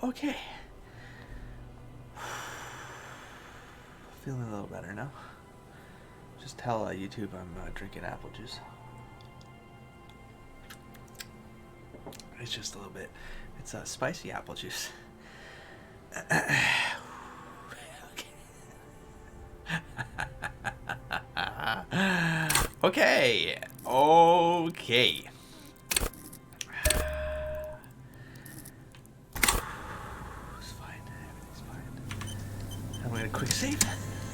Okay. Feeling a little better now. Just tell YouTube I'm drinking apple juice. It's just a little bit. It's spicy apple juice. Okay. Okay. It's fine. Everything's fine. I'm gonna quick save.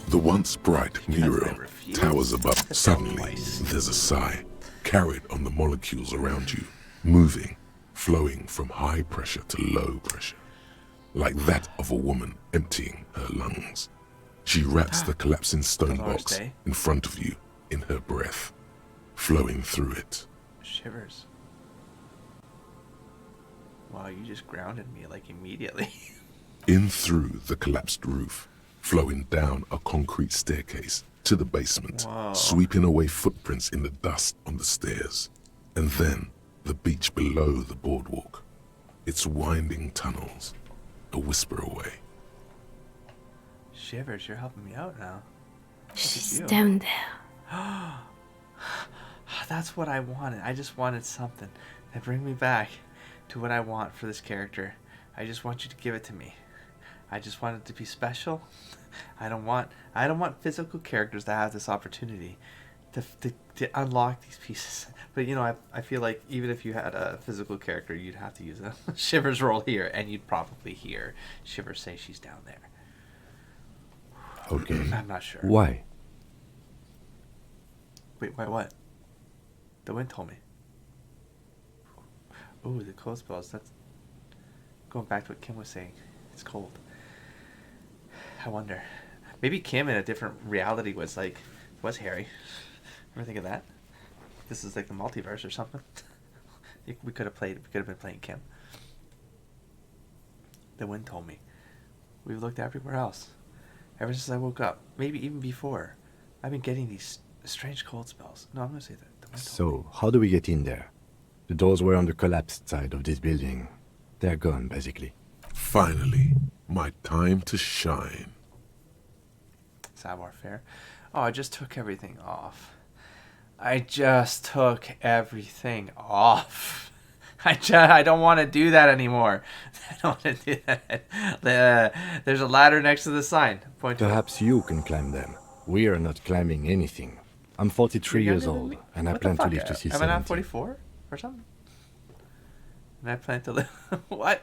The once bright mural towers above. Suddenly, there's a sigh, carried on the molecules around you, moving, flowing from high pressure to low pressure, like that of a woman emptying her lungs. She wraps the collapsing stone box in front of you in her breath, flowing through it. Shivers. Wow, you just grounded me like immediately. In through the collapsed roof, flowing down a concrete staircase to the basement, Whoa. Sweeping away footprints in the dust on the stairs, and then the beach below the boardwalk, its winding tunnels, a whisper away. Shivers, you're helping me out now. She's down there. That's what I wanted. I just wanted something that bring me back to what I want for this character. I just want you to give it to me. I just want it to be special. I don't want physical characters to have this opportunity to unlock these pieces. But you know, I feel like even if you had a physical character, you'd have to use a Shivers roll here, and you'd probably hear Shivers say she's down there. Okay. I'm not sure. Why? Wait, why what? The wind told me. Oh, the cold spells. That's going back to what Kim was saying. It's cold. I wonder. Maybe Kim in a different reality was hairy. Ever think of that? This is like the multiverse or something. We could have been playing Kim. The wind told me. We've looked everywhere else. Ever since I woke up. Maybe even before. I've been getting these strange cold spells. No, I'm going to say that. The wind told me. So, how do we get in there? The doors were on the collapsed side of this building. They're gone, basically. Finally, my time to shine. Savoir faire. Oh, I just took everything off. I just took everything off. I don't want to do that anymore. I don't want to do that. There's a ladder next to the sign. Point to it. Perhaps you can climb them. We are not climbing anything. I'm 43 You're years younger than old, me? and I What the plan to fuck? live to see Am I 70. not 44 or something? And I plan to live... What?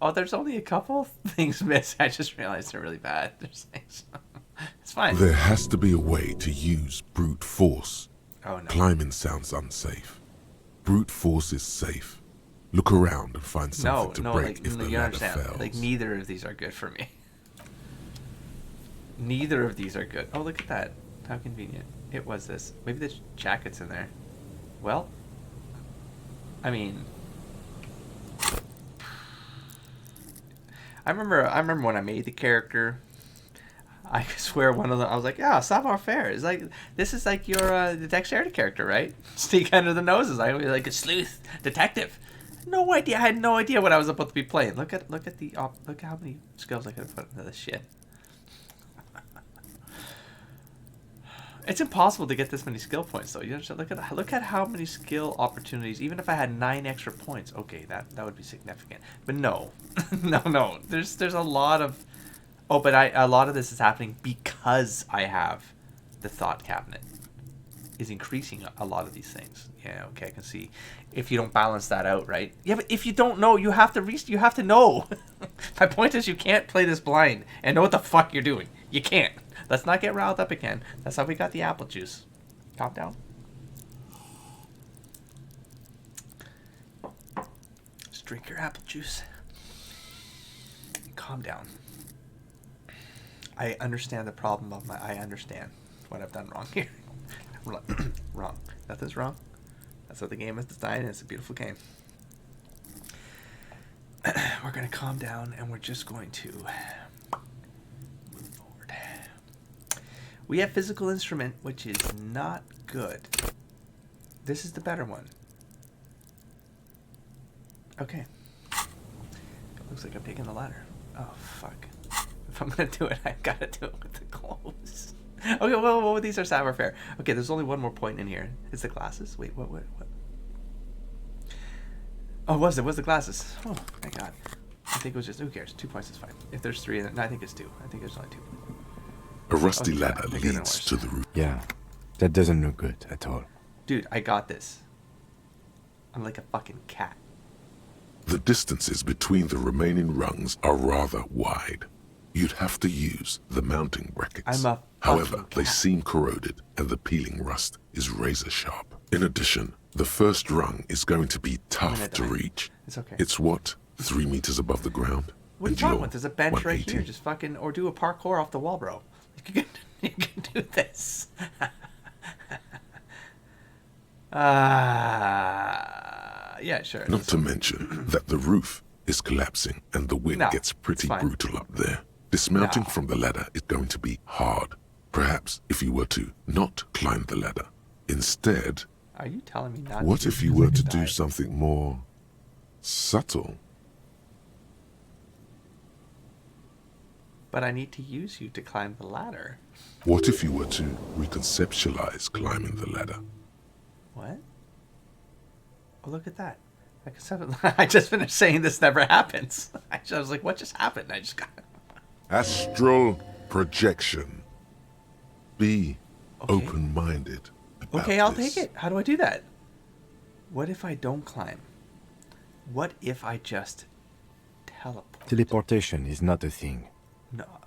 Oh, there's only a couple things missing. I just realized they're really bad. There's things... It's fine. There has to be a way to use brute force. Oh, no. Climbing sounds unsafe. Brute force is safe. Look around and find something to break if the you ladder understand. fails. Like, neither of these are good for me. Neither of these are good. Oh, look at that. How convenient. It was this. Maybe the jacket's in there. Well, I mean... I remember when I made the character... I swear one of them, I was like, yeah, savoir faire. It's like, this is like your the dexterity character, right? Sneak under the noses. I was like a sleuth detective. No idea. I had no idea what I was about to be playing. Look at how many skills I could have put into this shit. It's impossible to get this many skill points, though. You know, look at how many skill opportunities. Even if I had 9 extra points, okay, that would be significant. But no, no. There's a lot of. Oh, but a lot of this is happening because I have the thought cabinet. Is increasing a lot of these things. Yeah, okay, I can see. If you don't balance that out, right? Yeah, but if you don't know, you have to know. My point is, you can't play this blind and know what the fuck you're doing. You can't. Let's not get riled up again. That's how we got the apple juice. Calm down. Just drink your apple juice. Calm down. I understand the problem of I understand what I've done wrong here. Wrong. Nothing's wrong. That's what the game is designed. It's a beautiful game. We're going to calm down and we're just going to move forward. We have physical instrument, which is not good. This is the better one. Okay. Looks like I'm taking the ladder. Oh, fuck. If I'm gonna do it, I gotta do it with the clothes. Okay, well, these are sour fair. Okay, there's only one more point in here. It's the glasses? Wait, what? Oh, it was the glasses. Oh, my God. I think it was just, who cares? 2 points is fine. If there's 3, no, I think it's 2. I think there's only 2. A rusty ladder leads to the roof. Yeah, that doesn't look good at all. Dude, I got this. I'm like a fucking cat. The distances between the remaining rungs are rather wide. You'd have to use the mounting brackets. I'm a However, fucking they cat. seem corroded and the peeling rust is razor sharp. In addition, the first rung is going to be tough to reach. It's okay. It's what? 3 meters above the ground? What are you And talking you're about? There's a bench right 180. here. Just fucking, or do a parkour off the wall, bro. You can do this. Yeah, sure. Not to mention that the roof is collapsing and the wind No, gets pretty it's fine. brutal up there. Dismounting No. from the ladder is going to be hard. Perhaps if you were to not climb the ladder. Instead, Are you telling me not what to? if you Because I were to could do die. something more subtle? But I need to use you to climb the ladder. What if you were to reconceptualize climbing the ladder? What? Oh, look at that. I just finished saying this never happens. I was like, what just happened? I just got... Astral projection. Be Okay. open-minded about Okay, I'll this. take it. How do I do that? What if I don't climb? What if I just teleport? Teleportation is not a thing.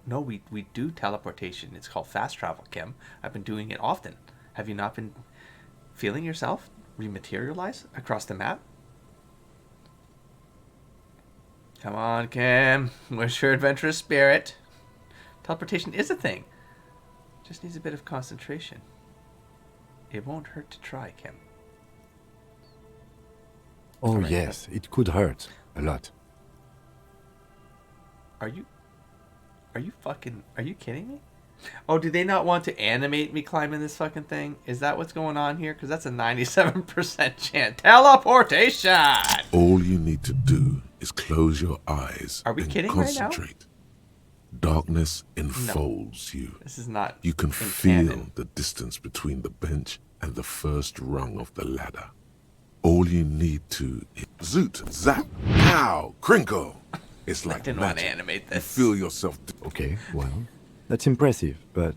No, we do teleportation. It's called fast travel, Kim. I've been doing it often. Have you not been feeling yourself rematerialize across the map? Come on, Kim. Where's your adventurous spirit? Teleportation is a thing. Just needs a bit of concentration. It won't hurt to try, Kim. Oh Alright, yes, it could hurt a lot. Are you kidding me? Oh, do they not want to animate me climbing this fucking thing? Is that what's going on here? Because that's a 97% chance. Teleportation! All you need to do is close your eyes Are we and kidding right now? concentrate. Darkness enfolds you. This is not You can in feel canon. the distance between the bench and the first rung of the ladder. All you need to zoot, zap, pow, crinkle. It's like didn't want to magic. animate You this. feel yourself, Okay, well, that's impressive, but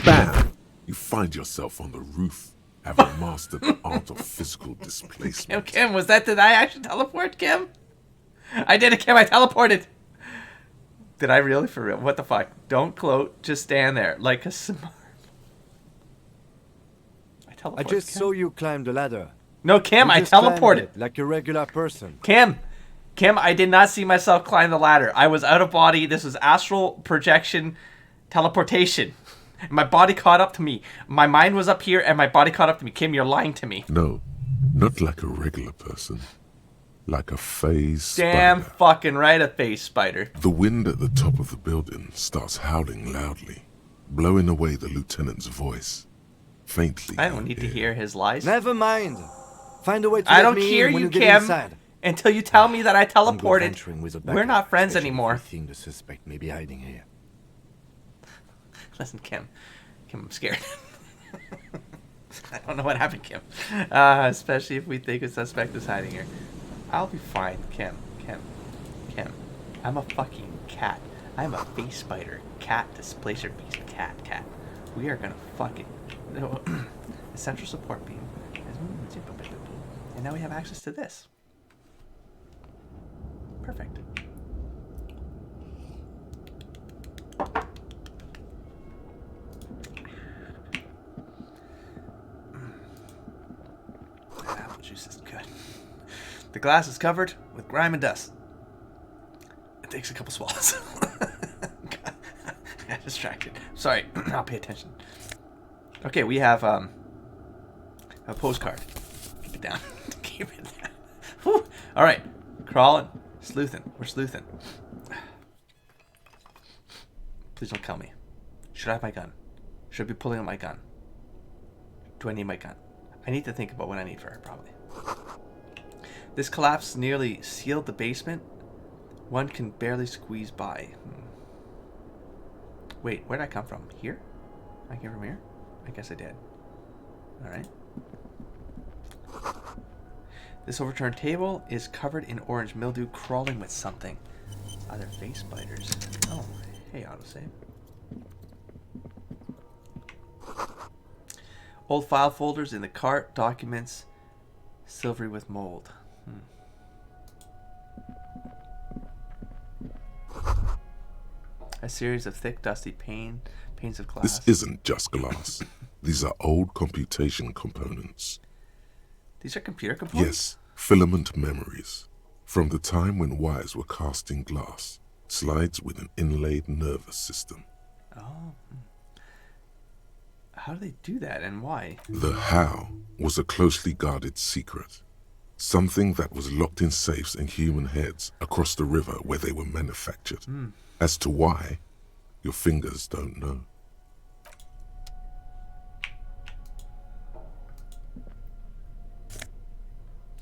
bam! You find yourself on the roof, having mastered the art of physical displacement. Kim, did I actually teleport, Kim? I did it, Kim, I teleported. Did I really, for real? What the fuck? Don't gloat, just stand there like a smart. I I teleported, just Kim. saw you climb the ladder. No, Kim, You I just climbed teleported. it like a regular person. Kim, I did not see myself climb the ladder. I was out of body. This was astral projection teleportation. And my body caught up to me. My mind was up here and my body caught up to me. Kim, you're lying to me. No, not like a regular person. Like a phase Damn spider. fucking right, a face spider. The wind at the top of the building starts howling loudly, blowing away the lieutenant's voice. Faintly. I don't need to hear his lies. Never mind. Find a way to I let don't me hear in when you, you get Kim, inside. until you tell me that I Don't go teleported. venturing with a We're backup, not friends especially if anymore. you think the suspect may be hiding here. Listen, Kim, I'm scared. I don't know what happened, Kim. Especially if we think a suspect is hiding here. I'll be fine, Kim. I'm a fucking cat. I'm a face spider. Cat, displacer beast, cat. We are gonna fucking... Essential support beam. And now we have access to this. Perfect. That apple juice is good. The glass is covered with grime and dust. It takes a couple swallows. God, I got distracted. Sorry, I'll pay attention. Okay, we have a postcard. Keep it down. Keep it down. Whew. All right, crawling, sleuthing. We're sleuthing. Please don't kill me. Should I have my gun? Should I be pulling out my gun? Do I need my gun? I need to think about what I need for her, probably. This collapse nearly sealed the basement One can barely squeeze by. Wait, where did I come from? Here? I came from here? I guess I did. Alright. This overturned table is covered in orange mildew crawling with something. Other face spiders. Oh, hey, autosave. Old file folders in the cart, documents silvery with mold. A series of thick, dusty panes of glass. This isn't just glass. These are old computation components. These are computer components? Yes, filament memories. From the time when wires were cast in glass, slides with an inlaid nervous system. Oh. How do they do that and why? The how was a closely guarded secret. Something that was locked in safes in human heads across the river where they were manufactured. As to why, your fingers don't know.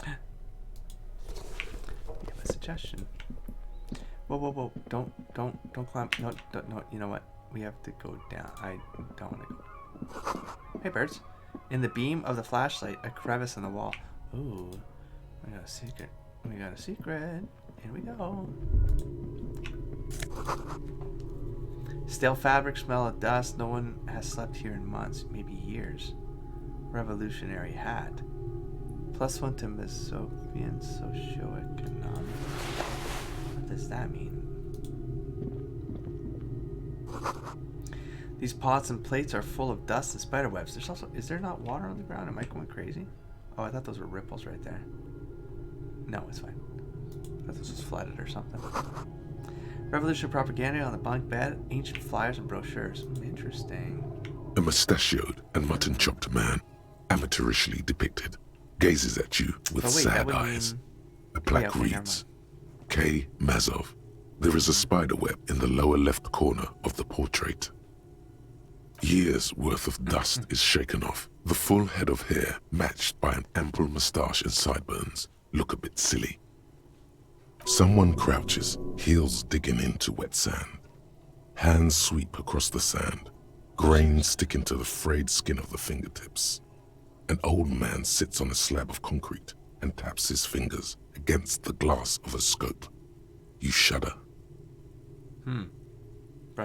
You have a suggestion. Whoa. Don't climb. No, you know what? We have to go down. I don't want to go. Hey, birds. In the beam of the flashlight, a crevice in the wall. Ooh. We got a secret. We got a secret. Here we go. Stale fabric, smell of dust. No one has slept here in months, maybe years. Revolutionary hat. +1 to Masovian socioeconomic. What does that mean? These pots and plates are full of dust and spider webs. There's also, is there not water on the ground? Am I going crazy? Oh, I thought those were ripples right there. No, it's fine. I thought this was flooded or something. Revolutionary propaganda on the bunk bed, ancient flyers and brochures. Interesting. A mustachioed and mutton-chopped man, amateurishly depicted, gazes at you with sad eyes. A plaque reads, K. Mazov. There is a spider web in the lower left corner of the portrait. Years' worth of dust is shaken off. The full head of hair, matched by an ample moustache and sideburns, look a bit silly. Someone crouches, heels digging into wet sand. Hands sweep across the sand. Grains stick into the frayed skin of the fingertips. An old man sits on a slab of concrete and taps his fingers against the glass of a scope. You shudder.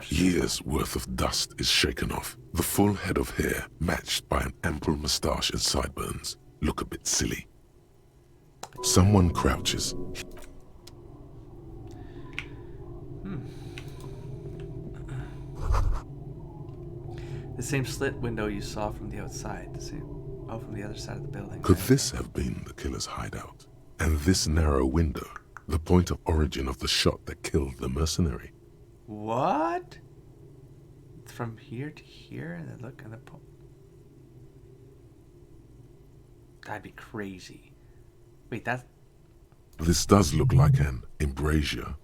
Years' worth of dust is shaken off. The full head of hair, matched by an ample moustache and sideburns, look a bit silly. Someone crouches. The same slit window you saw from the outside. The same. Oh, from the other side of the building. Could this have been the killer's hideout? And this narrow window, the point of origin of the shot that killed the mercenary? What? It's from here to here, and then look, and the that'd be crazy. Wait, that's. This does look like an embrasure,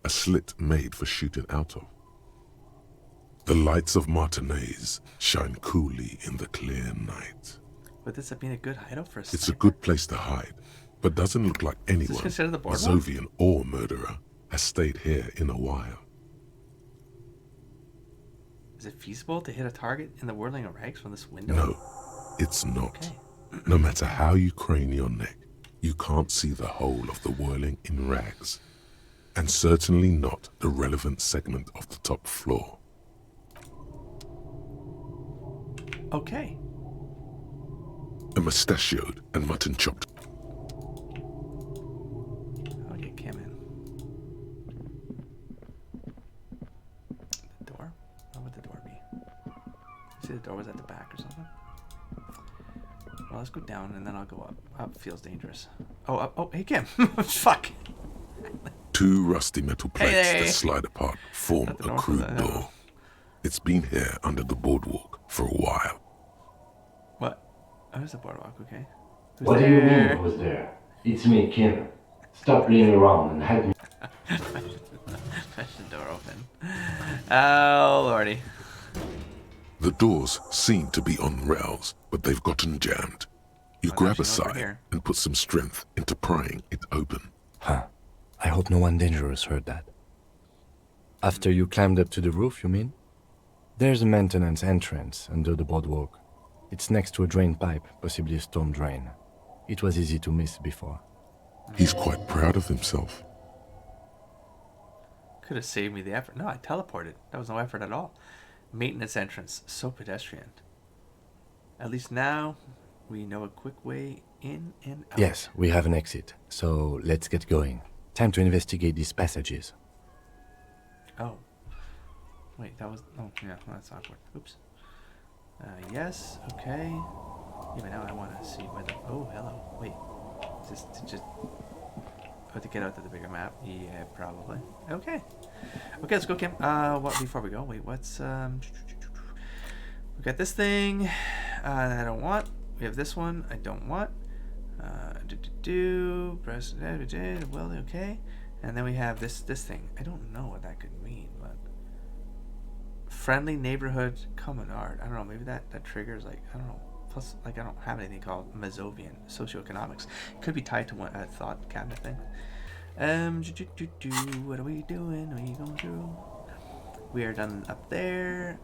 a slit made for shooting out of. The lights of Martinez shine coolly in the clear night. Would this have been a good hideout for a sniper? It's a good place to hide, but doesn't look like anyone, Mazovian or murderer, has stayed here in a while. Is it feasible to hit a target in the whirling of rags from this window? No, it's not. Okay. No matter how you crane your neck, you can't see the whole of the whirling in rags, and certainly not the relevant segment of the top floor. Okay. A mustachioed and mutton-chopped. How do you get Kim in? The door? What would the door be? See, the door was at the back or something? Well, let's go down and then I'll go up. Up feels dangerous. Oh, up. Oh, hey, Kim. Fuck. Two rusty metal plates Hey. that slide apart form a crude door. It's been here under the boardwalk for a while. What? Oh, there's the boardwalk, okay. Who's What there? do you mean, who's there? It's me, Kim. Stop playing around and help me. Push the door open. Oh, lordy. The doors seem to be on rails, but they've gotten jammed. You grab a actually, no, over side here. and put some strength into prying it open. Huh. I hope no one dangerous heard that. After you climbed up to the roof, you mean? There's a maintenance entrance under the boardwalk. It's next to a drain pipe, possibly a storm drain. It was easy to miss before. He's quite proud of himself. Could have saved me the effort. No, I teleported. That was no effort at all. Maintenance entrance. So pedestrian. At least now we know a quick way in and out. Yes, we have an exit. So let's get going. Time to investigate these passages. Oh. Wait, that was... Oh, yeah, that's awkward. Oops. Yes, okay. Yeah, but now I want to see where the... Oh, hello. Wait. Just... Oh, to get out to the bigger map? Yeah, probably. Okay. Okay, let's go, Kim. What before we go? Wait, what's... We got this thing that I don't want. We have this one I don't want. Press... Well, okay. And then we have this thing. I don't know what that could mean, but... Friendly neighborhood common art. I don't know, maybe that triggers, like, I don't know. Plus, like, I don't have anything called Mazovian socioeconomics. It could be tied to a thought cabinet thing. What are we doing? What are you going through? We are done up there.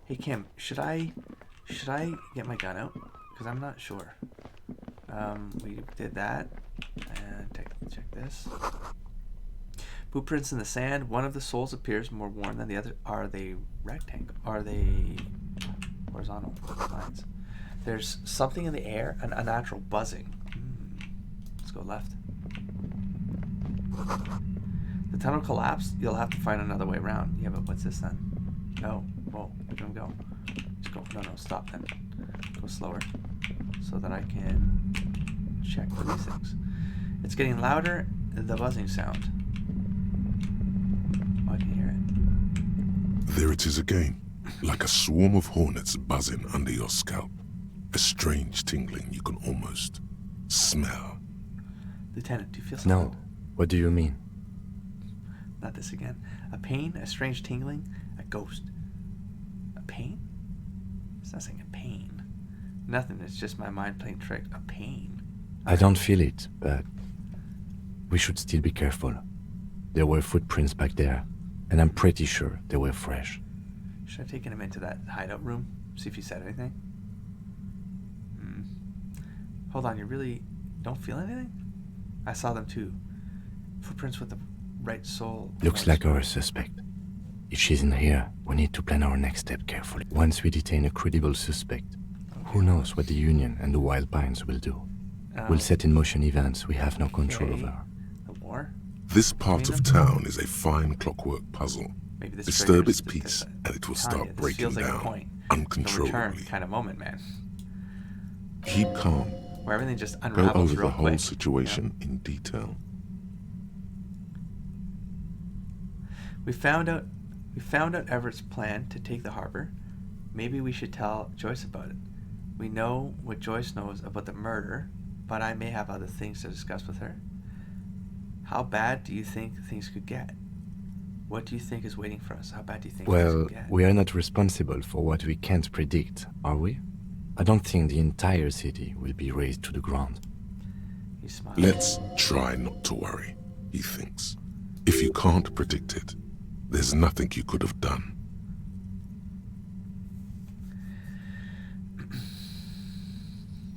Hey Kim, should I get my gun out? Because I'm not sure. We did that. And check this. Footprints in the sand. One of the souls appears more worn than the other. Are they rectangle? Are they horizontal lines? There's something in the air, an unnatural buzzing. Let's go left. The tunnel collapsed. You'll have to find another way around. Yeah, but what's this then? No. Whoa, we're gonna go. Just go. No, stop then. Go slower. So that I can check for these things. It's getting louder, the buzzing sound. Oh, I can hear it. There it is again, like a swarm of hornets buzzing under your scalp. A strange tingling you can almost smell. Lieutenant, do you feel something? No. What do you mean? Not this again. A pain, a strange tingling, a ghost. A pain? It's not saying a pain. Nothing, it's just my mind playing trick. A pain. I don't feel it, but we should still be careful. There were footprints back there, and I'm pretty sure they were fresh. Should I have taken him into that hideout room? See if he said anything? Hold on, you really don't feel anything? I saw them too. Footprints with the right soul. Looks like our suspect. If she's in here, we need to plan our next step carefully. Once we detain a credible suspect, who knows what the Union and the Wild Pines will do? We'll set in motion events we have no control over. The war? This part of town is a fine clockwork puzzle. Maybe this Disturb its triggers peace, because and it will this start breaking feels like a down point. uncontrollably. The return kind of moment, man. Keep calm. Where everything just Go unravels over real the whole quick. situation in detail. We found out Everett's plan to take the harbor. Maybe we should tell Joyce about it. We know what Joyce knows about the murder, but I may have other things to discuss with her. How bad do you think things could get? What do you think is waiting for us? How bad do you think things Well, could get? we are not responsible for what we can't predict, are we? I don't think the entire city will be razed to the ground. He smiled. Let's try not to worry, he thinks. If you can't predict it, there's nothing you could have done.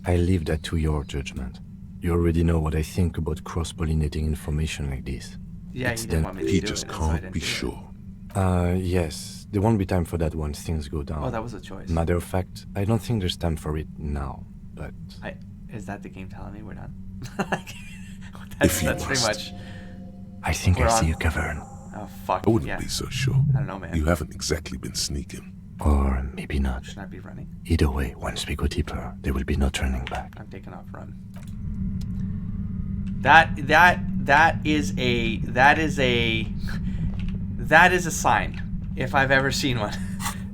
I leave that to your judgment. You already know what I think about cross-pollinating information like this. Yeah, It's he didn't done. want me to He do just it, so I can't didn't be do it. sure. Yes. There won't be time for that once things go down. Oh, that was a choice. Matter of fact, I don't think there's time for it now, but... Is that the game telling me we're done? If you that's pretty must. much... I think We're I see on. a cavern. Oh, fuck. I wouldn't yeah. be so sure. I don't know, man. You haven't exactly been sneaking. Or maybe not. Should I be running? Either way, once we go deeper, there will be no turning back. I'm taking off run. That is a sign, if I've ever seen one.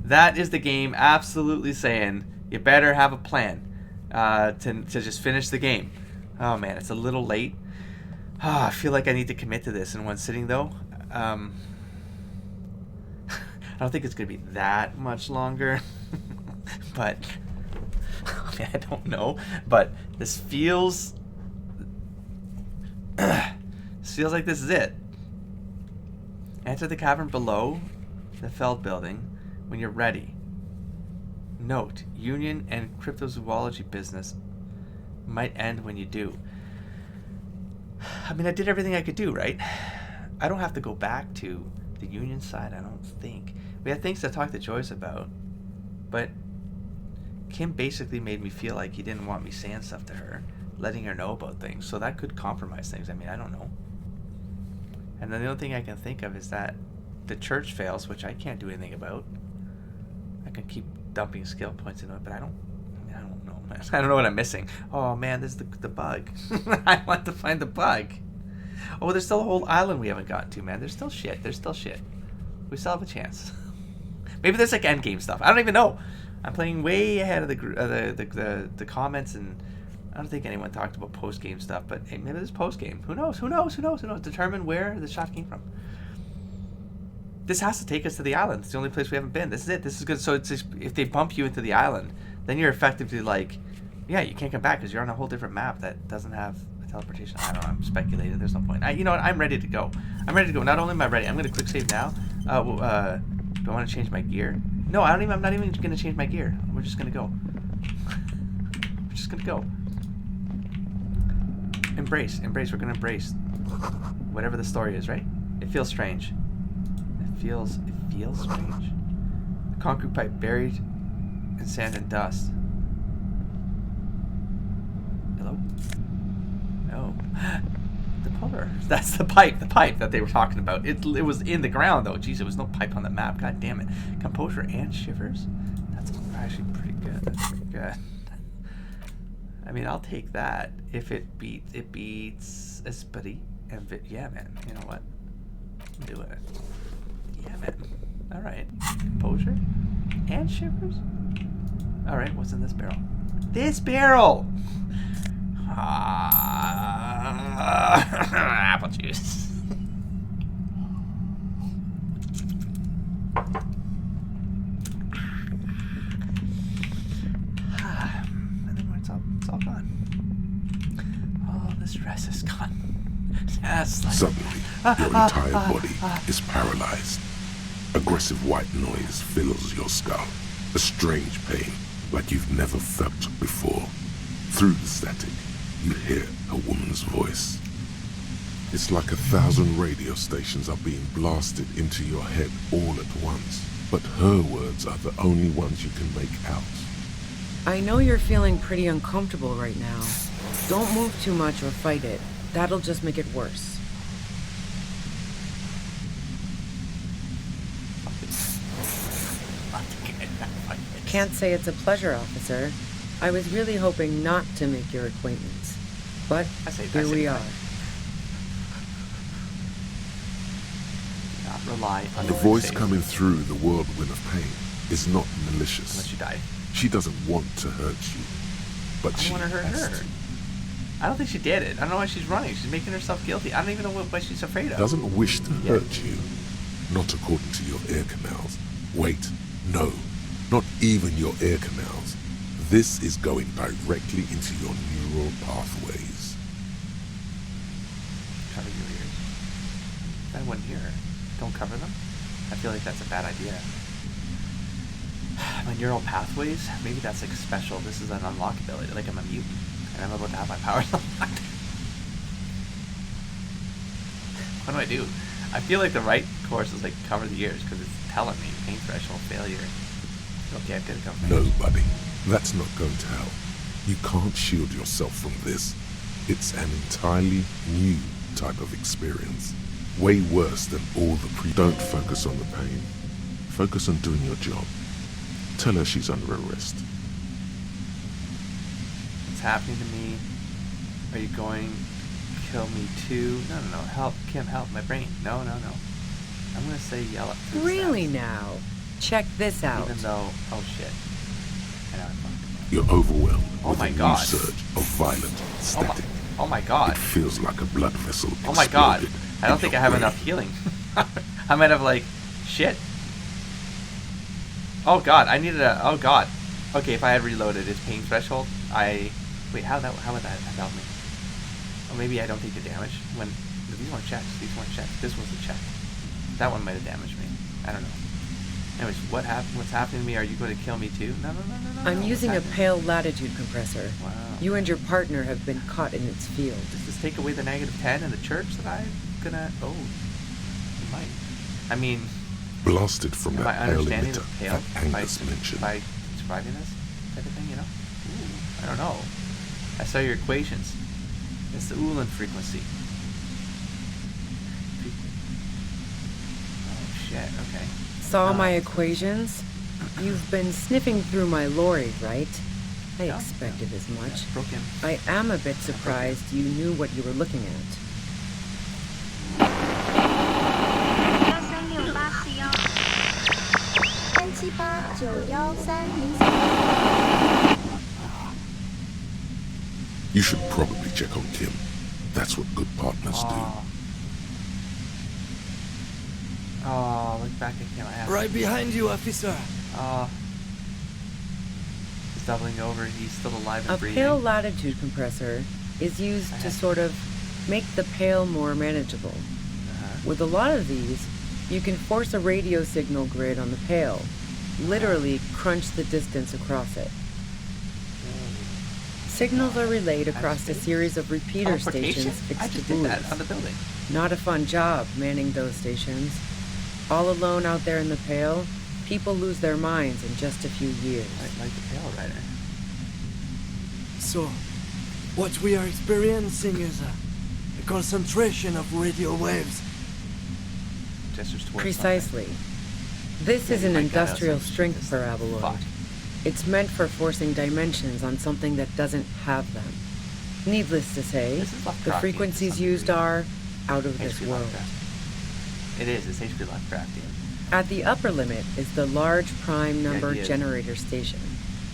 That is the game absolutely saying you better have a plan to just finish the game. Oh man, it's a little late. I feel like I need to commit to this in one sitting though. I don't think it's gonna be that much longer, but I mean, I don't know. But this feels feels like this is it. Enter the cavern below the Feld building when you're ready. Note, union and cryptozoology business might end when you do. I mean, I did everything I could do, right? I don't have to go back to the union side, I don't think. We had things to talk to Joyce about, but Kim basically made me feel like he didn't want me saying stuff to her, letting her know about things, so that could compromise things. I mean, I don't know. And then the only thing I can think of is that the church fails, which I can't do anything about. I can keep dumping skill points into it, but I don't know, man. I don't know what I'm missing. Oh man, this is the bug. I want to find the bug. Oh, there's still a whole island we haven't gotten to, man. There's still shit. We still have a chance. Maybe there's like endgame stuff. I don't even know. I'm playing way ahead of the comments, and I don't think anyone talked about post game stuff. But hey, maybe there's post game. Who knows? Determine where the shot came from. This has to take us to the island. It's the only place we haven't been. This is it. This is good. So it's just, if they bump you into the island, then you're effectively like, yeah, you can't come back because you're on a whole different map that doesn't have a teleportation. I don't know. I'm speculating. There's no point. You know what? I'm ready to go. Not only am I ready, I'm going to quick save now. Do I want to change my gear? No, I'm not even going to change my gear. We're just going to go. Embrace. We're going to embrace whatever the story is, right? It feels strange. It feels strange. A concrete pipe buried in sand and dust. Hello? No. The puller. That's the pipe that they were talking about. It was in the ground, though. Jeez, there was no pipe on the map. God damn it. Composure and shivers? That's actually pretty good. That's pretty good. I mean, I'll take that. If it beats Esprit and yeah, man. You know what? I'm doing it. Yeah, man. All right. Composure and shivers. All right. What's in this barrel? This barrel. Apple juice. And then it's all gone. All the stress is gone. Yes. Suddenly, your entire body is paralyzed. Aggressive white noise fills your skull. A strange pain, like you've never felt before. Through the static, you hear a woman's voice. It's like 1,000 radio stations are being blasted into your head all at once. But her words are the only ones you can make out. I know you're feeling pretty uncomfortable right now. Don't move too much or fight it. That'll just make it worse. Can't say it's a pleasure, officer. I was really hoping not to make your acquaintance. But here we are. Not rely on The voice coming through the whirlwind of pain is not malicious. Unless you die. She doesn't want to hurt you, but she I want to hurt has her. to. I don't think she did it. I don't know why she's running. She's making herself guilty. I don't even know what she's afraid of. Doesn't wish to hurt you, not according to your ear canals. Wait, no, not even your ear canals. This is going directly into your neural pathways. Cover your ears. I wouldn't hear her. Don't cover them? I feel like that's a bad idea. My neural pathways? Maybe that's like special. This is an unlock ability. Like I'm a mutant. And I'm about to have my powers unlocked. What do I do? I feel like the right course is like cover the ears because it's telling me pain threshold failure. Okay, I'm gonna go. No, buddy, that's not going to help. You can't shield yourself from this. It's an entirely new type of experience. Way worse than all the Don't focus on the pain. Focus on doing your job. Tell her she's under arrest. What's happening to me? Are you going to kill me too? No. Help, Kim, help. My brain. No. I'm going to say yell at her. Really now? Check this out. Even though, oh shit. I know I fucked. You're overwhelmed Oh with my a new God. surge of violent static. Oh my god. It feels like a blood vessel Oh my god. exploded I don't in think your I have brain. enough healing. I might have like, shit. Oh god, I needed a, oh god. Okay, if I had reloaded its pain threshold, wait, how would that help me? Or maybe I don't take the damage when, these weren't checks. These weren't checks. This was a check. That one might have damaged me. I don't know. Anyways, what happened? What's happening to me? Are you going to kill me too? No. I'm using a pale latitude compressor. Wow. You and your partner have been caught in its field. Does this take away the -10 in the church that I'm gonna... Oh. It might. I mean... Blasted from am that I pale understanding emitter the pale that Angus mentioned. by describing this type of thing, you know? Ooh, I don't know. I saw your equations. It's the Ulan frequency. Oh, shit. Okay. Saw my equations? You've been sniffing through my lorry, right? I expected as much. Broken. I am a bit surprised you knew what you were looking at. You should probably check on Kim. That's what good partners do. Oh, look back at Kim. Right behind you, officer. He's doubling over. He's still alive and A breathing. pale latitude compressor is used to sort of make the pale more manageable. With a lot of these, you can force a radio signal grid on the pale, literally crunch the distance across it. Signals are relayed across a series of repeater stations I fixed to just did that buoys. on the building. Not a fun job manning those stations. All alone out there in the pale, people lose their minds in just a few years. Like the Pale Rider. So, what we are experiencing is a concentration of radio waves. Gestures towards Precisely. This is an my God, industrial that's strength just- paraboloid. fuck. It's meant for forcing dimensions on something that doesn't have them. Needless to say, This is the Lovecraftian to frequencies some used degree. are out of this HP world. Lovecraftian. It is. It's HP Lovecraftian. At the upper limit is the large prime number idea is- generator station.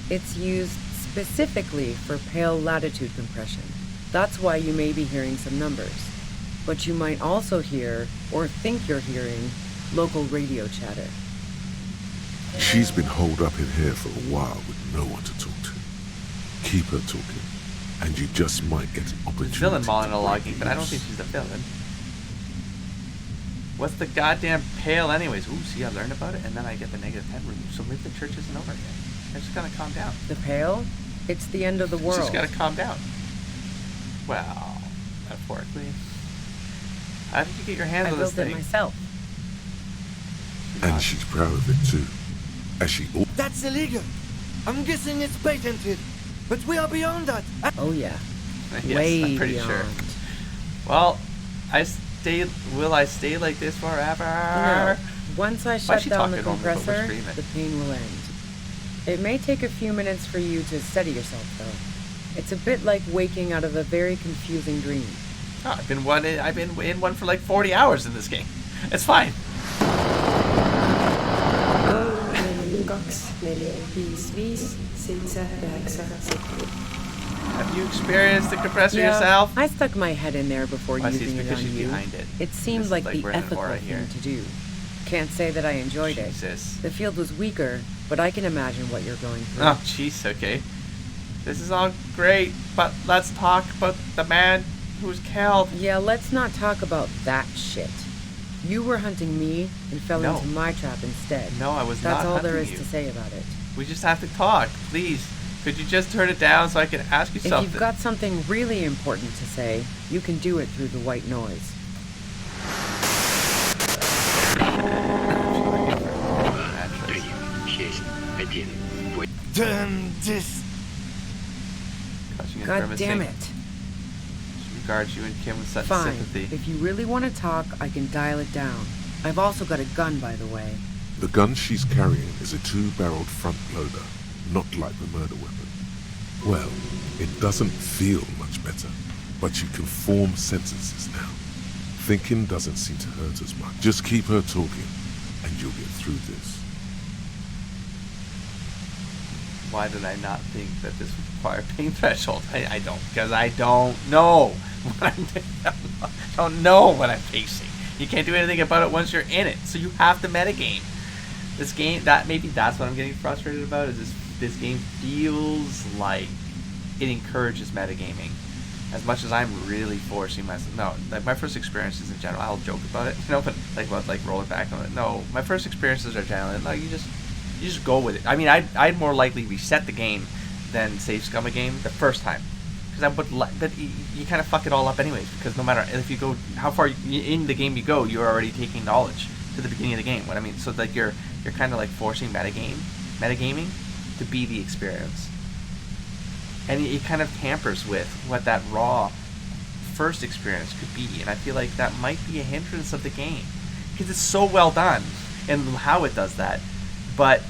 It's used specifically for pale latitude compression. That's why you may be hearing some numbers. But you might also hear, or think you're hearing, local radio chatter. She's been holed up in here for a while with no one to talk to. Keep her talking, and you just might get an opportunity. Villain to monologuing, break but I don't loose. think she's the villain. What's the goddamn Pale anyways? Ooh, see, I learned about it, and then I get the -10 removed. So maybe the church isn't over yet. I just gotta calm down. The pale? It's the end of the world. Just gotta calm down. Well, metaphorically. How did you get your hands I on this built it thing? myself. And she's proud of it too. As she ought. That's illegal. I'm guessing it's patented. But we are beyond that. Oh yeah. Yes, Way I'm pretty beyond. sure. Well, will I stay like this forever? No. Once I shut she down the talking normally, but we're compressor, screaming? the pain will end. It may take a few minutes for you to steady yourself, though. It's a bit like waking out of a very confusing dream. Oh, I've been in one for like 40 hours in this game. It's fine. 24557. Have you experienced the compressor Yeah, yourself? I stuck my head in there before I see, it's using it because on she's you. behind it. It seemed This is like like the we're in an ethical aura thing here. to do. Can't say that I enjoyed it. Jesus. The field was weaker, but I can imagine what you're going through. Oh, jeez, okay. This is all great, but let's talk about the man who's killed. Yeah, let's not talk about that shit. You were hunting me and fell No. into my trap instead. No, I was That's not all there hunting is you. to say about it. We just have to talk, please. Could you just turn it down so I can ask you If something? you've got something really important to say, you can do it through the white noise. Damn this. God damn it. She regards you and Kim with such Fine. sympathy. If you really want to talk, I can dial it down. I've also got a gun, by the way. The gun she's carrying is a 2-barreled front loader, not like the murder weapon. Well, it doesn't feel much better, but you can form sentences now. Thinking doesn't seem to hurt as much. Just keep her talking, and you'll get through this. Why did I not think that this would require pain threshold? I don't, because I don't know what I don't know what I'm facing. You can't do anything about it once you're in it, so you have to metagame. This game, maybe that's what I'm getting frustrated about, is this game feels like it encourages metagaming. as much as I'm really forcing myself. No, like my first experiences in general, I'll joke about it, but like about like roll it back on it. No, my first experiences are generally no. You just go with it. I mean, I'd more likely reset the game than save scum a game the first time, because but you kind of fuck it all up anyways. Because no matter if you go how far in the game you go, you're already taking knowledge to the beginning of the game. What I mean, so like you're kind of like forcing metagaming to be the experience. And it kind of tampers with what that raw first experience could be. And I feel like that might be a hindrance of the game. Because it's so well done and how it does that. But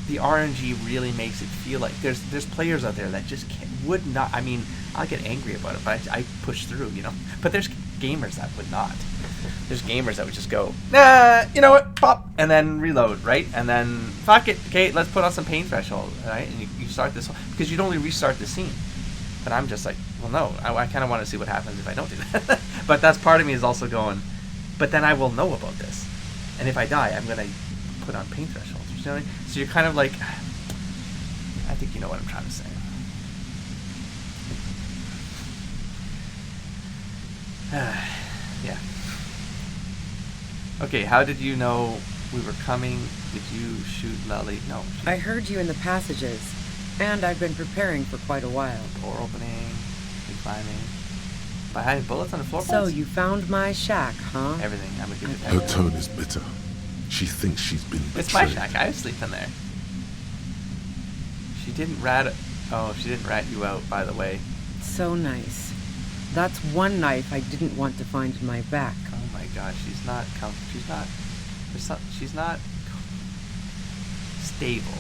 the RNG really makes it feel like there's players out there that just would not. I mean, I'll get angry about it, but I push through, But there's gamers that would not. There's gamers that would just go, nah, you know what, pop, and then reload, right? And then, fuck it, okay, let's put on some pain threshold, right? And you start this, because you'd only restart the scene. But I'm just like, well, no, I kind of want to see what happens if I don't do that. But that's part of me is also going, but then I will know about this. And if I die, I'm going to put on pain thresholds. You know what I mean? So you're kind of like, I think you know what I'm trying to say. Yeah. Okay, how did you know we were coming? Did you shoot Lely? No. I heard you in the passages, and I've been preparing for quite a while. Door opening, climbing. By hiding bullets on the floor. So you found my shack, huh? Everything. I'm a good Her tone is bitter. She thinks she's been betrayed. It's my shack. I sleep in there. She didn't rat you out, by the way. So nice. That's one knife I didn't want to find in my back. Oh my gosh, she's not stable.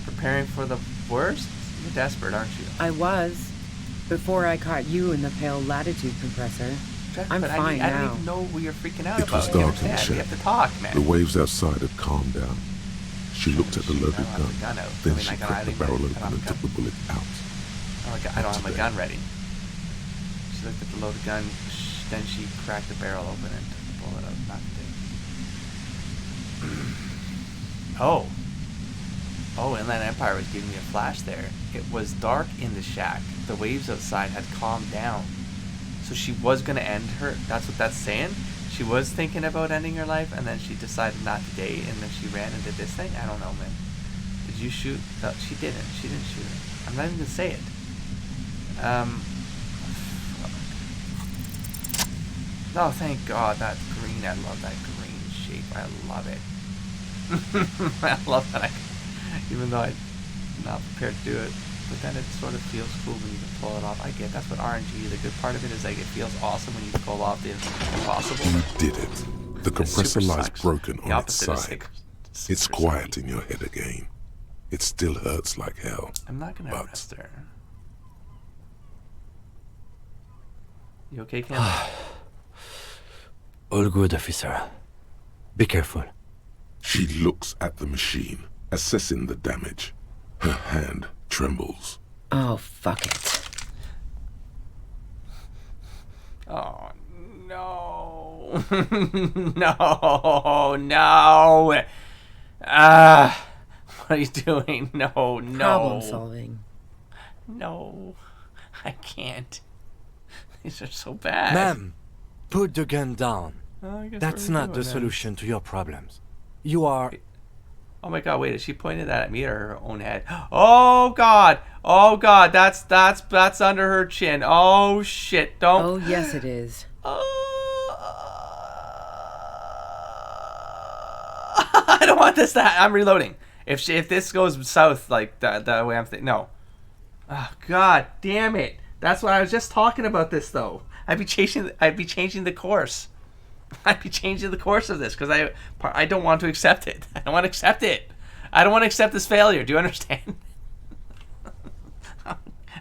Preparing for the worst? You're desperate, aren't you? I was. Before I caught you in the pale latitude compressor. I'm fine now. I don't even know what you're freaking out about. It was dark in the shed. We have to talk, man. The waves outside had calmed down. She looked at the loaded gun. Then she cracked the barrel open and took the bullet out. Oh my God, I don't have my gun ready. She looked at the loaded gun. Then she cracked the barrel open and took the bullet out. Not today. Oh, and then Empire was giving me a flash there. It was dark in the shack. The waves outside had calmed down. So she was going to end her... That's what that's saying? She was thinking about ending her life, and then she decided not today, and then she ran and did this thing? I don't know, man. Did you shoot? No, she didn't. She didn't shoot it. I'm not even going to say it. Oh, thank God. That green. I love that green shape. I love it. I love that. Even though I'm not prepared to do it. But then it sort of feels cool when you can pull it off. I get that's what RNG, the good part of it is like it feels awesome when you can pull off the impossible. You did it. The compressor lies broken on its side. It's quiet in your head again. It still hurts like hell. I'm not going to arrest her. You okay, Cam? All good, officer. Be careful. She looks at the machine, assessing the damage. Her hand trembles. Oh, fuck it. Oh, no. No. What are you doing? No. Problem solving. No. I can't. These are so bad. Ma'am, put the gun down. That's not the solution to your problems. You are... Oh my God! Wait, is she pointing that at me or her own head? Oh God! Oh God! That's under her chin. Oh shit! Don't. Oh yes, it is. I don't want this. I'm reloading. If this goes south like the way I'm thinking, no. Oh God! Damn it! That's what I was just talking about. This though, I'd be changing the course. I'd be changing the course of this because I don't want to accept it. I don't want to accept it. I don't want to accept this failure. Do you understand?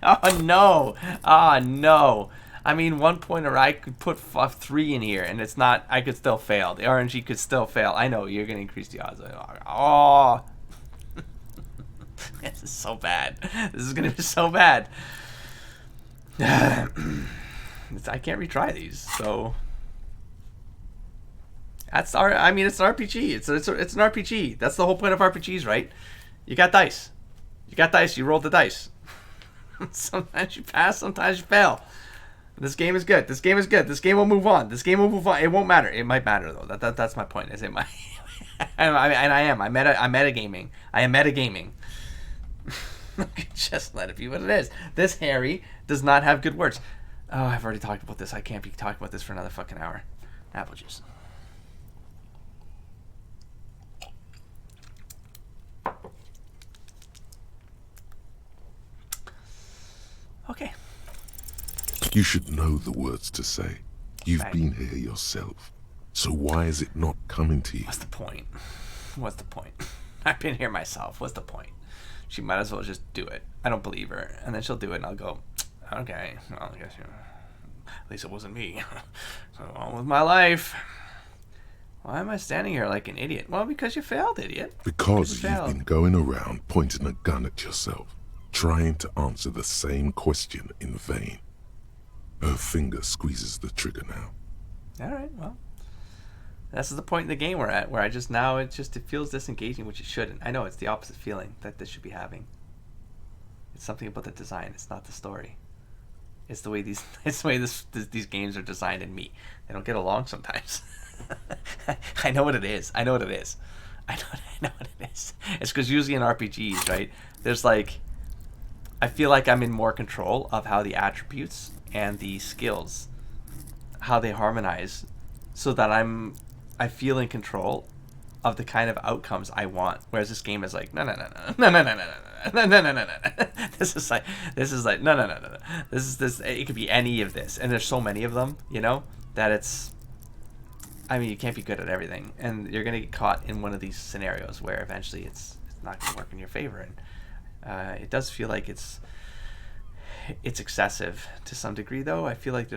Oh no! Oh no! I mean, one pointer I could put 3 in here, and it's not. I could still fail. The RNG could still fail. I know you're gonna increase the odds. Oh, this is so bad. This is gonna be so bad. I can't retry these, so. It's an RPG. It's an RPG. That's the whole point of RPGs, right? You got dice. You rolled the dice. Sometimes you pass, sometimes you fail. This game is good. This game is good. This game will move on. This game will move on. It won't matter. It might matter though. That's my point. Is it might? And I am. I'm metagaming. I am metagaming. Just let it be what it is. This Harry does not have good words. Oh, I've already talked about this. I can't be talking about this for another fucking hour. Apple juice. Okay. You should know the words to say. You've Right. been here yourself. So why is it not coming to you? What's the point? What's the point? I've been here myself. What's the point? She might as well just do it. I don't believe her. And then she'll do it and I'll go, okay, well, I guess at least it wasn't me. So on with my life. Why am I standing here like an idiot? Well, because you failed, idiot. Because You you've failed. been going around pointing a gun at yourself, trying to answer the same question in vain. Her finger squeezes the trigger now. All right, well, this is the point in the game we're at, where I just now it feels disengaging, which it shouldn't. I know it's the opposite feeling that this should be having. It's something about the design. It's not the story. It's the way these these games are designed and me. They don't get along sometimes. I know what it is. I know what it is. I know what it is. It's because usually in RPGs, right? There's like, I feel like I'm in more control of how the attributes and the skills, how they harmonize, so that I feel in control of the kind of outcomes I want. Whereas this game is like, no. This is like no. This. It could be any of this, and there's so many of them, that it's. I mean, you can't be good at everything, and you're gonna get caught in one of these scenarios where eventually it's not gonna work in your favor, and it does feel like it's excessive to some degree, though. I feel like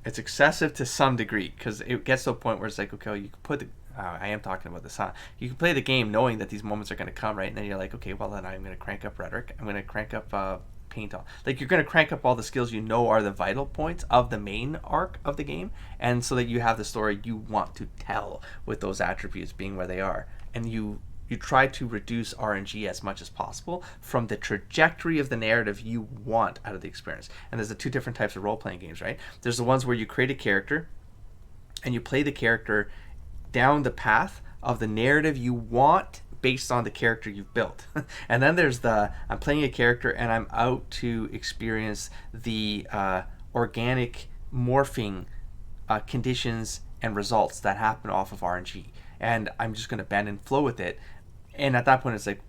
it's excessive to some degree, because it gets to a point where it's like, okay, well, you can put the I am talking about this, huh? You can play the game knowing that these moments are going to come, right? And then you're like, okay, well, then I'm going to crank up rhetoric. I'm going to crank up paint on. Like, you're going to crank up all the skills you know are the vital points of the main arc of the game, and so that you have the story you want to tell with those attributes being where they are. And you try to reduce RNG as much as possible from the trajectory of the narrative you want out of the experience. And there's the two different types of role-playing games, right? There's the ones where you create a character and you play the character down the path of the narrative you want based on the character you've built. And then there's I'm playing a character and I'm out to experience the organic morphing conditions and results that happen off of RNG. And I'm just going to bend and flow with it. And at that point, it's like,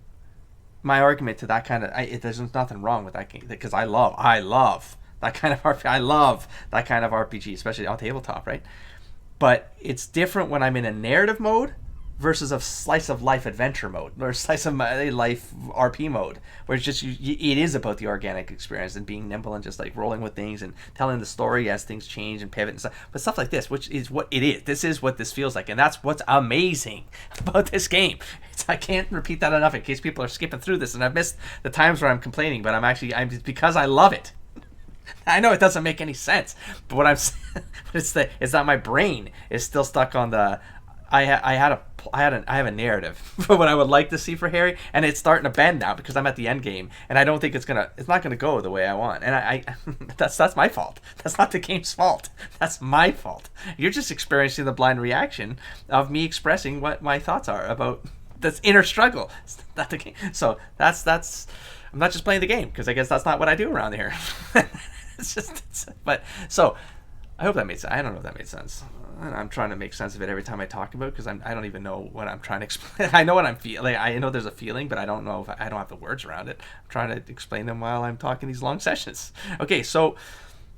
my argument to that kind of, there's nothing wrong with that game, because I love that kind of RPG. I love that kind of RPG, especially on tabletop, right? But it's different when I'm in a narrative mode versus a slice of life adventure mode, or slice of life RP mode, where it's just it is about the organic experience and being nimble and just like rolling with things and telling the story as things change and pivot and stuff. But stuff like this, which is what it is. This is what this feels like, and that's what's amazing about this game. I can't repeat that enough in case people are skipping through this, and I've missed the times where I'm complaining, but I'm because I love it. I know it doesn't make any sense, but what I'm it's that my brain is still stuck on the I have a narrative for what I would like to see for Harry, and it's starting to bend now because I'm at the end game, and I don't think it's not gonna go the way I want, and I that's my fault. That's not the game's fault. That's my fault. You're just experiencing the blind reaction of me expressing what my thoughts are about this inner struggle. It's not the game. So that's I'm not just playing the game, because I guess that's not what I do around here. But so I hope that made sense. I don't know if that made sense. I'm trying to make sense of it every time I talk about it, because I don't even know what I'm trying to explain. I know what I'm feeling. I know there's a feeling, but I don't know if I don't have the words around it. I'm trying to explain them while I'm talking these long sessions. Okay, so,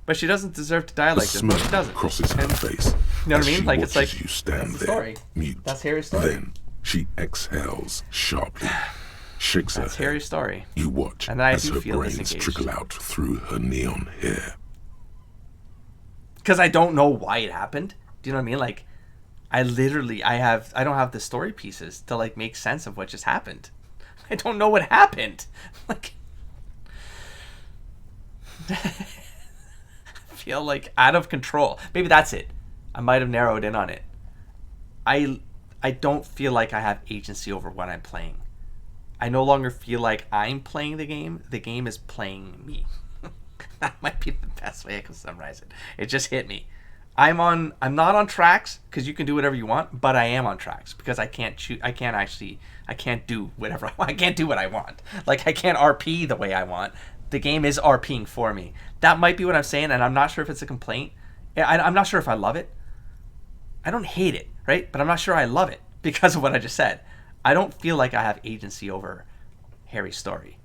but she doesn't deserve to die like this. But she doesn't. Crosses her face. You know what I as mean? she Like, it's like, watches you stand that's the there, story. mute. That's Harry's story. Then she exhales sharply, shakes her That's head. Harry's story. You watch And I as do her feel brains disengaged. trickle out through her neon hair. Because I don't know why it happened. Do you know what I mean? Like, I don't have the story pieces to like make sense of what just happened. I don't know what happened. Like, I feel like out of control. Maybe that's it. I might have narrowed in on it. I don't feel like I have agency over what I'm playing. I no longer feel like I'm playing the game. The game is playing me. That might be the best way I can summarize it. It just hit me. I'm not on tracks because you can do whatever you want, but I am on tracks because I can't do whatever I want. I can't do what I want. Like, I can't RP the way I want. The game is RPing for me. That might be what I'm saying, and I'm not sure if it's a complaint. I'm not sure if I love it. I don't hate it, right? But I'm not sure I love it because of what I just said. I don't feel like I have agency over Harry's story.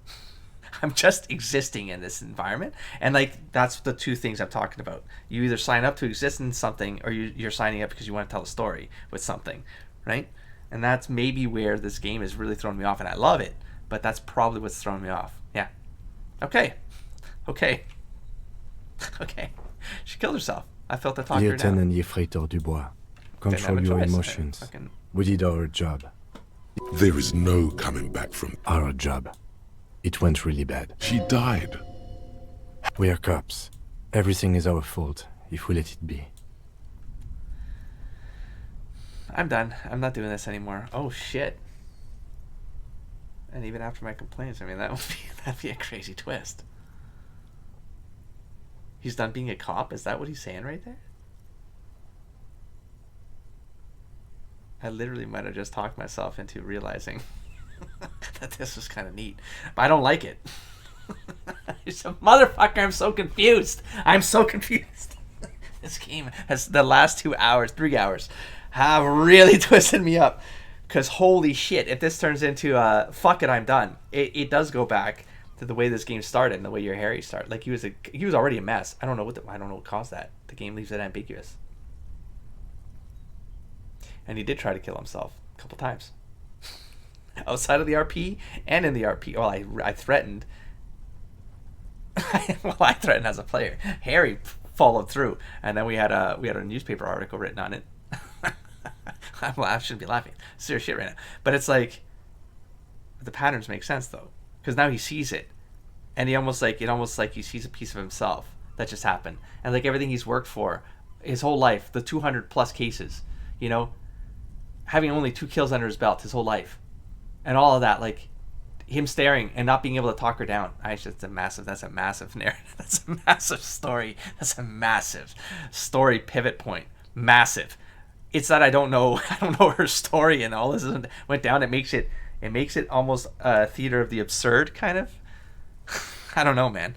I'm just existing in this environment, and like that's the two things I'm talking about. You either sign up to exist in something, or you're signing up because you want to tell a story with something, right? And that's maybe where this game is really throwing me off, and I love it, but that's probably what's throwing me off. Yeah. Okay. She killed herself. I felt that talking her down. Lieutenant Yefreitor Dubois, control your emotions. We did our job. There is no coming back from Our job. It went really bad. She died. We are cops. Everything is our fault if we let it be. I'm done. I'm not doing this anymore. Oh shit. And even after my complaints, I mean, that'd be a crazy twist. He's done being a cop? Is that what he's saying right there? I literally might have just talked myself into realizing that this was kind of neat. But I don't like it. He's a motherfucker. I'm so confused. This game has, the last 3 hours, have really twisted me up. Because holy shit, if this turns into fuck it, I'm done. It does go back to the way this game started and the way your Harry started. Like, he was already a mess. I don't know what caused that. The game leaves it ambiguous. And he did try to kill himself a couple times. Outside of the RP and in the RP. Well, I threatened. Well, I threatened as a player. Harry followed through, and then we had a newspaper article written on it. Well, I shouldn't be laughing. Serious shit right now. But it's like, the patterns make sense though, because now he sees it, and it almost like he sees a piece of himself that just happened, and like everything he's worked for his whole life, the 200 plus cases, you know, having only 2 kills under his belt his whole life. And all of that, like him staring and not being able to talk her down. That's a massive narrative. That's a massive story. That's a massive story pivot point. Massive. It's that I don't know her story, and all this went down. It makes it almost a theater of the absurd kind of. I don't know, man.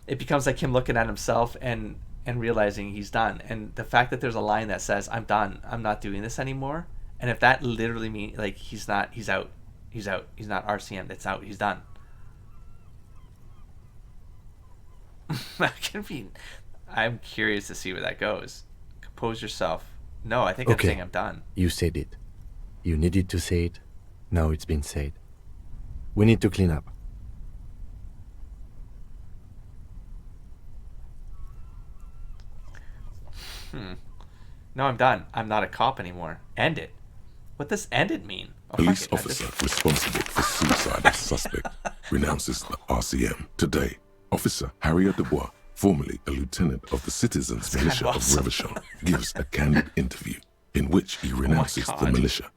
It becomes like him looking at himself and realizing he's done. And the fact that there's a line that says, "I'm done. I'm not doing this anymore." And if that literally means like he's out. He's not RCM. That's out. He's done. I'm curious to see where that goes. Compose yourself. No, I think I'm saying I'm done. You said it. You needed to say it. Now it's been said. We need to clean up. No, I'm done. I'm not a cop anymore. End it. What does end it mean? Police officer responsible for suicide of suspect renounces the RCM. Today, Officer Harriet Dubois, formerly a lieutenant of the Citizens Militia of Revachon, gives a candid interview in which he renounces the militia,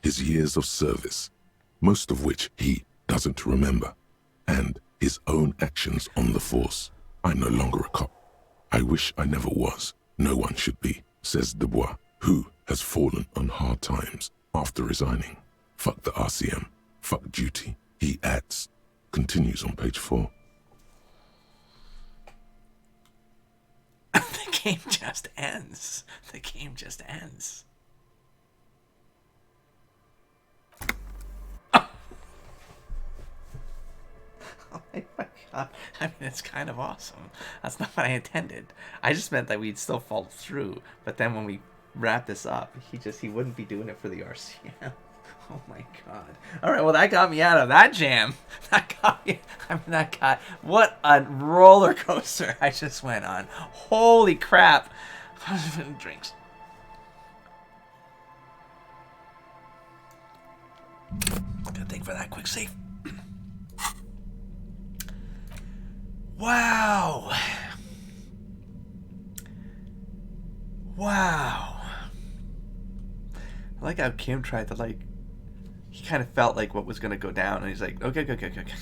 his years of service, most of which he doesn't remember, and his own actions on the force. I'm no longer a cop. I wish I never was. No one should be, says Dubois, who has fallen on hard times after resigning. Fuck the RCM. Fuck duty. He adds. Continues on page 4. The game just ends. The game just ends. Oh my god. I mean, it's kind of awesome. That's not what I intended. I just meant that we'd still follow through. But then when we wrap this up, he wouldn't be doing it for the RCM. Oh my god. Alright, well that got me out of that jam. What a roller coaster I just went on. Holy crap. Drinks. Good thing for that quick save. Wow. Wow. I like how Kim tried to he kind of felt like what was going to go down, and he's like, okay.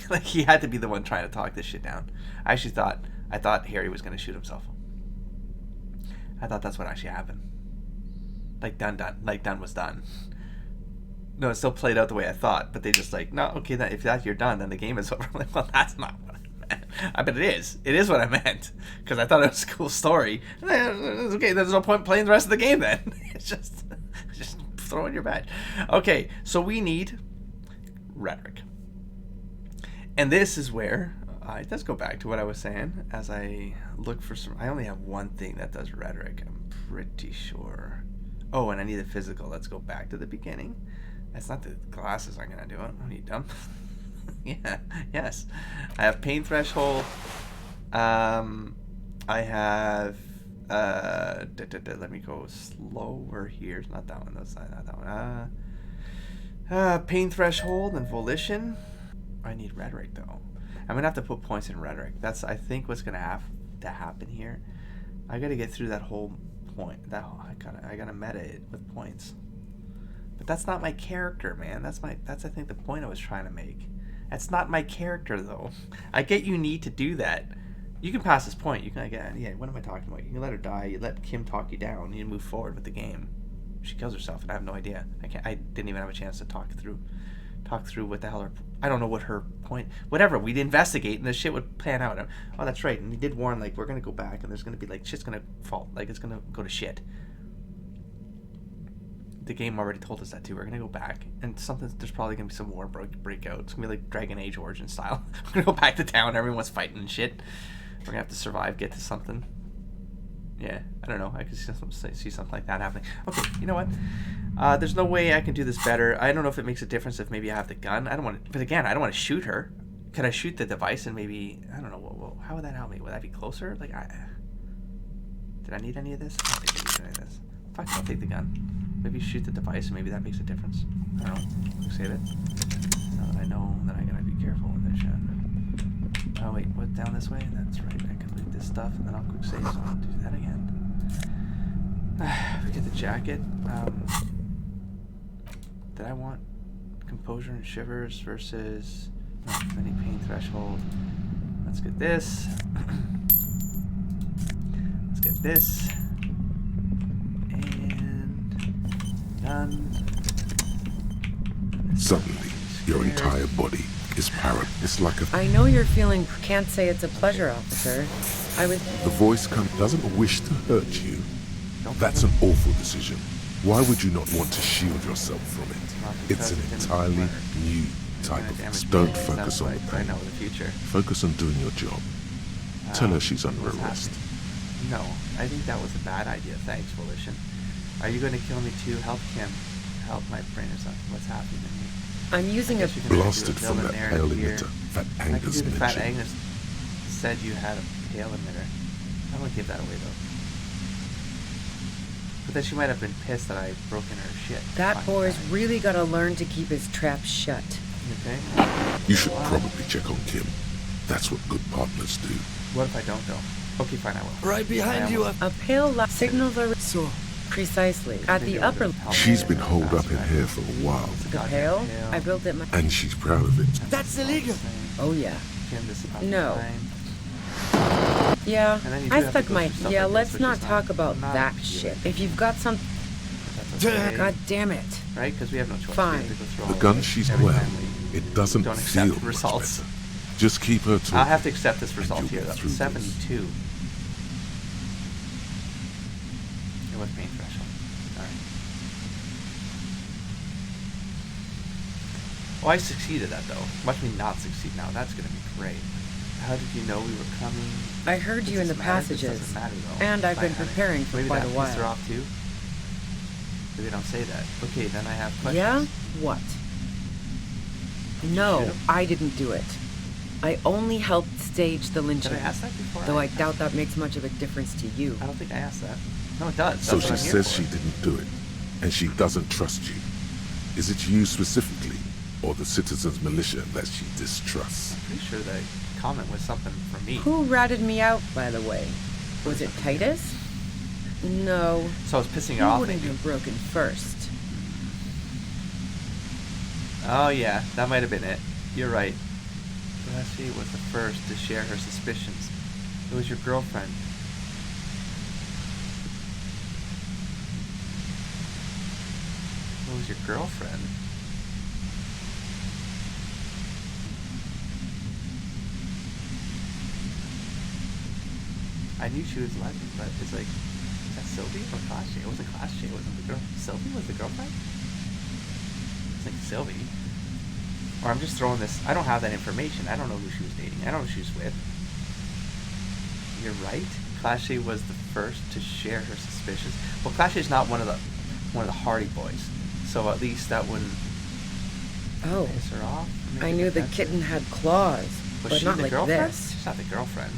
Like, he had to be the one trying to talk this shit down. I thought Harry was going to shoot himself. I thought that's what actually happened. Like, done. Like, done was done. No, it still played out the way I thought, but they just like, no, okay, if you're done, then the game is over. I'm like, well, that's not what I meant. I bet it is. It is what I meant, because I thought it was a cool story. It's okay, there's no point playing the rest of the game then. It's just throw in your badge. Okay, so we need rhetoric. And this is where, let's go back to what I was saying, as I look for some, I only have one thing that does rhetoric, I'm pretty sure. Oh, and I need a physical. Let's go back to the beginning. That's not the glasses are gonna do it. Are you dumb? Yeah, yes. I have pain threshold. I have let me go slower here. It's not that one. That's not that one. Pain threshold and volition. I need rhetoric though. I'm gonna have to put points in rhetoric. That's, I think, what's gonna have to happen here. I gotta get through that whole point. I gotta meta it with points. But that's not my character, man. That's I think the point I was trying to make. That's not my character though. I get you need to do that. You can pass this point. You can what am I talking about? You can let her die. You let Kim talk you down. You move forward with the game. She kills herself, and I have no idea. I didn't even have a chance to talk through what the hell I don't know what her point. Whatever. We'd investigate, and the shit would pan out. Oh, that's right. And he did warn, like, we're gonna go back, and there's gonna be like shit's gonna fall. Like, it's gonna go to shit. The game already told us that too. We're gonna go back, and there's probably gonna be some war break out. It's gonna be like Dragon Age Origin style. We're gonna go back to town. Everyone's fighting and shit. We're gonna have to survive, get to something. Yeah, I don't know. I could see something like that happening. Okay, you know what? There's no way I can do this better. I don't know if it makes a difference if maybe I have the gun. I don't want to, but again, I don't want to shoot her. Could I shoot the device and maybe, I don't know. Well, how would that help me? Would that be closer? Like, did I need any of this? I don't think I need any of this. Fuck, I'll take the gun. Maybe shoot the device and maybe that makes a difference. I don't know. Save it. Now that I know, then I gotta be careful with this shit. Oh wait, what, down this way? That's right. I can loot this stuff and then I'll quick save, so I'll do that again. Forget the jacket. Did I want composure and shivers versus any pain threshold? Let's get this. Let's get this. And done. Suddenly, your entire body is paralyzed. It's like a... I know you're feeling... Can't say it's a pleasure, officer. The voice doesn't wish to hurt you. That's an awful decision. Why would you not want to shield yourself from it? It's an entirely new type of... Don't focus on the pain. Focus on doing your job. Tell her she's under arrest. No, I think that was a bad idea. Thanks, Volition. Are you going to kill me too? Help Kim. Help my brain or something. What's happening to me? I'm using a... Blasted from that pale emitter. Fat Angus mentioned. Fat Angus said you had a pale emitter. I won't give that away though. But then she might have been pissed that I'd broken her shit. That boy's really got to learn to keep his trap shut. Okay. You should probably check on Kim. That's what good partners do. What if I don't though? Okay, fine, I will. Right behind you. A pale light signals are... So... Precisely. At the upper... She's been holed up in here for a while. The pale? I built it and she's proud of it. That's illegal. Oh, yeah. No. Yeah, I stuck my... Yeah, let's not talk about that shit. If you've got some... God damn it. Right? Because we have no choice. Fine. The gun she's wearing, it doesn't feel much better. Just keep her talking. I'll have to accept this result here. That's 72. It was pain threshold. Alright. Oh, I succeeded that though. Watch me not succeed now. That's gonna be great. How did you know we were coming? I heard you in the passages, and I've been preparing for quite a while. Maybe that off too? Maybe they don't say that. Okay, then I have questions. Yeah? What? No, I didn't do it. I only helped stage the lynching. Did I ask that before? Though I doubt that makes much of a difference to you. I don't think I asked that. No, it does. So she says she didn't do it, and she doesn't trust you. Is it you specifically, or the citizens' militia that she distrusts? I'm pretty sure the comment was something from me. Who ratted me out, by the way? Was it Titus? No. So I was pissing her off. He wouldn't have broken first. Oh yeah, that might have been it. You're right. Leslie was the first to share her suspicions. It was your girlfriend. It was your girlfriend. I knew she was Leslie, but it's like, is that Sylvie or Class J? It wasn't Class J, it wasn't the girl. Sylvie was the girlfriend? It's like Sylvie. Or I'm just throwing this. I don't have that information. I don't know who she was dating. I don't know who she was with. You're right. Class J was the first to share her suspicions. Well, Class J is not one of the Hardy Boys, so at least that wouldn't piss her off. I knew the kitten had claws, but not like this. She's not the girlfriend.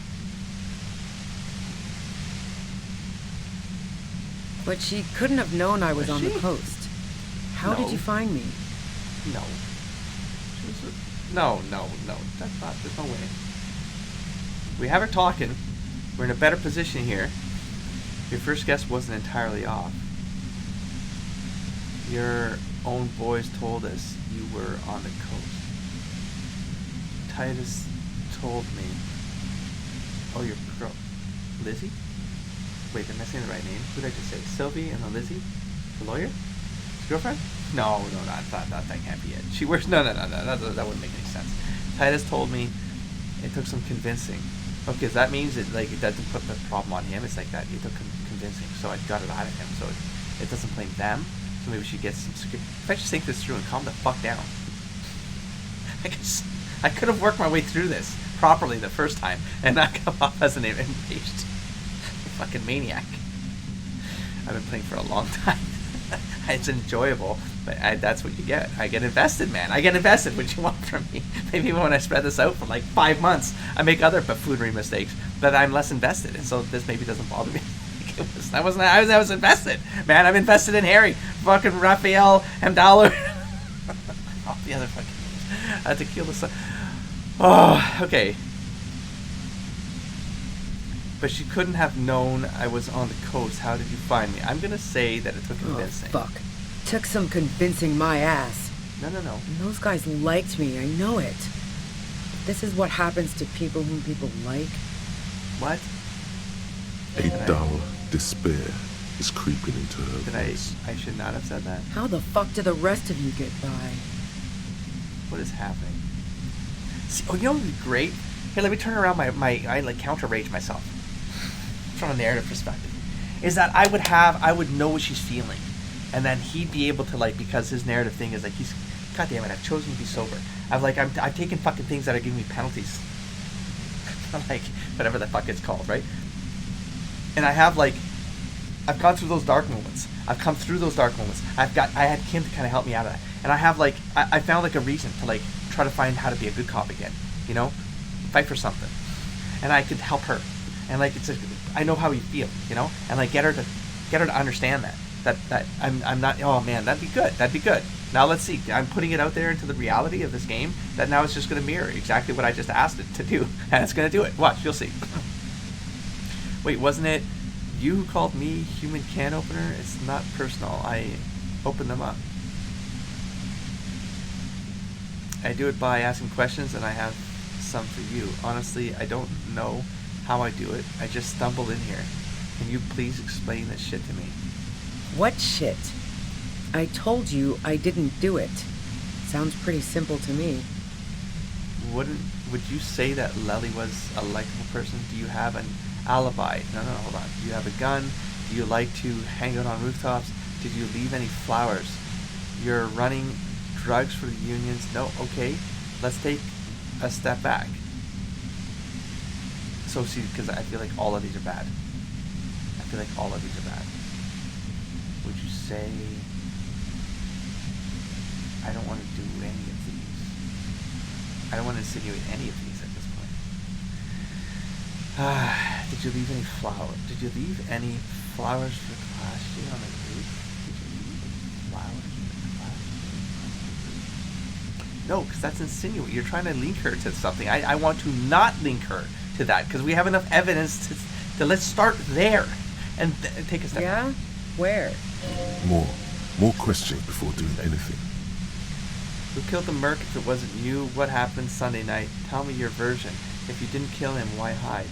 But she couldn't have known I was on the coast. How did you find me? No. No. That's not. There's no way. We have her talking. We're in a better position here. Your first guess wasn't entirely off. Your own boys told us you were on the coast. Titus told me. Oh, your girl, Lizzie? Wait, am I saying the right name? Who did I just say? Sylvie and then Lizzie? The lawyer? His girlfriend? No, that can't be it. She works. No. That wouldn't make any sense. Titus told me it took some convincing. Okay, so that means it doesn't put the problem on him. It's like that it took convincing, so I got it out of him. So it doesn't blame them. So maybe she gets some. If I just think this through and calm the fuck down, I guess I could have worked my way through this properly the first time and not come off as an enraged fucking maniac. I've been playing for a long time. It's enjoyable, but that's what you get. I get invested, man. I get invested. What you want from me? Maybe when I spread this out for like 5 months, I make other buffoonery mistakes, but I'm less invested, and so this maybe doesn't bother me. I was invested, man. I'm invested in Harry, fucking Raphael, Hamdaller, all the other fucking names. I had to kill the sun. Oh, okay. But she couldn't have known I was on the coast. How did you find me? I'm gonna say that it took convincing. Oh, fuck. Took some convincing my ass. No. And those guys liked me, I know it. This is what happens to people whom people like. What? A dull despair is creeping into her voice. I should not have said that. How the fuck do the rest of you get by? What is happening? See, you know what would be great? Here, let me turn around I like counter rage myself. From a narrative perspective. Is that I would know what she's feeling. And then he'd be able to, like, because his narrative thing is like, God damn it, I've chosen to be sober. I've taken fucking things that are giving me penalties. Like, whatever the fuck it's called, right? And I've gone through those dark moments. I've come through those dark moments. I had Kim to kind of help me out of that. And I found like a reason to like try to find how to be a good cop again, you know? Fight for something. And I could help her. And like, I know how you feel, you know? And like, get her to understand that I'm not, oh man, that'd be good. Now let's see, I'm putting it out there into the reality of this game that now it's just going to mirror exactly what I just asked it to do. And it's going to do it. Watch, you'll see. Wait, wasn't it you who called me human can opener? It's not personal. I open them up. I do it by asking questions, and I have some for you. Honestly, I don't know how I do it. I just stumbled in here. Can you please explain this shit to me? What shit? I told you I didn't do it. Sounds pretty simple to me. Would you say that Lely was a likable person? Do you have an alibi? No, hold on. Do you have a gun? Do you like to hang out on rooftops? Did you leave any flowers? You're running drugs for the unions? No? Okay. Let's take a step back. So see, because I feel like all of these are bad. Would you say I don't want to do any of these? I don't want to insinuate any of these at this point. Did you leave any flowers? Did you leave any flowers for Class J on the roof? Did you leave any flowers for Class J? No, because that's insinuating. You're trying to link her to something. I want to not link her to that because we have enough evidence to let's start there and take a step back. Yeah? Where? More questions before doing anything. Who killed the merc if it wasn't you? What happened Sunday night? Tell me your version. If you didn't kill him, why hide?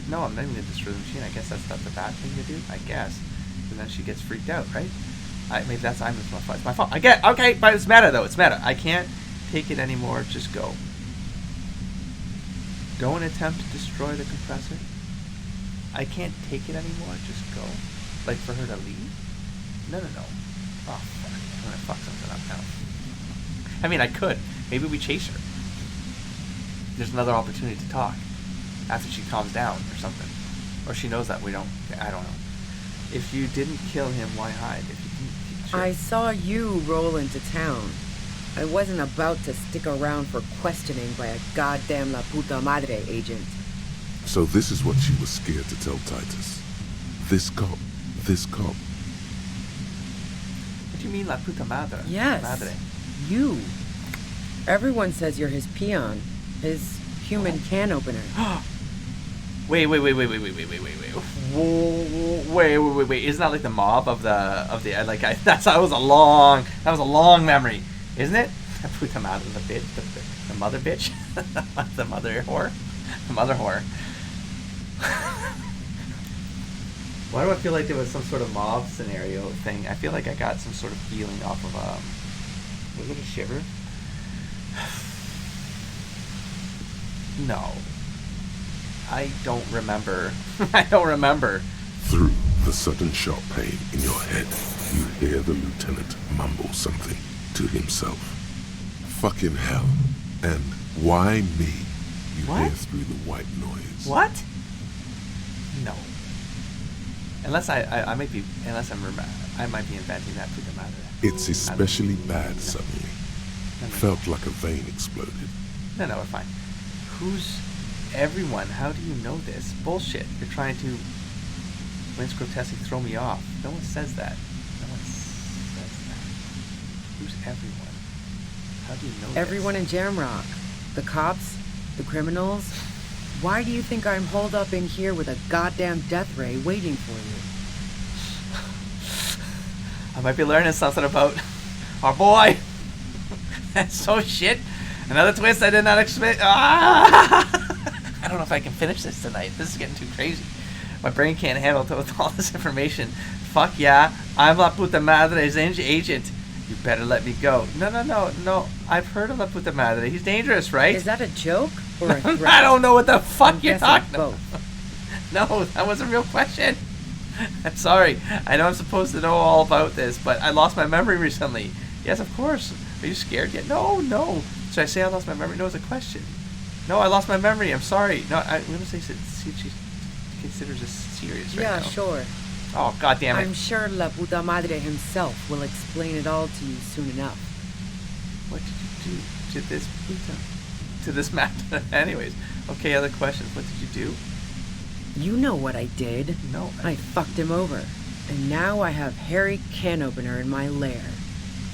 No, I'm not even going to destroy the machine. I guess that's not the bad thing to do. I guess. And then she gets freaked out, right? Maybe that's my fault. It's my fault. I get okay, but it's meta though. It's meta. I can't take it anymore. Just go. Don't attempt to destroy the compressor. I can't take it anymore. Just go. Like for her to leave? No. Oh fuck! I'm gonna fuck something up now. I mean, I could. Maybe we chase her. There's another opportunity to talk after she calms down or something, or she knows that we don't. I don't know. If you didn't kill him, why hide? If you didn't, sure. I saw you roll into town. I wasn't about to stick around for questioning by a goddamn la puta madre agent. So this is what she was scared to tell Titus. This cop. What do you mean, la puta madre? Yes. Madre. You. Everyone says you're his peon. His human can opener. Wait. Whoa, wait. Isn't that like the mob of the like? That was a long memory, isn't it? La puta madre, the bitch, the mother bitch, the mother whore. Why do I feel like there was some sort of mob scenario thing? I feel like I got some sort of feeling off of was it a shiver? No. I don't remember. Through the sudden sharp pain in your head, you hear the lieutenant mumble something to himself. Fucking hell. And why me? You hear through the white noise. What? No. I might be inventing that to the matter. It's especially bad suddenly. Felt like a vein exploded. No, we're fine. Who's everyone? How do you know this? Bullshit. You're trying to Vince grotesquely throw me off. No one says that. Who's everyone? How do you know Everyone this? in Jamrock. The cops, the criminals. Why do you think I'm holed up in here with a goddamn death ray waiting for you? I might be learning something about our boy. That's so shit. Another twist I did not expect. I don't know if I can finish this tonight. This is getting too crazy. My brain can't handle all this information. Fuck yeah. I'm La Puta Madre's agent. You better let me go. No. I've heard of La Puta Madre. He's dangerous, right? Is that a joke or a threat? I don't know what the fuck you're talking about. No, that was a real question. I'm sorry. I know I'm supposed to know all about this, but I lost my memory recently. Yes, of course. Are you scared yet? No. Should I say I lost my memory? No, it's a question. No, I lost my memory. I'm sorry. No, I'm going to see if she considers this serious right now. Yeah, sure. Oh, God damn it. I'm sure La Puta Madre himself will explain it all to you soon enough. What did you do to this puta? To this matter? Anyways. Okay, other questions. What did you do? You know what I did. No. I fucked him over. And now I have Harry Can Opener in my lair.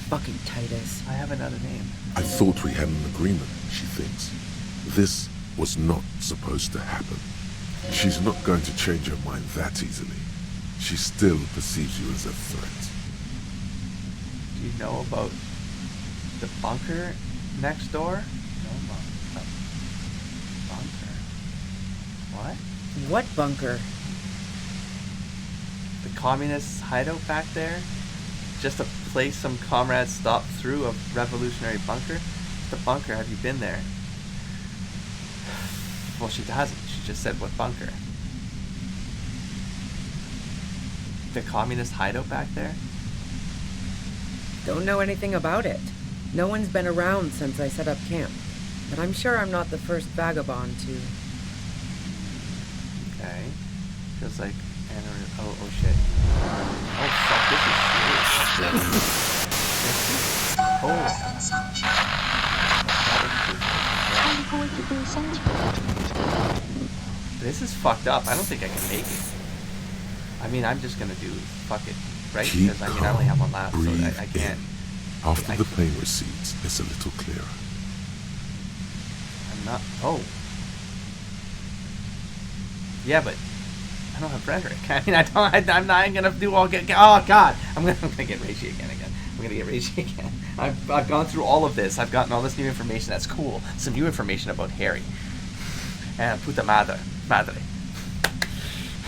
Fucking Titus. I have another name. I thought we had an agreement, she thinks. This was not supposed to happen. She's not going to change her mind that easily. She still perceives you as a threat. Do you know about the bunker next door? No, bunker. What? What bunker? The communist hideout back there? Just a place some comrades stopped through, a revolutionary bunker? The bunker, have you been there? Well, she hasn't. She just said what bunker. The communist hideout back there? Don't know anything about it. No one's been around since I set up camp. But I'm sure I'm not the first vagabond to... Okay. Feels like... Oh shit. Oh fuck, this is serious. This is fucked up. I don't think I can make it. I mean, I'm just gonna do fuck it, right? Keep Because I only have one last, so I can't. In. After the pain recedes, it's a little clearer. I'm not. Oh. Yeah, but I don't have rhetoric. I mean, I'm not gonna do all get. Oh God, I'm gonna get racy again. I'm gonna get ragey again. I've gone through all of this. I've gotten all this new information. That's cool. Some new information about Harry. And puta madre.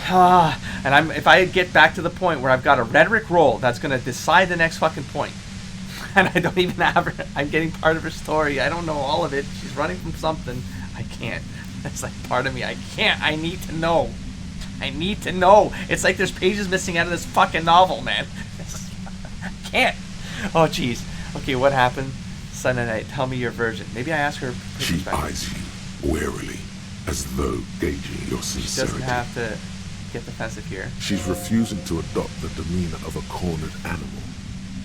And if I get back to the point where I've got a rhetoric roll that's gonna decide the next fucking point, and I don't even have her, I'm getting part of her story. I don't know all of it. She's running from something. I can't. That's like part of me. I can't. I need to know. I need to know. It's like there's pages missing out of this fucking novel, man. I can't. Oh, jeez. Okay, what happened Sunday night? Tell me your version. Maybe I ask her. She eyes you warily, as though gauging your sincerity. She doesn't have to get defensive here. She's refusing to adopt the demeanor of a cornered animal,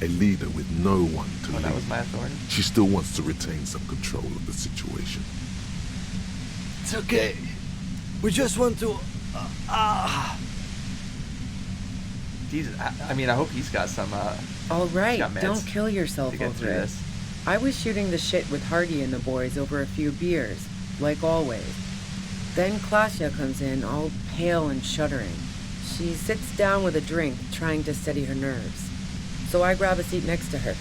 a leader with no one to lead. That was my authority. She still wants to retain some control of the situation. It's okay. We just want to... Jesus, I mean, I hope he's got some, All right, got meds don't kill yourself to get over through it. this. I was shooting the shit with Hardy and the boys over a few beers, like always. Then Klasha comes in, all pale and shuddering. She sits down with a drink, trying to steady her nerves. So I grab a seat next to her.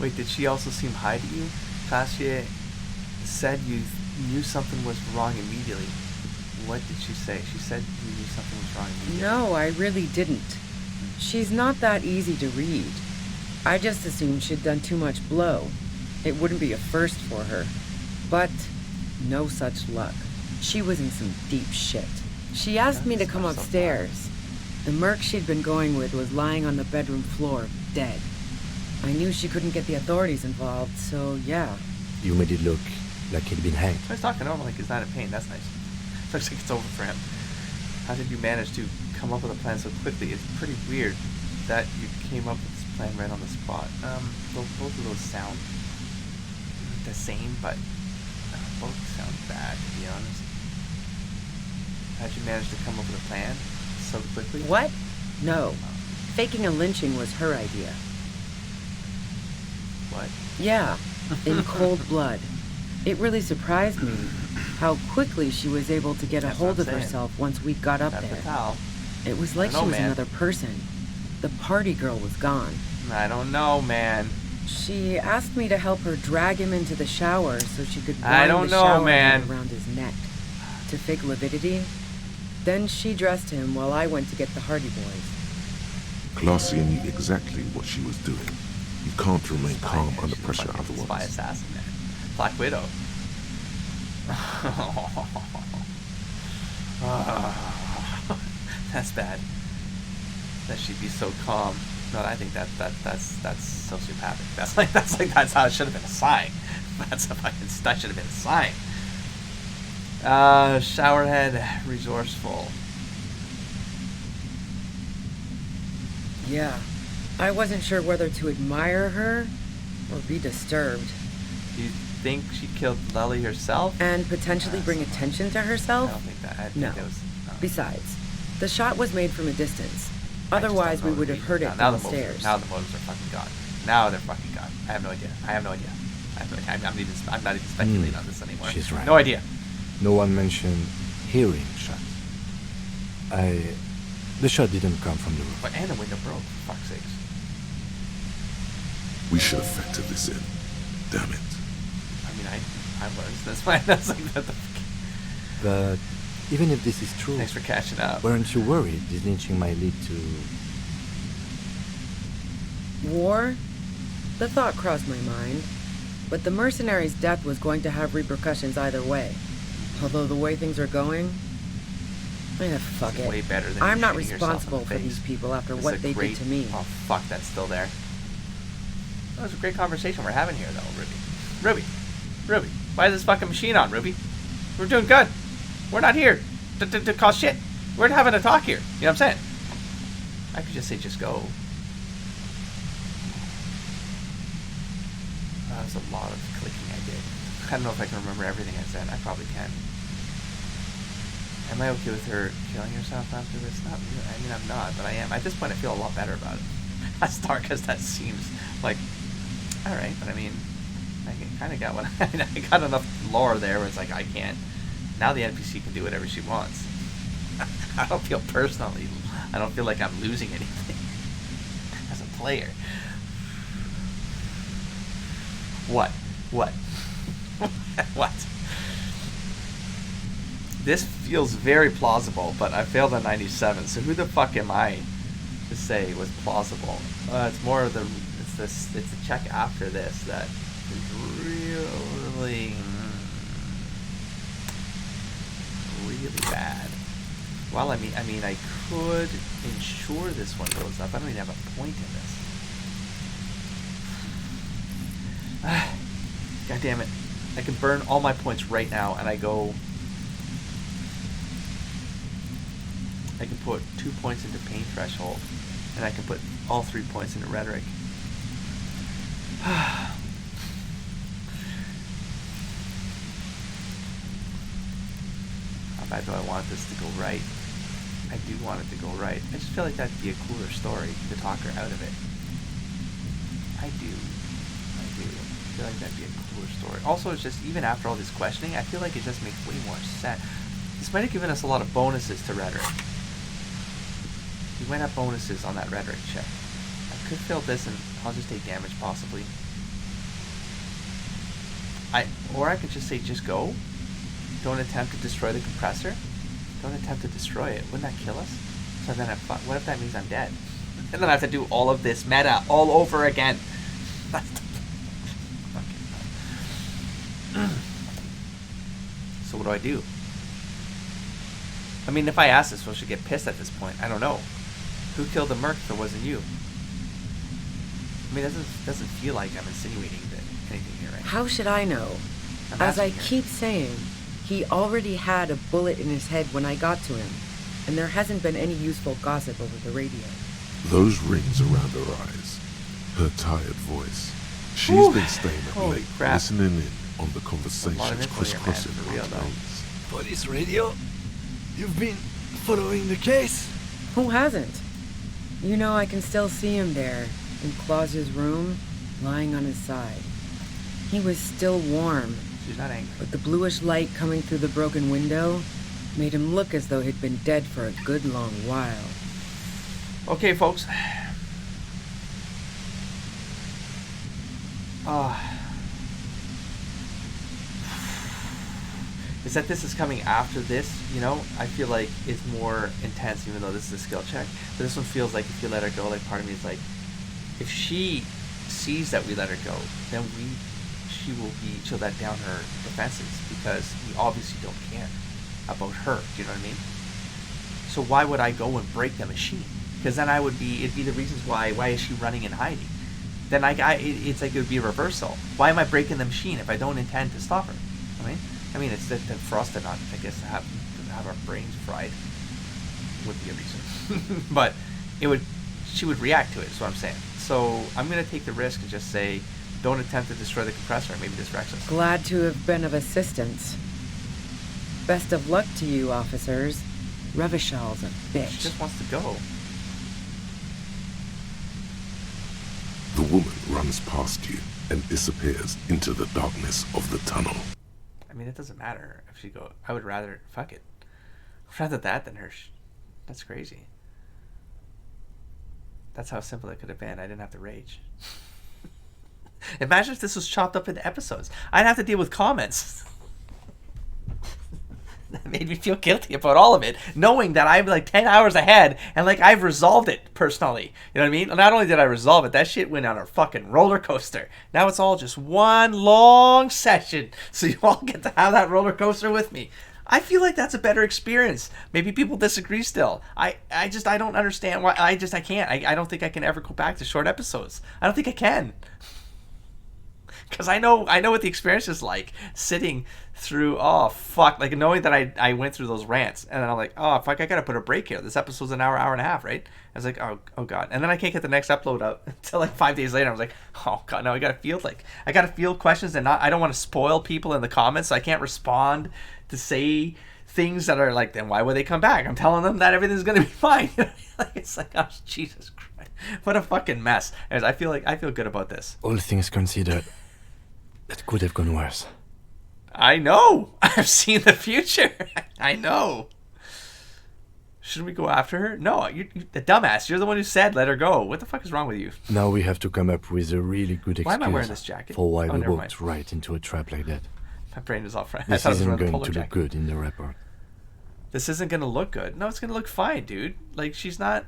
Wait, did she also seem high to you? Kasia said you knew something was wrong immediately. What did she say? She said you knew something was wrong immediately. No, I really didn't. She's not that easy to read. I just assumed she'd done too much blow. It wouldn't be a first for her. But no such luck. She was in some deep shit. She asked me to come upstairs. The merc she'd been going with was lying on the bedroom floor, dead. I knew she couldn't get the authorities involved, so yeah. You made it look like he'd been hanged. So he's talking normal, like he's not in pain. That's nice. Looks like it's over for him. How did you manage to come up with a plan so quickly? It's pretty weird that you came up with this plan right on the spot. Both of those sound the same, but both sound bad, to be honest. How'd you manage to come up with a plan so quickly? What? No. Faking a lynching was her idea. What? Yeah, in cold blood. It really surprised me how quickly she was able to get a hold of herself once we got up there. It was like she was another person. The party girl was gone. I don't know, man. She asked me to help her drag him into the shower so she could I wind don't the know, shower man. head around his neck to fake lividity. Then she dressed him while I went to get the Hardy Boys. Glacia knew exactly what she was doing. You can't remain calm under pressure Spy otherwise. assassin, man. Black Widow. That's bad. That she'd be so calm. No, I think that's sociopathic. That's how it should have been a sign. That should have been a sign. Showerhead, resourceful. Yeah. I wasn't sure whether to admire her or be disturbed. Do you think she killed Lely herself? And potentially bring attention to herself? I don't think that. I think No. that was. Besides, the shot was made from a distance. Otherwise, we would have heard it from the stairs. Now the motives are fucking gone. Now they're fucking gone. I have no idea. I'm not even speculating on this anymore. She's right. No idea. No one mentioned hearing shots. The shot didn't come from the roof. But and the window broke, for fuck's sakes. We should have factored this in. Damn it. I mean, I was. That's why. That's like that. But even if this is true, Thanks for catching up. weren't you worried this lynching might lead to... War? The thought crossed my mind. But the mercenary's death was going to have repercussions either way. Although the way things are going... fuck it. Way better than I'm you not shooting yourself in responsible the for face. these people after This what is a they great, did to me. Oh fuck, that's still there. That was a great conversation we're having here, though, Ruby. Ruby, why is this fucking machine on, Ruby? We're doing good. We're not here to cause shit. We're having a talk here. You know what I'm saying? I could just say, just go. That was a lot of clicking I did. I don't know if I can remember everything I said. I probably can. Am I okay with her killing herself after this? Not really. I mean, I'm not, but I am. At this point, I feel a lot better about it. As dark as that seems, like, all right. But I mean, I kind of got what I got enough lore there where it's like I can't. Now the NPC can do whatever she wants. I don't feel personally. I don't feel like I'm losing anything as a player. What? What? This feels very plausible, but I failed on 97, so who the fuck am I to say it was plausible? It's more of the it's the check after this that is really bad. Well, I mean I could ensure this one goes up. I don't even have a point in this. God damn it. I can burn all my points right now, and I can put 2 points into pain threshold, and I can put all 3 points into rhetoric. How bad do I want this to go right? I do want it to go right. I just feel like that'd be a cooler story to talk her out of it. I do. I feel like that'd be a cooler story. Also, it's just, even after all this questioning, I feel like it just makes way more sense. This might have given us a lot of bonuses to rhetoric. We might have bonuses on that rhetoric check. I could fail this and I'll just take damage possibly. Or I could just say just go. Don't attempt to destroy the compressor. Don't attempt to destroy it. Wouldn't that kill us? So then what if that means I'm dead? And then I have to do all of this meta all over again. So what do I do? I mean, if I ask this, will she get pissed at this point? I don't know. Who killed the merc if it wasn't you? I mean, it doesn't feel like I'm insinuating anything here, right? How should I know? As I keep saying, he already had a bullet in his head when I got to him, and there hasn't been any useful gossip over the radio. Those rings around her eyes, her tired voice. She's been staying up late, listening in on the conversations crisscrossing around brains. Police radio? You've been following the case? Who hasn't? You know, I can still see him there, in Claus's room, lying on his side. He was still warm. She's not angry. But the bluish light coming through the broken window made him look as though he'd been dead for a good long while. Okay, folks. Is that this is coming after this, you know? I feel like it's more intense, even though this is a skill check. But this one feels like if you let her go, like part of me is like, if she sees that we let her go, then she'll let down her defenses, because we obviously don't care about her. Do you know what I mean? So why would I go and break the machine? Because then it'd be the reasons why is she running and hiding? Then it's like it would be a reversal. Why am I breaking the machine if I don't intend to stop her? I mean, it's that for us to not, I guess, have our brains fried would be a reason. But she would react to it, is what I'm saying. So I'm going to take the risk and just say, don't attempt to destroy the compressor. Maybe this wrecks us. Glad to have been of assistance. Best of luck to you, officers. Revishal's a bitch. She just wants to go. The woman runs past you and disappears into the darkness of the tunnel. I mean, it doesn't matter if she go. I would rather, fuck it. I'd rather that than her. That's crazy. That's how simple it could have been. I didn't have to rage. Imagine if this was chopped up into episodes. I'd have to deal with comments. That made me feel guilty about all of it, knowing that I'm like 10 hours ahead and like I've resolved it personally. You know what I mean? Not only did I resolve it, that shit went on a fucking roller coaster. Now it's all just one long session, so you all get to have that roller coaster with me. I feel like that's a better experience. Maybe people disagree still. I don't understand why. I can't. I don't think I can ever go back to short episodes. I don't think I can. Because I know what the experience is like, sitting through, like knowing that I went through those rants, and then I'm like, oh fuck, I gotta put a break here. This episode's an hour and a half, right? I was like, oh god, and then I can't get the next upload up until like 5 days later. I was like, oh god, now I gotta field questions, and I don't want to spoil people in the comments, so I can't respond to say things that are like, then why would they come back? I'm telling them that everything's gonna be fine. It's like, oh Jesus Christ, what a fucking mess. Anyways, I feel good about this. All things considered, it could have gone worse. I know. I've seen the future. I know. Shouldn't we go after her? No, you the dumbass. You're the one who said let her go. What the fuck is wrong with you? Now we have to come up with a really good Why am I wearing excuse this jacket? for why Oh, we never walked mind. right into a trap like that. My brain is all fried. I This thought I was isn't wearing a going polo to look jacket. good in the report. This isn't gonna look good. No, it's gonna look fine, dude. Like she's not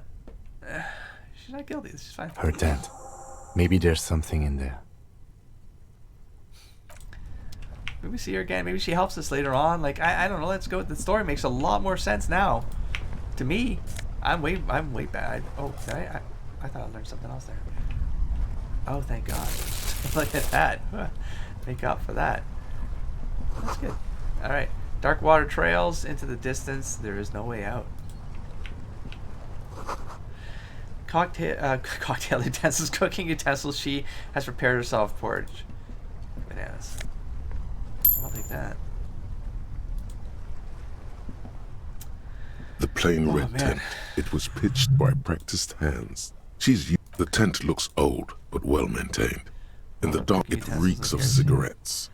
guilty. She's fine. Her dad. Maybe there's something in there. Maybe we see her again. Maybe she helps us later on. Like I don't know. Let's go. The story makes a lot more sense now. To me, I'm way bad. I thought I learned something else there. Oh, thank God. Look at that. Thank God for that. That's good. All right. Dark water trails into the distance. There is no way out. Cocktail utensils, cooking utensils. She has prepared herself porridge. Bananas. I'll take that. The plain red man. tent. It was pitched by practiced hands. The tent looks old, but well maintained. In the dark, it reeks of cigarettes.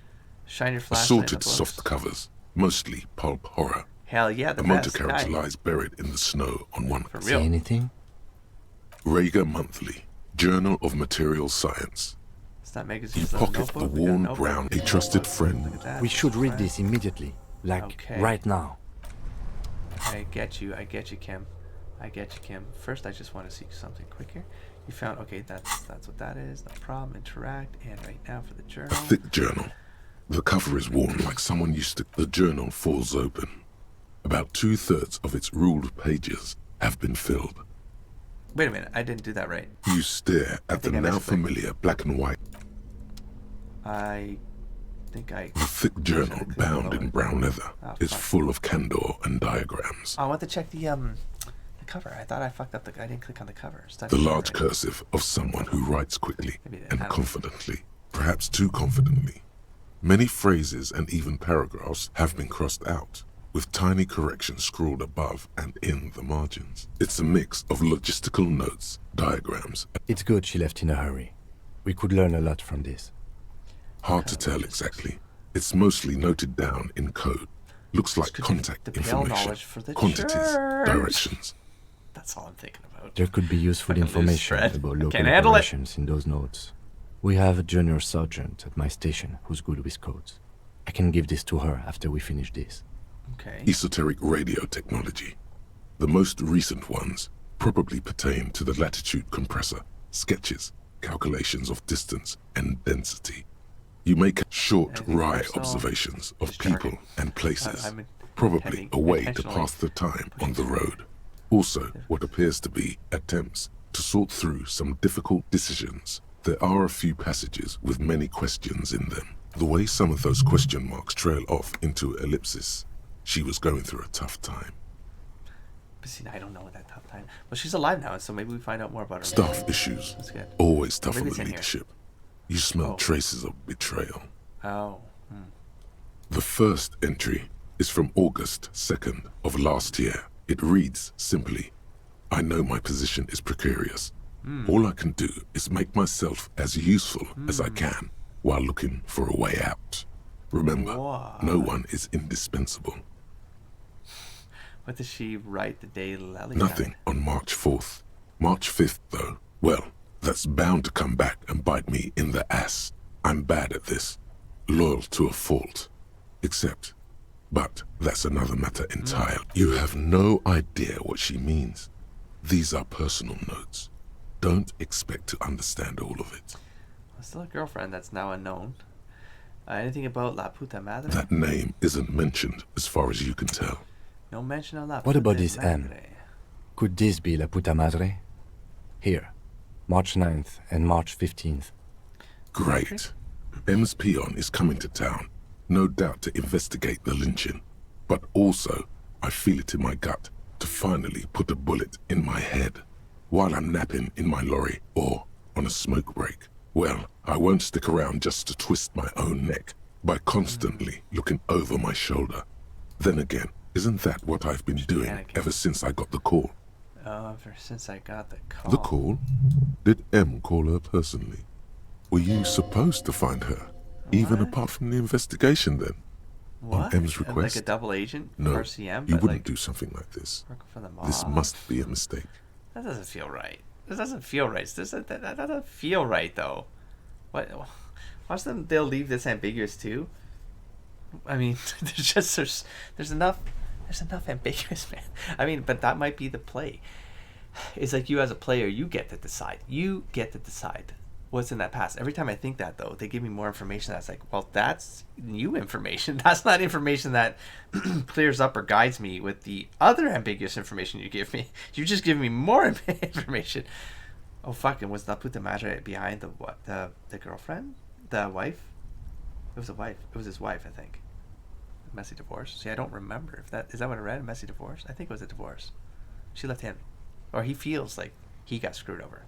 Shine your flashlight. Assorted soft covers, mostly pulp horror. Hell yeah, the A motor best. carriage Nice. lies buried in the snow on one. For See real. anything? Rager Monthly, Journal of Material Science. It's not magazines. You pocket the worn brown. A trusted friend. We should read this immediately. Like, Okay. right now. I get you, Kim. I get you, Kim. First, I just want to see something quick here. You found, okay, that's what that is. No problem. Interact, and right now for the A journal. thick journal. The cover is worn like someone used to. The journal falls open. About 2/3 of its ruled pages have been filled. Wait a minute, I didn't do that right. You stare at the think I now missed something. familiar black and white. I think I. The thick journal, click bound in forward. brown leather, Oh, is fuck. full of candor and diagrams. I want to check the cover. I thought I fucked up I didn't click on the cover. The large cursive of someone who writes quickly Maybe I and don't- confidently, perhaps too confidently. Many phrases and even paragraphs have been crossed out, with tiny corrections scrawled above and in the margins. It's a mix of logistical notes, diagrams. It's good she left in a hurry. We could learn a lot from this. Hard to tell exactly. It's mostly noted down in code. Looks like could be contact the pale information, knowledge for the quantities, church. directions. That's all I'm thinking about. There could be useful Fucking loose information thread. about I local can't handle it. operations in those notes. We have a junior sergeant at my station who's good with codes. I can give this to her after we finish this. Okay. Esoteric radio technology. The most recent ones probably pertain to the latitude compressor, sketches, calculations of distance and density. You make short, Anything wry personal? observations of Just jargon. people and places, I'm probably intending- a way to intentionally pass the time on the road. Also, what appears to be attempts to sort through some difficult decisions. There are a few passages with many questions in them. The way some of those question marks trail off into ellipsis, she was going through a tough time. But see, I don't know what that tough time. Well, she's alive now, so maybe we find out more about her. Staff issues, That's good. always tough on Maybe the it's in here. leadership. You smell Oh. traces of betrayal. Oh. The first entry is from August 2nd of last year. It reads simply, I know my position is precarious. All I can do is make myself as useful as I can while looking for a way out. Remember, What? no one is indispensable. What does she write the day Lally Nothing died? on March 4th. March 5th, though, well, that's bound to come back and bite me in the ass. I'm bad at this. Loyal to a fault. But that's another matter entirely. You have no idea what she means. These are personal notes. Don't expect to understand all of it. Still a girlfriend that's now unknown. Anything about La Puta Madre? That name isn't mentioned as far as you can tell. No mention of La What about Puta this M? Madre. Could this be La Puta Madre? Here, March 9th and March 15th. Great. M's peon is coming to town, no doubt to investigate the lynching. But also, I feel it in my gut to finally put a bullet in my head while I'm napping in my lorry or on a smoke break. Well, I won't stick around just to twist my own neck by constantly looking over my shoulder. Then again, isn't that what I've been doing panicking. ever since I got the call? Oh, ever since I got the call. The call? Did M call her personally? Were you supposed to find her, even What? apart from the investigation then? on M's Like request? a double agent? No, RCM? you But wouldn't like, do something like this. working for the mob. This must be a mistake. That doesn't feel right. This doesn't feel right. That doesn't feel right, though. What? Watch them. They'll leave this ambiguous, too. I mean, there's enough ambiguous, man. I mean, but that might be the play. It's like you as a player, you get to decide. You get to decide what's in that past. Every time I think that, though, they give me more information that's like, well, that's new information. That's not information that clears up or guides me with the other ambiguous information you give me. You just give me more information. Oh, fucking, was La Puta Madre behind the what? The girlfriend? The wife? It was a wife. It was his wife, I think. Messy divorce. See, I don't remember if that is that what I read. Messy divorce. I think it was a divorce. She left him, or he feels like he got screwed over.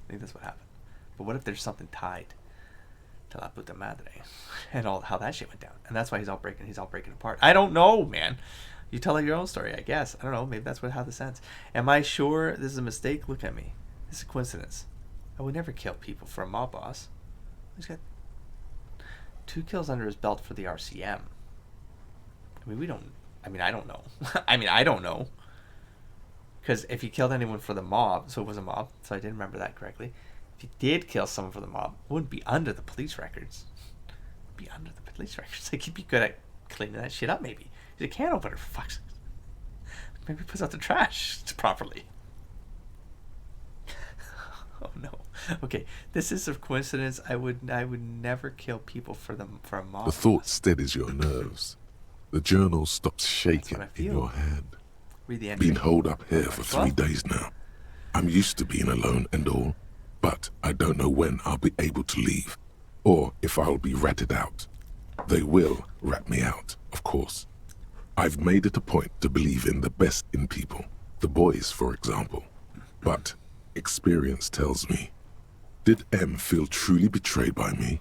I think that's what happened. But what if there's something tied to La Puta Madre and all how that shit went down, and that's why he's all breaking apart. I don't know, man. You tell your own story, I guess. I don't know. Maybe that's how this ends. Am I sure this is a mistake? Look at me. This is a coincidence. I would never kill people for a mob boss. He's got 2 kills under his belt for the RCM. I mean, I don't know. I don't know. Because if he killed anyone for the mob, so it was a mob, so I didn't remember that correctly. If he did kill someone for the mob, it wouldn't be under the police records. It'd be under the police records. Like, he'd be good at cleaning that shit up, maybe. He's a can opener, for fuck's sake. Maybe he puts out the trash properly. Oh no. Okay, this is a coincidence. I would never kill people for a mob. The thought steadies your nerves. The journal stops shaking in your hand. Read the entry. Been holed up here for 3 days now. I'm used to being alone and all, but I don't know when I'll be able to leave, or if I'll be ratted out. They will rat me out, of course. I've made it a point to believe in the best in people, the boys, for example. But experience tells me, did M feel truly betrayed by me?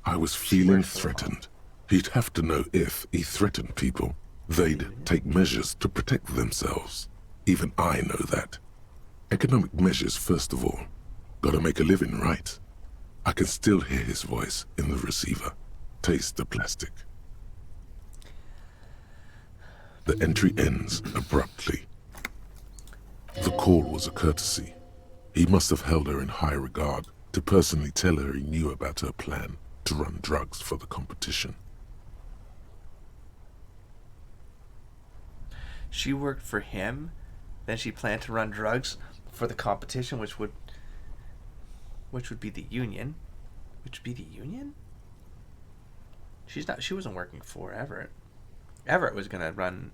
I was feeling threatened. He'd have to know if he threatened people, they'd take measures to protect themselves. Even I know that. Economic measures, first of all. Gotta make a living, right? I can still hear his voice in the receiver. Taste the plastic. The entry ends abruptly. The call was a courtesy. He must have held her in high regard to personally tell her he knew about her plan to run drugs for the competition. She worked for him, then she planned to run drugs for the competition, which would be the union. Which would be the union? She wasn't working for Everett. Everett was gonna run.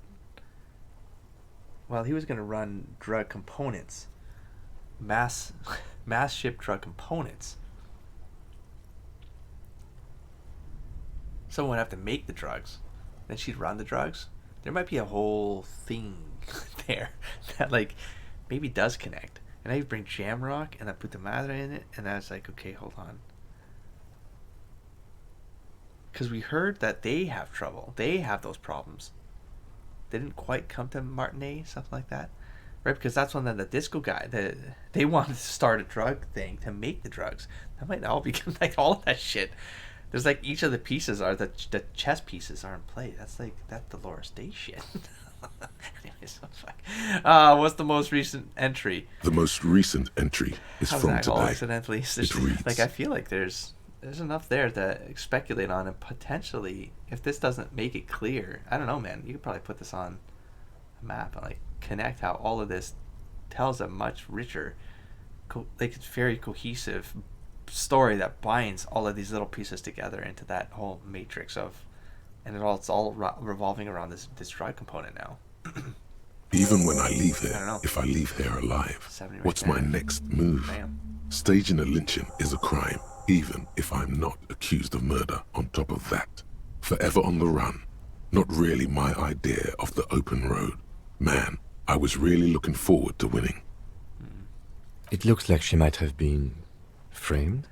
Well, he was gonna run drug components, mass ship drug components. Someone would have to make the drugs, then she'd run the drugs. There might be a whole thing there that like maybe does connect. And I bring Jamrock and I put the Madre in it, and I was like, okay, hold on. Because we heard that they have trouble. They have those problems. They didn't quite come to Martinet, something like that. Right? Because that's when the disco guy, they wanted to start a drug thing to make the drugs. That might all be like all of that shit. There's like each of the pieces are the chess pieces are in play. That's like that Dolores Day shit. Anyways, what's the most recent entry? The most recent entry is How's from that today. all accidentally? It reads, Like I feel like there's enough there to speculate on, and potentially if this doesn't make it clear, I don't know, man. You could probably put this on a map and like connect how all of this tells a much richer, like it's very cohesive story that binds all of these little pieces together into that whole matrix of, and it's all revolving around this drug component now. even when I leave I here, don't know. if I leave here alive, 70 right what's there. my next move? Bam. Staging a lynching is a crime, even if I'm not accused of murder on top of that. Forever on the run. Not really my idea of the open road. Man, I was really looking forward to winning. It looks like she might have been framed.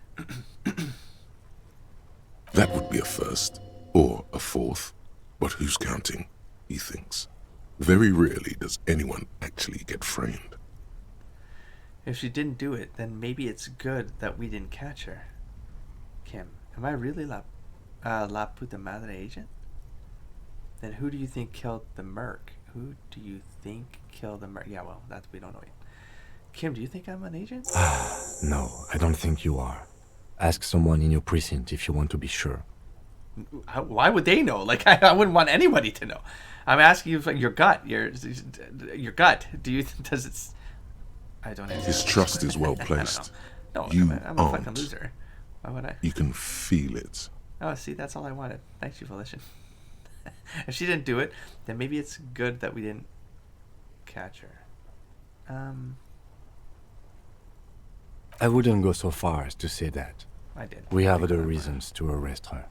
That would be a first, or a fourth. But who's counting, he thinks. Very rarely does anyone actually get framed. If she didn't do it, then maybe it's good that we didn't catch her. Kim, am I really La Puta Madre agent? Then who do you think killed the Merc? Who do you think killed the Merc? Yeah, well, that's we don't know yet. Kim, do you think I'm an agent? No, I don't think you are. Ask someone in your precinct if you want to be sure. Why would they know? Like, I wouldn't want anybody to know. I'm asking you for your gut. Your gut. Do you does it's? I don't. His trust is well placed. No, You I'm a fucking aren't. loser. Why would I? You can feel it. Oh, see, that's all I wanted. Thanks, you, Volition. If she didn't do it, then maybe it's good that we didn't catch her. I wouldn't go so far as to say that. I did. We have other reasons to arrest her.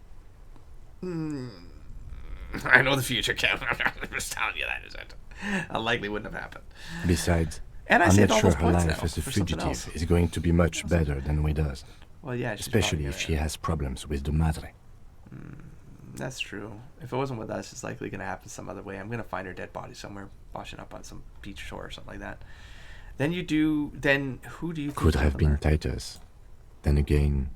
I know the future, Kim. I'm just telling you that is it. Likely wouldn't have happened. Besides, And I I'm saved not all sure those her points life now as a for something else. fugitive is going to be much better than Ouida's. Well, yeah, she's Especially probably if she has problems with the Madre. That's true. If it wasn't with us, it's likely going to happen some other way. I'm going to find her dead body somewhere, washing up on some beach shore or something like that. Then who do you think Could have killed been her? Titus. Then again,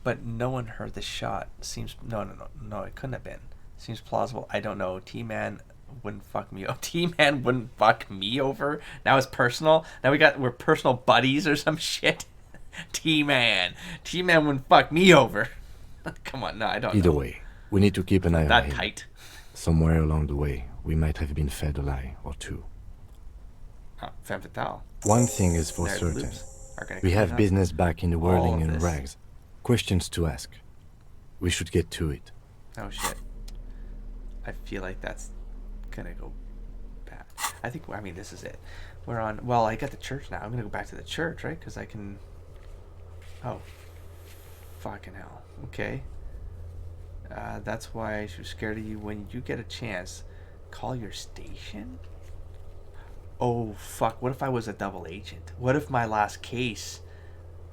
But no one heard the shot. Seems no, it couldn't have been. Seems plausible. I don't know. T-Man wouldn't fuck me over. T-Man wouldn't fuck me over. Now it's personal. Now we're personal buddies or some shit. T-Man wouldn't fuck me over. Come on, no, I don't know. either way, we need to keep an eye on That him. tight. Somewhere along the way, we might have been fed a lie or two. Femme fatale. One thing is for There, the certain. loops are gonna We clean have up. business back in the All whirling of and this. rags. Questions to ask. We should get to it. Oh shit. I feel like that's gonna go bad. I mean, this is it. We're on. Well, I got the church now. I'm gonna go back to the church, right? Because I can. Oh. Fucking hell. Okay. That's why she was scared of you. When you get a chance, call your station. Oh fuck! What if I was a double agent? What if my last case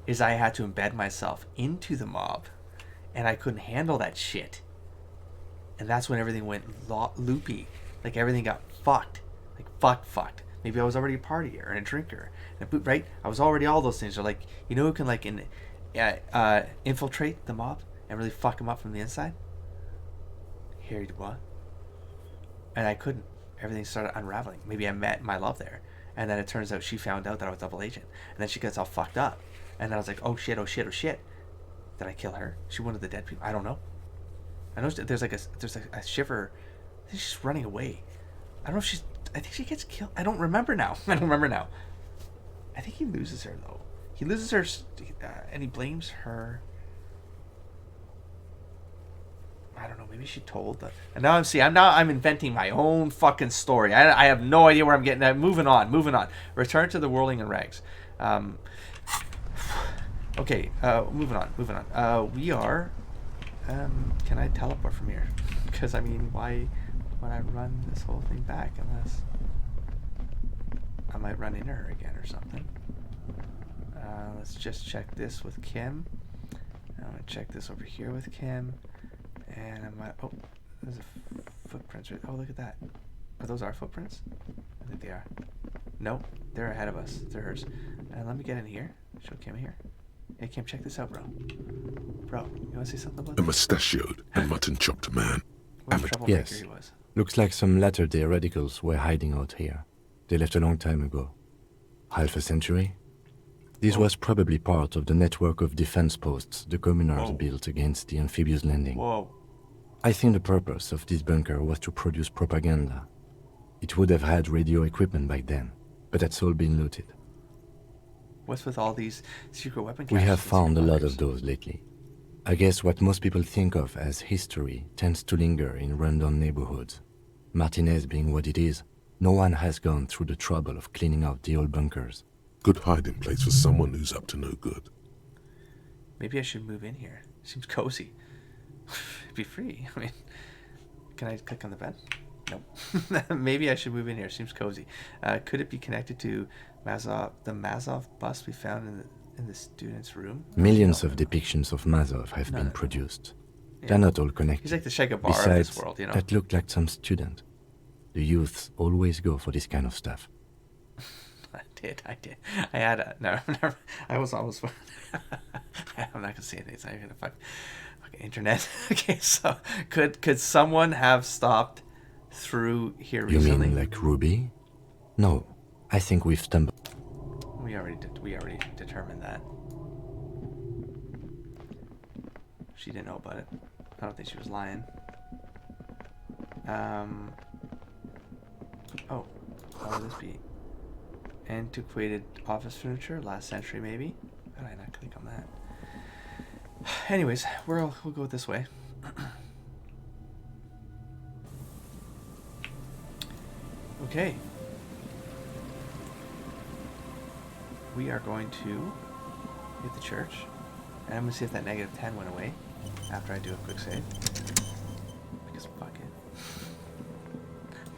is I had to embed myself into the mob, and I couldn't handle that shit? And that's when everything went loopy. Like everything got fucked. Like fucked. Maybe I was already a partier and a drinker. Right? I was already all those things. Or like, you know who can like infiltrate the mob and really fuck them up from the inside? Harry Dubois. And I couldn't. Everything started unraveling. Maybe I met my love there. And then it turns out she found out that I was double agent. And then she gets all fucked up. And then I was like, oh shit. Did I kill her? She one of the dead people? I don't know. I know there's like a shiver. I think she's running away. I don't know if she's. I think she gets killed. I don't remember now. I think he loses her though. He loses her, and he blames her. I don't know. Maybe she told the. And now I'm inventing my own fucking story. I have no idea where I'm getting at. Moving on. Return to the whirling and rags. Okay. Moving on. We are. Can I teleport from here? Because I mean, why would I run this whole thing back unless I might run into her again or something? Let's just check this with Kim. I'm gonna check this over here with Kim, and I might. Oh, there's a footprints. Right. Oh, look at that. Are those our footprints? I think they are. No, they're ahead of us. They're hers. Let me get in here. Show Kim here. Hey Kim, check this out, bro. Bro, you wanna say something about A this? mustachioed and mutton-chopped man. What a troublemaker Yes. he was. Looks like some latter-day radicals were hiding out here. They left a long time ago. Half a century? This was probably part of the network of defense posts the communers built against the amphibious landing. Whoa. I think the purpose of this bunker was to produce propaganda. It would have had radio equipment back then, but that's all been looted. What's with all these secret weapon We caches have and found a secret lot bunkers? of those lately. I guess what most people think of as history tends to linger in rundown neighborhoods. Martinez being what it is, no one has gone through the trouble of cleaning out the old bunkers. Good hiding place for someone who's up to no good. Maybe I should move in here. Seems cozy. Be free. I mean, can I click on the bed? Nope. Maybe I should move in here. Seems cozy. Could it be connected to the Mazov bust we found in the student's room? Millions of depictions of Mazov have been produced. Yeah. They're not all connected. He's like the Che Guevara Besides, of this world, you know? that looked like some student. The youths always go for this kind of stuff. I did. I had a no. Never, I was almost. I'm not gonna say anything. It's not even fucking internet. Okay, so could someone have stopped through here recently? You mean like Ruby? No, I think we've stumbled. We already determined that. She didn't know about it. I don't think she was lying. Oh, what would this be? Antiquated office furniture, last century maybe. How did I not click on that? Anyways, we'll go this way. Okay. We are going to hit the church. And I'm going to see if that -10 went away after I do a quick save. Because fuck it.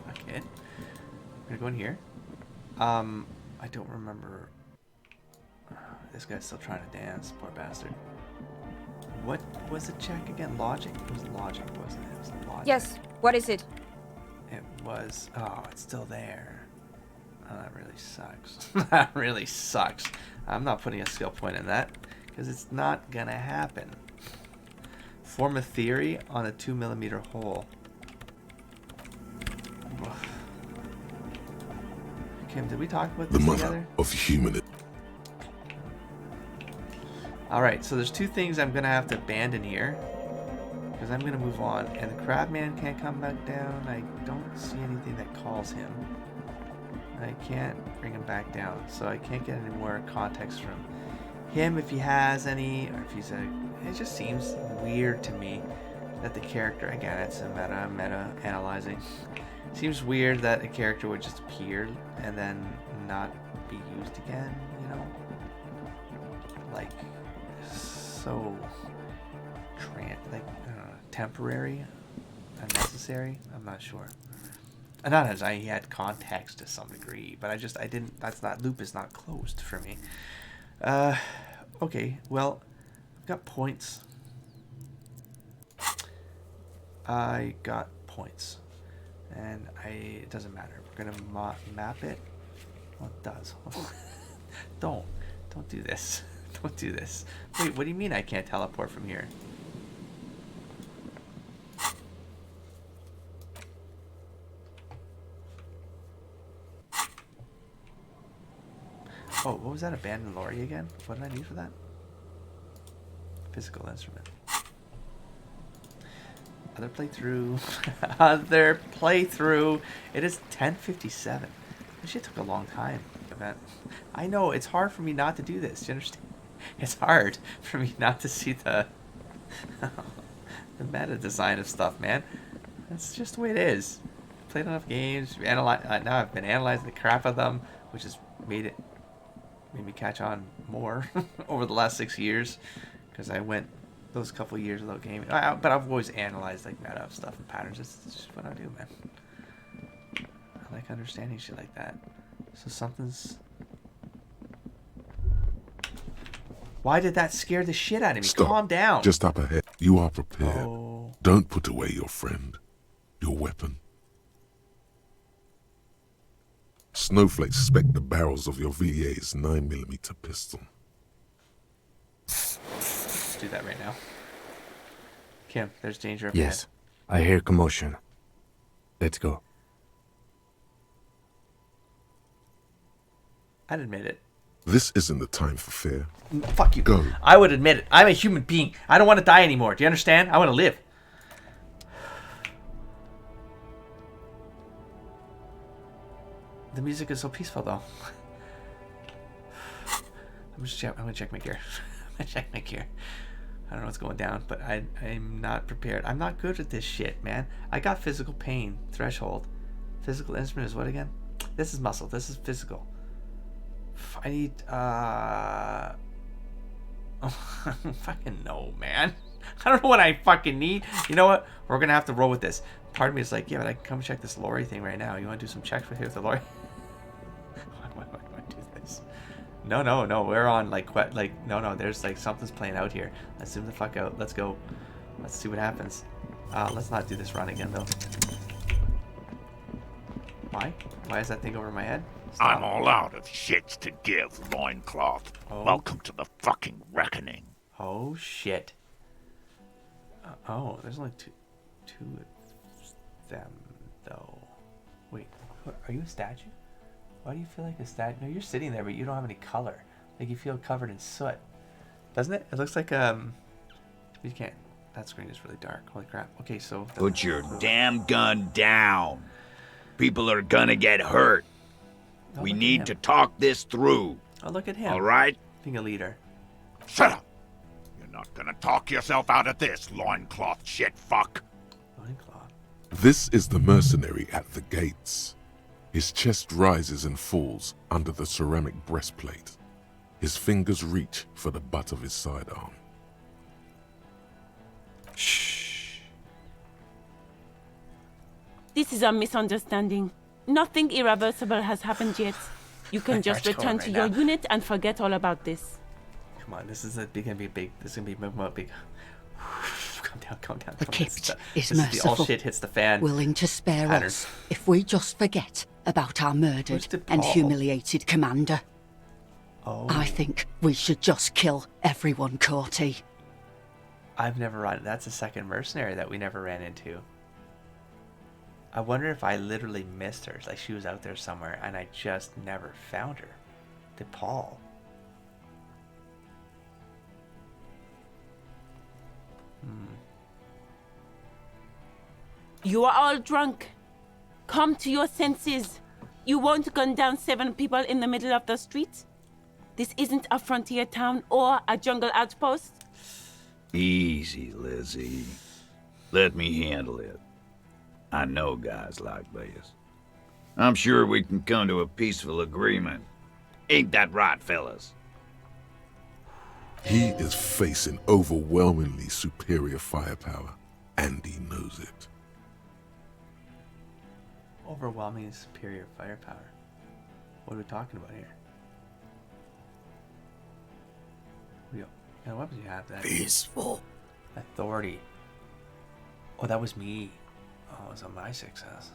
Fuck it. I'm going to go in here. I don't remember. This guy's still trying to dance. Poor bastard. What was the check again? Logic? It was logic, wasn't it? It was logic. Yes. What is it? It was... Oh, it's still there. Oh, that really sucks. That really sucks. I'm not putting a skill point in that because it's not gonna happen. Form a theory on a 2mm hole. Kim, did we talk about this together? Of human. Alright, so there's two things I'm gonna have to abandon here. Because I'm gonna move on. And the crabman can't come back down. I don't see anything that calls him. I can't bring him back down. So I can't get any more context from him if he has any. Or if he's a... It just seems weird to me that the character... Again, it's a meta analyzing. Seems weird that a character would just appear and then not be used again, you know? Like, so temporary, unnecessary. I'm not sure. And not as he had context to some degree, but I didn't. That's not loop is not closed for me. Okay, well, I've got points. I got points. And it doesn't matter. We're gonna map it. Well, it does. Don't do this. Don't do this. Wait, what do you mean I can't teleport from here? Oh, what was that? Abandoned lorry again? What did I need for that? Physical instrument. Other playthrough. Other playthrough. It is 10:57. This shit took a long time. I know, it's hard for me not to do this. Do you understand? It's hard for me not to see the meta design of stuff, man. That's just the way it is. Played enough games. Now I've been analyzing the crap of them, which has made me catch on more over the last 6 years, because I went those couple of years without gaming. But I've always analyzed like meta stuff and patterns. It's just what I do, man. I like understanding shit like that. So something's... Why did that scare the shit out of me? Stop. Calm down. Just up ahead. You are prepared. Oh. Don't put away your friend, your weapon. Snowflakes suspect the barrels of your VA's 9mm pistol. Let's do that right now. Kim, there's danger up Yes, I hear commotion. Let's go. I'd admit it. This isn't the time for fear. Fuck you. Go. I would admit it. I'm a human being. I don't want to die anymore. Do you understand? I want to live. The music is so peaceful, though. I'm gonna check my gear. I'm gonna check my gear. I don't know what's going down, but I'm not prepared. I'm not good at this shit, man. I got physical pain threshold. Physical instrument is what again? This is muscle. This is physical. I need, fucking no, man. I don't know what I fucking need. You know what? We're gonna have to roll with this. Part of me is like, yeah, but I can come check this lorry thing right now. You want to do some checks with the lorry? Why do I do this? No. We're on like what? Like no. There's like something's playing out here. Let's zoom the fuck out. Let's go. Let's see what happens. Let's not do this run again though. Why? Why is that thing over my head? I'm all out of shits to give, loincloth. Oh. Welcome to the fucking reckoning. Oh, shit. Oh, there's only two of them, though. Wait, are you a statue? Why do you feel like a statue? No, you're sitting there, but you don't have any color. Like, you feel covered in soot. Doesn't it? It looks like, you can't. That screen is really dark. Holy crap. Okay, so... Put your damn gun down. People are gonna get hurt. Oh, We look at need him. to talk this through. Oh, look at him. All right? Being a leader. Shut up! You're not gonna talk yourself out of this, loincloth shit fuck. Loincloth. This is the mercenary at the gates. His chest rises and falls under the ceramic breastplate. His fingers reach for the butt of his sidearm. Shh. This is a misunderstanding. Nothing irreversible has happened yet. You can just Alright, return go to on your right now. unit and forget all about this. Come on, this is gonna be a big. This is gonna be a big. Calm down, calm down. The calm down. Kipt This is the all merciful, shit hits the fan. willing to spare pattern. us if we just forget about our murdered Where's the and Paul? humiliated commander. Oh. I think we should just kill everyone, Corty. I've never run. That's a second mercenary that we never ran into. I wonder if I literally missed her. Like she was out there somewhere and I just never found her. Did Paul? You are all drunk. Come to your senses. You won't gun down 7 people in the middle of the street. This isn't a frontier town or a jungle outpost. Easy, Lizzie. Let me handle it. I know guys like this. I'm sure we can come to a peaceful agreement. Ain't that right, fellas? He is facing overwhelmingly superior firepower, and he knows it. Overwhelming superior firepower. What are we talking about here? What kind of weapons do you have? That Peaceful. authority. Oh, that was me. Oh, it was on my success.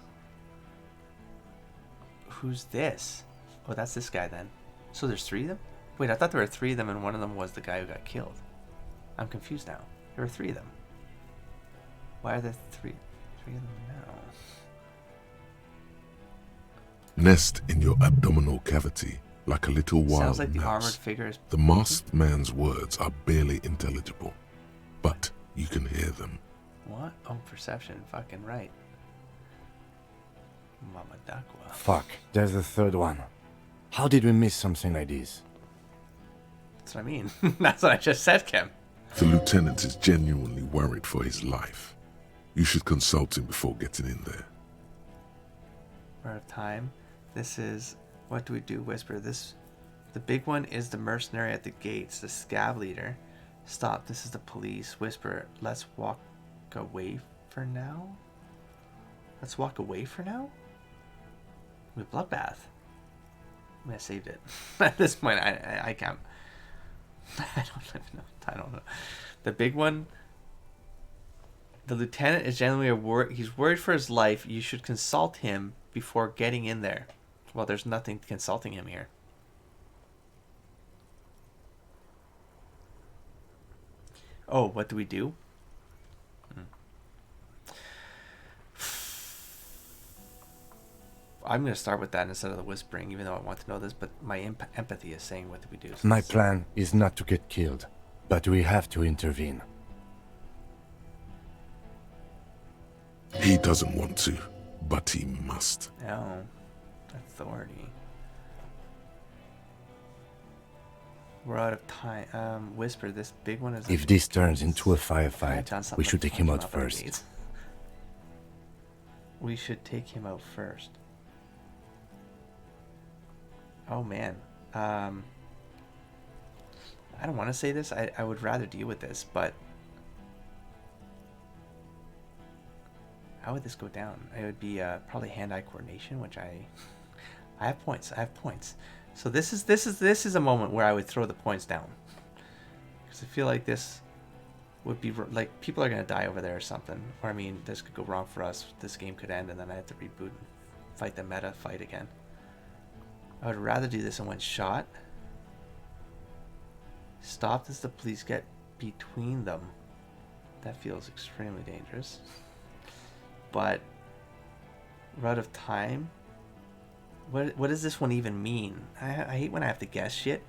Who's this? Oh, that's this guy then. So there's 3 of them? Wait, I thought there were 3 of them and one of them was the guy who got killed. I'm confused now. There were 3 of them. Why are there 3 of them now? Nest in your abdominal cavity like a little wild Sounds like the mouse. armored figure is... The masked man's words are barely intelligible, but you can hear them. What? Oh, perception. Fucking right. Mama Dakwa. Fuck, there's the third one. How did we miss something like this? That's what I mean. That's what I just said, Kim. The lieutenant is genuinely worried for his life. You should consult him before getting in there. We're out of time. This is... What do we do? Whisper. This... The big one is the mercenary at the gates. The scab leader. Stop. This is the police. Whisper. Let's walk away for now? Let's walk away for now? With bloodbath. I mean, I saved it. At this point, I can't... I don't know. The big one... The lieutenant is generally he's worried for his life. You should consult him before getting in there. Well, there's nothing consulting him here. Oh, what do we do? I'm going to start with that instead of the whispering, even though I want to know this, but my empathy is saying what do we do. So My plan is not to get killed, but we have to intervene. He doesn't want to, but he must. Oh, authority. We're out of time. Whisper, this big one is... If this turns into a I've done firefight, something we should to take him punch out up at the first. gates. We should take him out first. Oh man. I don't want to say this. I would rather deal with this, but how would this go down? It would be probably hand-eye coordination, which I have points. I have points. So this is a moment where I would throw the points down, because I feel like this would be like people are gonna die over there or something. Or I mean, this could go wrong for us. This game could end, and then I have to reboot and fight the meta fight again. I would rather do this in one shot. Stop as the police get between them. That feels extremely dangerous. But out of time. What does this one even mean? I hate when I have to guess shit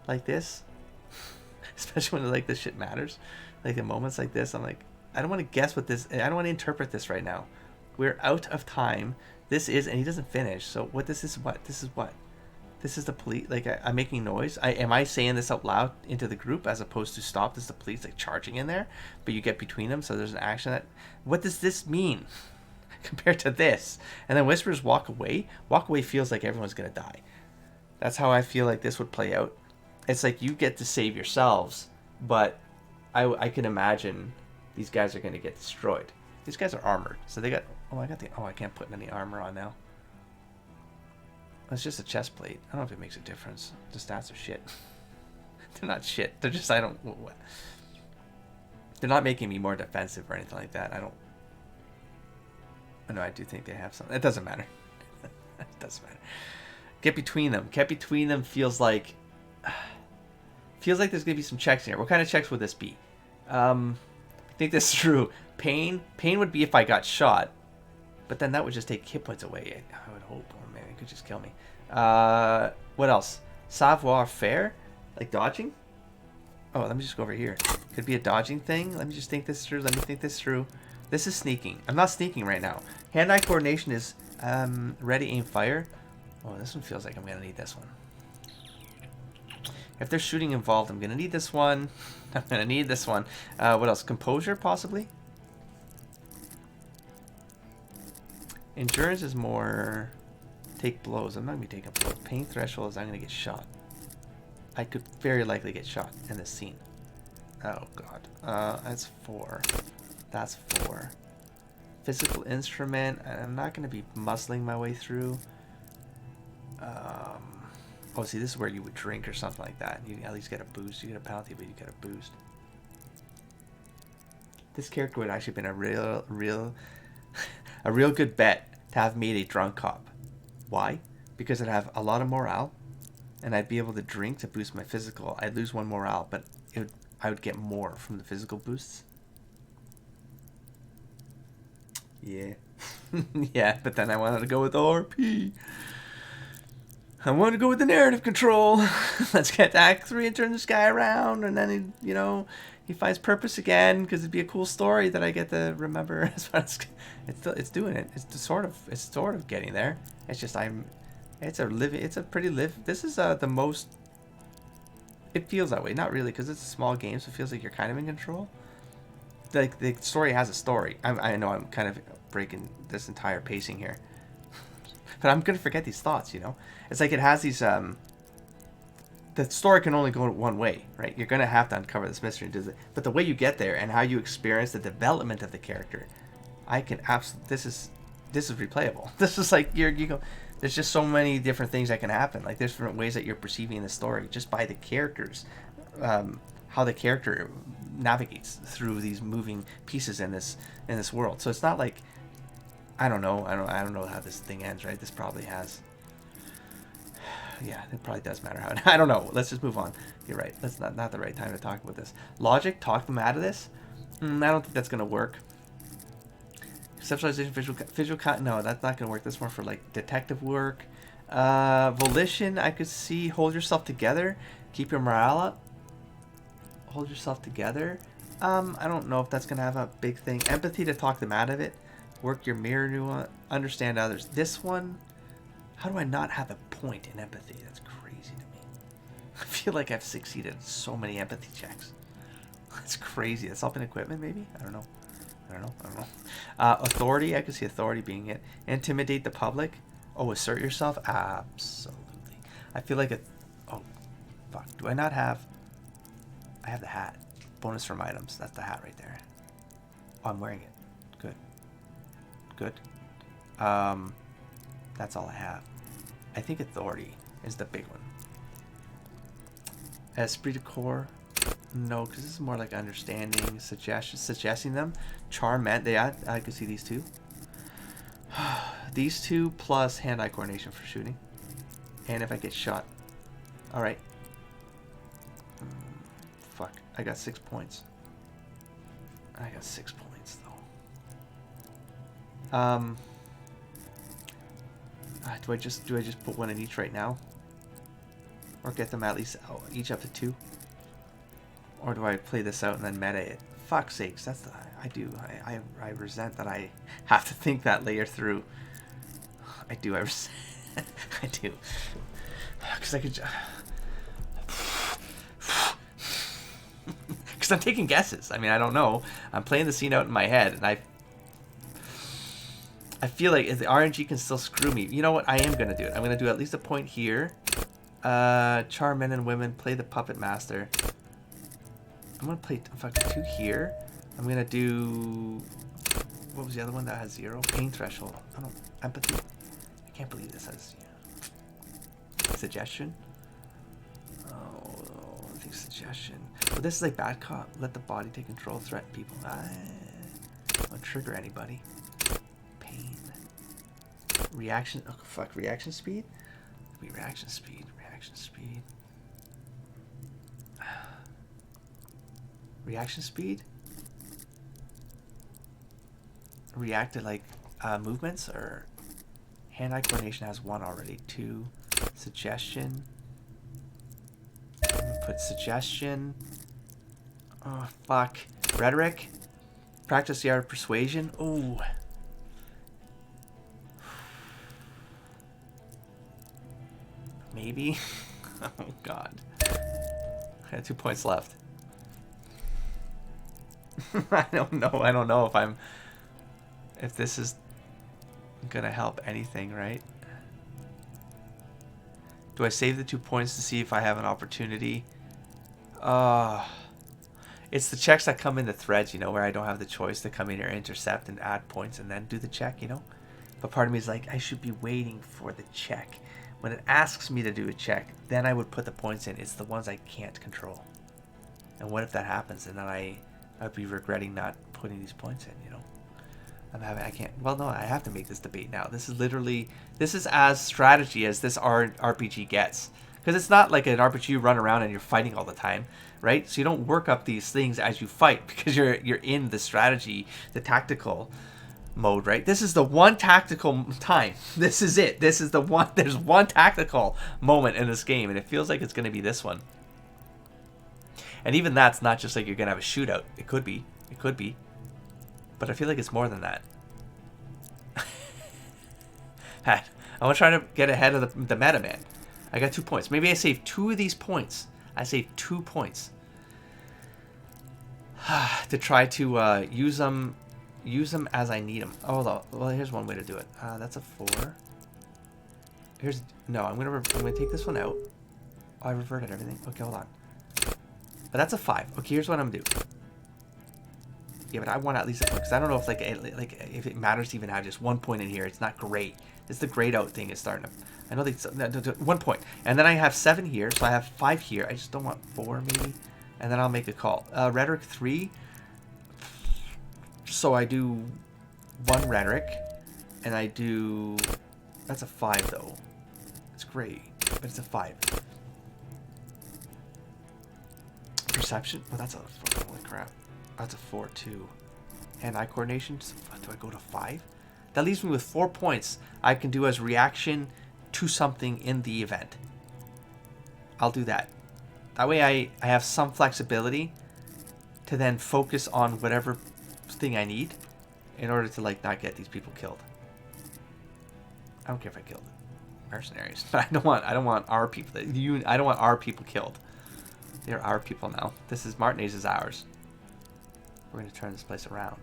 like this, especially when like this shit matters. Like in moments like this, I'm like, I don't want to guess what this. I don't want to interpret this right now. We're out of time. This is, and he doesn't finish. So what? This is what? This is what? This is the police. Like I'm making noise. Am I saying this out loud into the group as opposed to stop? This is the police like charging in there, but you get between them. So there's an action that. What does this mean compared to this? And then whispers walk away. Walk away feels like everyone's gonna die. That's how I feel like this would play out. It's like you get to save yourselves, but I can imagine these guys are gonna get destroyed. These guys are armored, so they got. Oh, I can't put any armor on now. It's just a chest plate. I don't know if it makes a difference. The stats are shit. They're not shit. They're just, they're not making me more defensive or anything like that. I know I do think they have something. It doesn't matter. It doesn't matter. Get between them. Get between them feels like there's going to be some checks in here. What kind of checks would this be? I think this is true. Pain would be if I got shot. But then that would just take hit points away. I would hope. Or maybe it could just kill me. What else? Savoir-faire? Like dodging? Oh, let me just go over here. Could be a dodging thing. Let me just think this through. This is sneaking. I'm not sneaking right now. Hand-eye coordination is ready, aim, fire. Oh, this one feels like I'm going to need this one. If there's shooting involved, I'm going to need this one. I'm going to need this one. What else? Composure, possibly? Endurance is more take blows. I'm not going to be taking blows. Pain threshold is I'm going to get shot. I could very likely get shot in this scene. Oh, God. That's 4. That's 4. Physical instrument. I'm not going to be muscling my way through. Oh, see, this is where you would drink or something like that. You at least get a boost. You get a penalty, but you get a boost. This character would actually been a real good bet to have made a drunk cop. Why? Because I'd have a lot of morale, and I'd be able to drink to boost my physical. I'd lose 1 morale, but I would get more from the physical boosts. Yeah. Yeah, but then I wanted to go with the RP. I wanted to go with the narrative control. Let's get to Act 3 and turn this guy around, and then he finds purpose again because it'd be a cool story that I get to remember. It's doing it. It's sort of getting there. It's just this is the most. It feels that way, not really, because it's a small game, so it feels like you're kind of in control. Like the story has a story. I know I'm kind of breaking this entire pacing here. But I'm gonna forget these thoughts, It's like it has these. The story can only go one way, right? You're gonna have to uncover this mystery, but the way you get there and how you experience the development of the character, I can absolutely. This is replayable. This is like you go. There's just so many different things that can happen. Like there's different ways that you're perceiving the story just by the characters, how the character navigates through these moving pieces in this world. So it's not like. I don't know how this thing ends, right? This probably has. Yeah, it probably does matter how. I don't know. Let's just move on. You're right. That's not the right time to talk about this. Logic, talk them out of this. I don't think that's gonna work. Conceptualization, visual. No, that's not gonna work. That's more for like detective work. Volition, I could see. Hold yourself together. Keep your morale up. Hold yourself together. I don't know if that's gonna have a big thing. Empathy to talk them out of it. Work your mirror to understand others. This one, how do I not have a point in empathy? That's crazy to me. I feel like I've succeeded in so many empathy checks. That's crazy. That's up in equipment, maybe? I don't know. Authority, I could see authority being it. Intimidate the public. Oh, assert yourself? Absolutely. I feel like oh, fuck. Do I not have... I have the hat. Bonus from items. That's the hat right there. Oh, I'm wearing it. Good. That's all I have. I think authority is the big one. Esprit de corps, no, because this is more like understanding, suggesting them. Charm, yeah, I could see these two. These two plus hand-eye coordination for shooting. And if I get shot. Alright. Fuck. I got 6 points. I got 6 points, though. Do I just put one in each right now? Or get them at least each up to 2? Or do I play this out and then meta it? Fuck's sakes, that's the... I resent that I have to think that layer through. I do, I resent... I do. Because I could... Because I'm taking guesses. I mean, I don't know. I'm playing the scene out in my head, and I feel like if the RNG can still screw me. You know what? I am going to do it. I'm going to do at least a point here. Charm men and women. Play the puppet master. I'm going to play fucking 2 here. I'm going to do... What was the other one that has 0? Pain threshold. Oh, no. Empathy. I can't believe this has... Suggestion. Oh, I think suggestion. But this is like bad cop. Let the body take control. Threaten people. I won't trigger anybody. Pain. Reaction. Oh fuck. Reaction speed. Reaction speed. Reaction speed. Reaction speed. React to like movements or hand-eye coordination has 1 already. 2. Suggestion. Put suggestion. Oh fuck. Rhetoric. Practice the art of persuasion. Ooh. Maybe. Oh god. I got 2 points left. I don't know if this is gonna help anything, right? Do I save the 2 points to see if I have an opportunity? It's the checks that come in the threads, you know, where I don't have the choice to come in here, intercept, and add points, and then do the check, you know? But part of me is like, I should be waiting for the check. When it asks me to do a check, then I would put the points in. It's the ones I can't control. And what if that happens, and then I'd be regretting not putting these points in, you know? I can't. Well, no, I have to make this debate now. This is as strategy as this RPG gets, because it's not like an RPG you run around and you're fighting all the time, right? So you don't work up these things as you fight because you're in the strategy, the tactical mode, right? This is the one tactical time. This is it. This is the one. There's one tactical moment in this game, and it feels like it's going to be this one. And even that's not just like you're going to have a shootout. It could be. It could be. But I feel like it's more than that. I want to try to get ahead of the meta, man. I got 2 points. Maybe I save 2 of these points. I saved 2 points. To try to use them as I need them. Oh, well, here's one way to do it. That's a 4. No, I'm gonna take this one out. Oh, I reverted everything. Okay, hold on. But that's a 5. Okay, here's what I'm gonna do. Yeah, but I want at least a point, because I don't know if like if it matters to even have just 1 point in here. It's not great. It's the grayed out thing is starting to... I know they... 1 point. And then I have 7 here, so I have 5 here. I just don't want 4, maybe. And then I'll make a call. Rhetoric 3. So I do 1 rhetoric. And I do... That's a 5, though. It's great, but it's a 5. Perception? Oh, that's a... Holy crap. That's a 4, too. Hand-eye coordination? Do I go to 5? That leaves me with 4 points I can do as reaction to something in the event. I'll do that. That way I have some flexibility to then focus on whatever thing I need in order to like not get these people killed. I don't care if I killed mercenaries, but I don't want our people. I don't want our people killed. They're our people now. This is Martinez is ours. We're gonna turn this place around.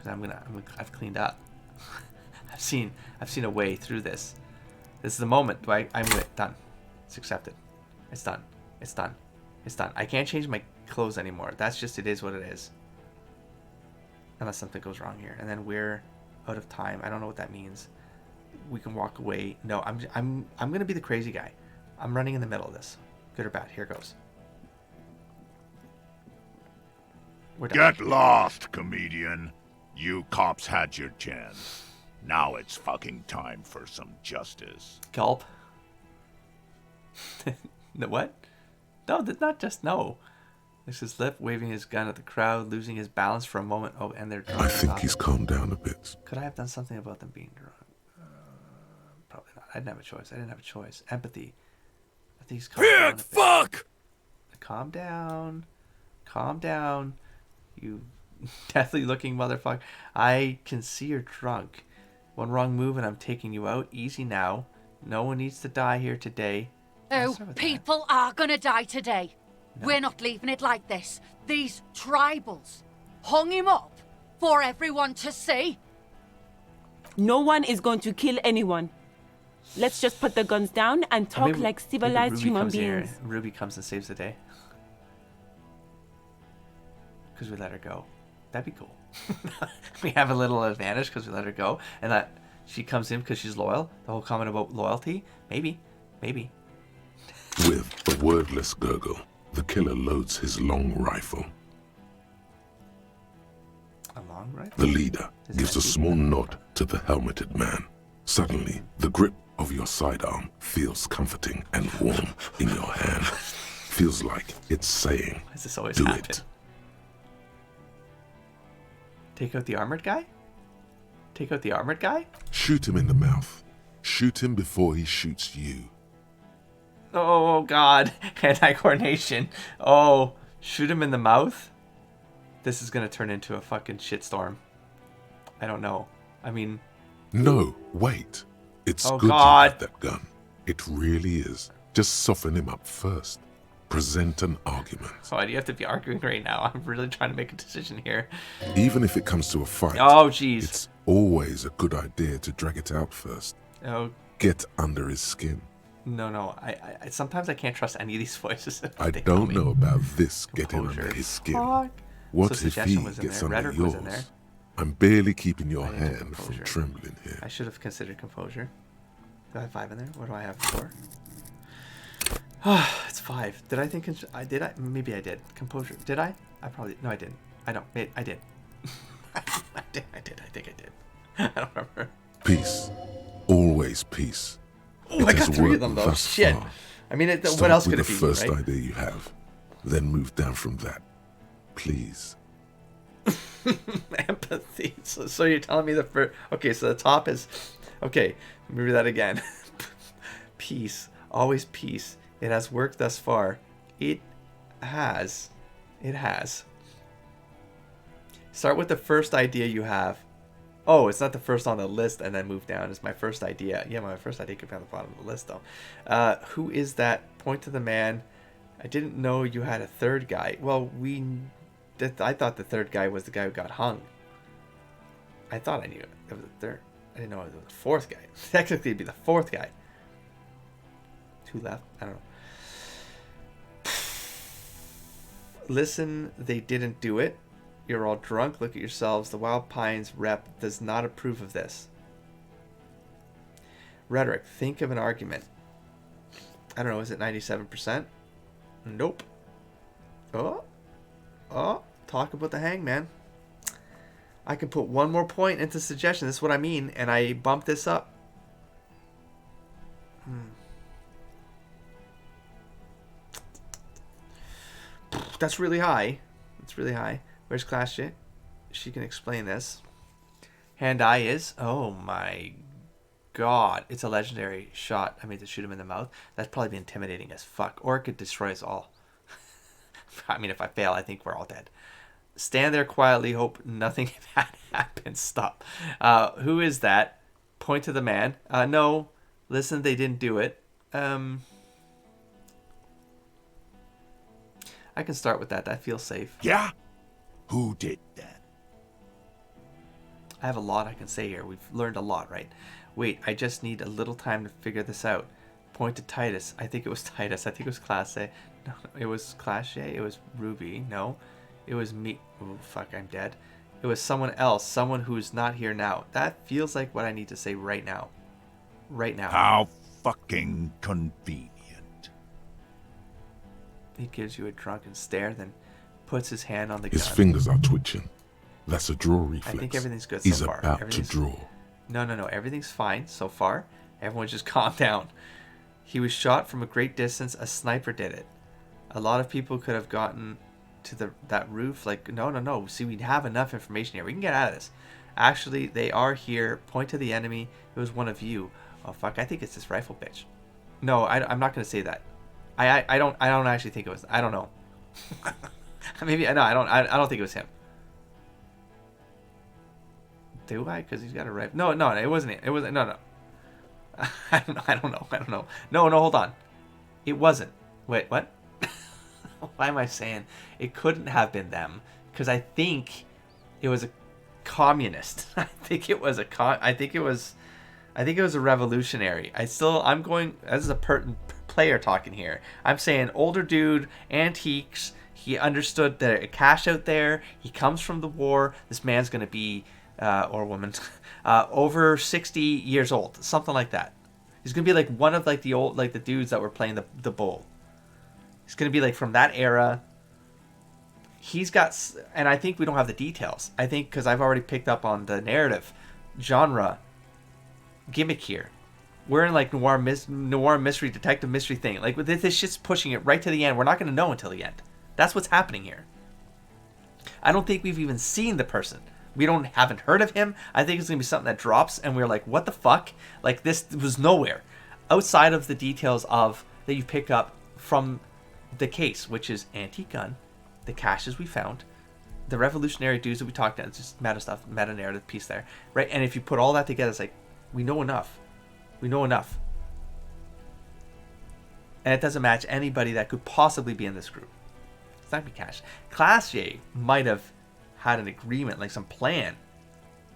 Because I've cleaned up. I've seen a way through this. This is the moment. I'm gonna done. It's accepted. It's done. It's done. It's done. I can't change my clothes anymore. That's just it is what it is. Unless something goes wrong here, and then we're out of time. I don't know what that means. We can walk away. No, I'm gonna be the crazy guy. I'm running in the middle of this. Good or bad? Here goes. We're done. Get lost, comedian. You cops had your chance. Now it's fucking time for some justice. Gulp. No, what? No, not just no. Licks his lip, waving his gun at the crowd, losing his balance for a moment. Oh, and they're drunk. I think he's calmed down a bit. Could I have done something about them being drunk? Probably not. I didn't have a choice. Empathy. I think he's calmed down. Fuck! Calm down. Calm down. You deathly looking motherfucker. I can see you're drunk. One wrong move and I'm taking you out. Easy now. No one needs to die here today. Oh, people are gonna die today. No. We're not leaving it like this. These tribals hung him up for everyone to see. No one is going to kill anyone. Let's just put the guns down and talk like civilized human beings. Here. Ruby comes and saves the day. Because we let her go. That'd be cool. We have a little advantage because we let her go. And that she comes in because she's loyal. The whole comment about loyalty. Maybe. With a wordless gurgle, the killer loads his long rifle. A long rifle? The leader gives a small nod to the helmeted man. Suddenly, the grip of your sidearm feels comforting and warm in your hand. Feels like it's saying, Why does this always do happen? it. Take out the armored guy? Shoot him in the mouth. Shoot him before he shoots you. Oh, God. Anti-coordination. Oh, shoot him in the mouth? This is going to turn into a fucking shitstorm. I don't know. I mean... No, wait. It's oh, good God. to have that gun. It really is. Just soften him up first. Present an argument. Why do you have to be arguing right now? I'm really trying to make a decision here. Even if it comes to a fight, oh, jeez, it's always a good idea to drag it out first. Oh, get under his skin. No. I sometimes I can't trust any of these voices. I don't know about this getting under his skin. Fuck. What so if he gets under yours? I'm barely keeping your hand from trembling here. I should have considered composure. Do I have 5 in there? What do I have? 4? It's 5. Did I think? Did I? Maybe I did. Composure. Did I? I probably. No, I didn't. I don't. I did. I did. I think I did. I don't remember. Peace. Always peace. Oh, I got 3 of them though. Shit. Far. I mean, what else could it be? Start with the first right? idea you have, then move down from that. Please. Empathy. So you're telling me the first... Okay, so the top is... Okay, remember that again. Peace. Always peace. It has worked thus far. It has. Start with the first idea you have. Oh, it's not the first on the list and then move down. It's my first idea. Yeah, my first idea could be on the bottom of the list, though. Who is that? Point to the man. I didn't know you had a third guy. Well, I thought the third guy was the guy who got hung. I thought I knew it. It was the third. I didn't know it was the fourth guy. Technically, it'd be the fourth guy. 2 left. I don't know. Listen, they didn't do it. You're all drunk. Look at yourselves. The Wild Pines rep does not approve of this. Rhetoric. Think of an argument. I don't know. Is it 97%? Nope. Oh. Talk about the hangman. I can put 1 more point into suggestion. This is what I mean. And I bump this up. That's really high. Where's Class J? She can explain this. Hand-eye is... Oh my god. It's a legendary shot. I mean, to shoot him in the mouth. That's probably be intimidating as fuck. Or it could destroy us all. I mean, if I fail, I think we're all dead. Stand there quietly. Hope nothing bad happens. Stop. Who is that? Point to the man. No. Listen, they didn't do it. I can start with that. That feels safe. Yeah? Who did that? I have a lot I can say here. We've learned a lot, right? Wait, I just need a little time to figure this out. Point to Titus. I think it was Titus. I think it was Class A. No, it was Class A. It was Ruby. No. It was me. Oh, fuck, I'm dead. It was someone else. Someone who's not here now. That feels like what I need to say right now. Right now. How fucking convenient. He gives you a drunken stare, then puts his hand on the His gun. fingers are twitching. That's a draw reflex. I think everything's good He's so far. about to draw. No. Everything's fine so far. Everyone just calm down. He was shot from a great distance. A sniper did it. A lot of people could have gotten to that roof. Like, no. See, we have enough information here. We can get out of this. Actually, they are here. Point to the enemy. It was one of you. Oh, fuck. I think it's this rifle bitch. No, I'm not going to say that. I don't actually think it was. I don't know. Maybe, no, I don't think it was him. Do I? Because he's got a rifle. No, it wasn't it. It wasn't. No. I don't know. No, hold on. It wasn't. Wait, what? Why am I saying it couldn't have been them? Because I think it was a communist. I think it was a revolutionary. I'm going as a player talking here. I'm saying older dude, antiques. He understood that a cache out there. He comes from the war. This man's gonna be or woman over 60 years old, something like that. He's gonna be like one of like the old the dudes that were playing the bull. He's gonna be like from that era. He's got, and I think we don't have the details. I think because I've already picked up on the narrative genre gimmick here. We're in like noir mystery, detective mystery thing. Like this shit's pushing it right to the end. We're not gonna know until the end. That's what's happening here. I don't think we've even seen the person. We haven't heard of him. I think it's gonna be something that drops, and we're like, what the fuck? Like this was nowhere outside of the details of that you pick up from the case, which is antique gun, the caches we found, the revolutionary dudes that we talked about. It's just meta stuff, meta narrative piece there, right? And if you put all that together, it's like we know enough. We know enough, and it doesn't match anybody that could possibly be in this group. It's not gonna be cache. Class J might have had an agreement, like some plan,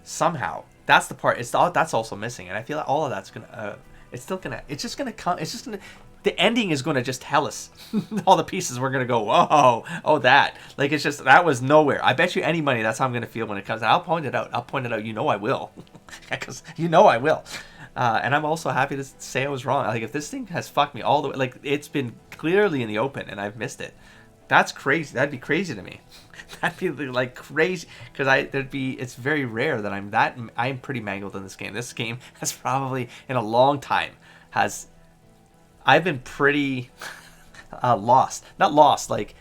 somehow. That's the part. That's also missing, and I feel like all of that's gonna. It's just gonna come. It's just gonna. The ending is gonna just tell us all the pieces. We're gonna go, whoa, oh that. Like it's just that was nowhere. I bet you any money that's how I'm gonna feel when it comes. And I'll point it out. You know I will, because you know I will. And I'm also happy to say I was wrong. Like if this thing has fucked me all the way, like it's been clearly in the open and I've missed it. That's crazy. That'd be crazy to me. That'd be like crazy because it's very rare that I'm pretty mangled in this game. This game has probably in a long time I've been pretty lost. Not lost. Like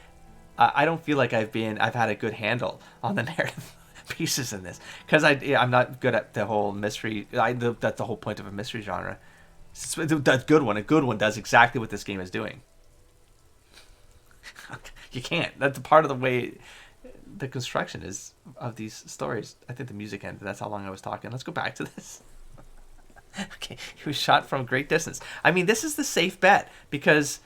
I don't feel like I've had a good handle on the narrative pieces in this because I'm not good at the whole mystery. That's the whole point of a mystery genre. That's a good one. A good one does exactly what this game is doing. You can't. That's a part of the way the construction is of these stories. I think the music ended. That's how long I was talking. Let's go back to this. Okay, he was shot from a great distance. I mean, this is the safe bet because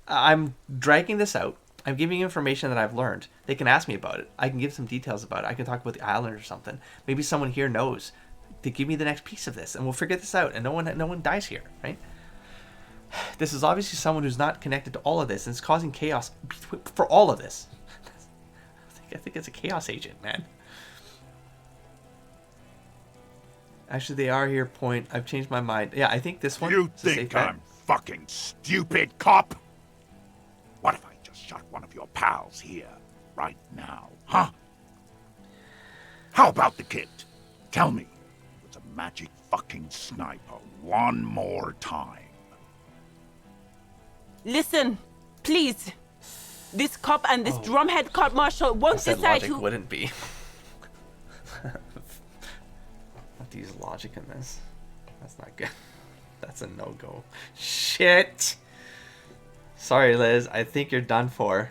I'm dragging this out. I'm giving you information that I've learned. They can ask me about it. I can give some details about it. I can talk about the island or something. Maybe someone here knows to give me the next piece of this, and we'll figure this out. And no one dies here, right? This is obviously someone who's not connected to all of this, and it's causing chaos for all of this. I think it's a chaos agent, man. Actually, they are here. Point. I've changed my mind. Yeah, I think this one. You think I'm fucking stupid, cop? What if I just shot one of your pals here, right now, huh? How about the kid? Tell me, it was a magic fucking sniper one more time. Listen, please. This cop and this drumhead court marshal won't decide logic who. Wouldn't be. Not to use logic in this. That's not good. That's a no-go. Shit. Sorry, Liz. I think you're done for.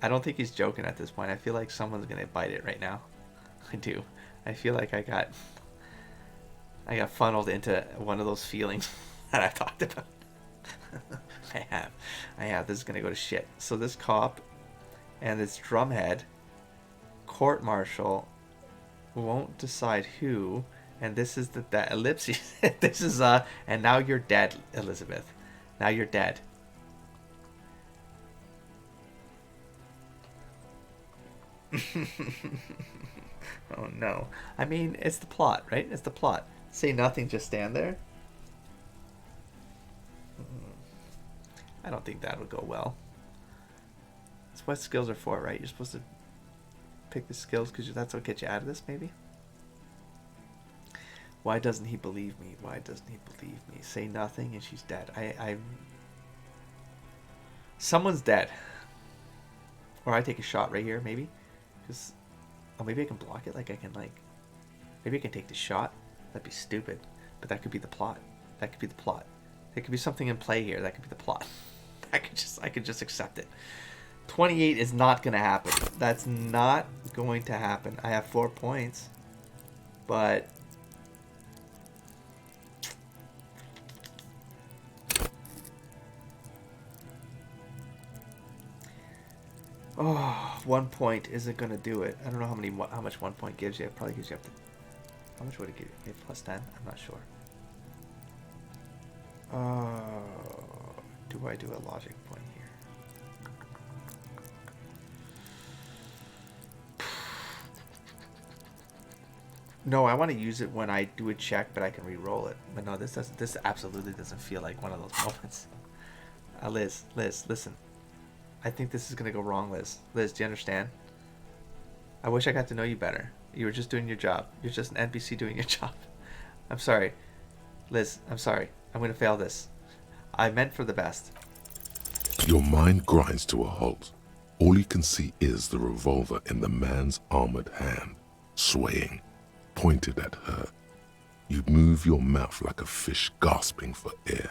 I don't think he's joking at this point. I feel like someone's gonna bite it right now. I do. I feel like I got funneled into one of those feelings that I've talked about. I have. This is gonna go to shit. So this cop and this drumhead court martial won't decide who, and this is that ellipses. This is and now you're dead, Elizabeth. Now you're dead. Oh no. I mean, it's the plot, right? It's the plot. Say nothing, just stand there. I don't think that would go well. That's what skills are for, right? You're supposed to pick the skills because that's what gets you out of this, maybe? Why doesn't he believe me? Why doesn't he believe me? Say nothing and she's dead. Someone's dead. Or I take a shot right here, maybe. Because, oh, maybe I can block it. Like I can, like, maybe I can take the shot. That'd be stupid. But that could be the plot. That could be the plot. There could be something in play here. That could be the plot. I could just accept it. 28 is not going to happen. That's not going to happen. I have 4 points. But oh, 1 point isn't going to do it. I don't know how much 1 point gives you. It probably gives you up to, how much would it give you? Maybe plus 10? I'm not sure. Do I do a logic point here? No, I want to use it when I do a check, but I can re-roll it. But no, this doesn't. This absolutely doesn't feel like one of those moments. Liz, listen. I think this is gonna go wrong, Liz. Liz, do you understand? I wish I got to know you better. You were just doing your job. You're just an NPC doing your job. I'm sorry, Liz. I'm sorry. I'm gonna fail this. I meant for the best. Your mind grinds to a halt. All you can see is the revolver in the man's armored hand, swaying, pointed at her. You move your mouth like a fish gasping for air.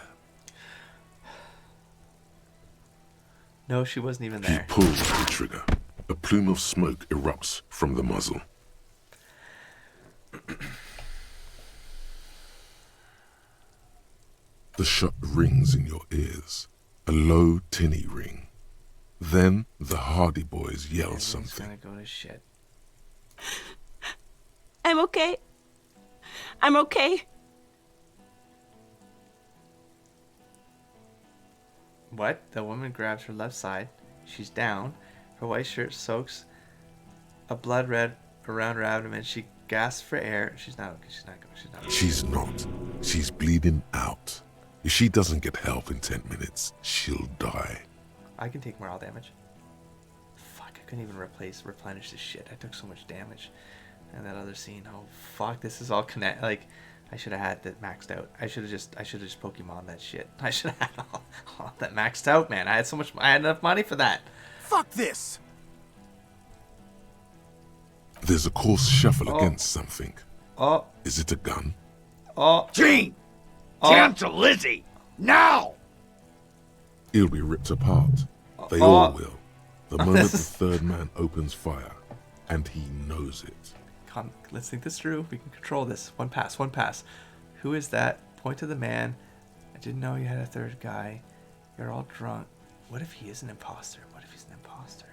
No, she wasn't even there. He pulls the trigger. A plume of smoke erupts from the muzzle. The shot rings in your ears, a low, tinny ring. Then the Hardy Boys yell something. Gonna go to shit. I'm okay. I'm okay. What? The woman grabs her left side. She's down. Her white shirt soaks a blood red around her abdomen. She gasps for air. She's not okay. She's not. She's bleeding out. If she doesn't get help in 10 minutes, she'll die. I can take morale damage. Fuck, I couldn't even replenish this shit. I took so much damage. And that other scene, oh fuck, this is all connect. Like, I should have had that maxed out. I should have just Pokemon that shit. I should have had all that maxed out, man. I had enough money for that. Fuck this! There's a coarse shuffle against something. Oh. Is it a gun? Oh. Gene! Cancel Lizzie! Now! It'll be ripped apart. They all will. The moment the third man opens fire, and he knows it. Let's think this through. We can control this. One pass. Who is that? Point to the man. I didn't know you had a third guy. You're all drunk. What if he is an imposter? What if he's an imposter?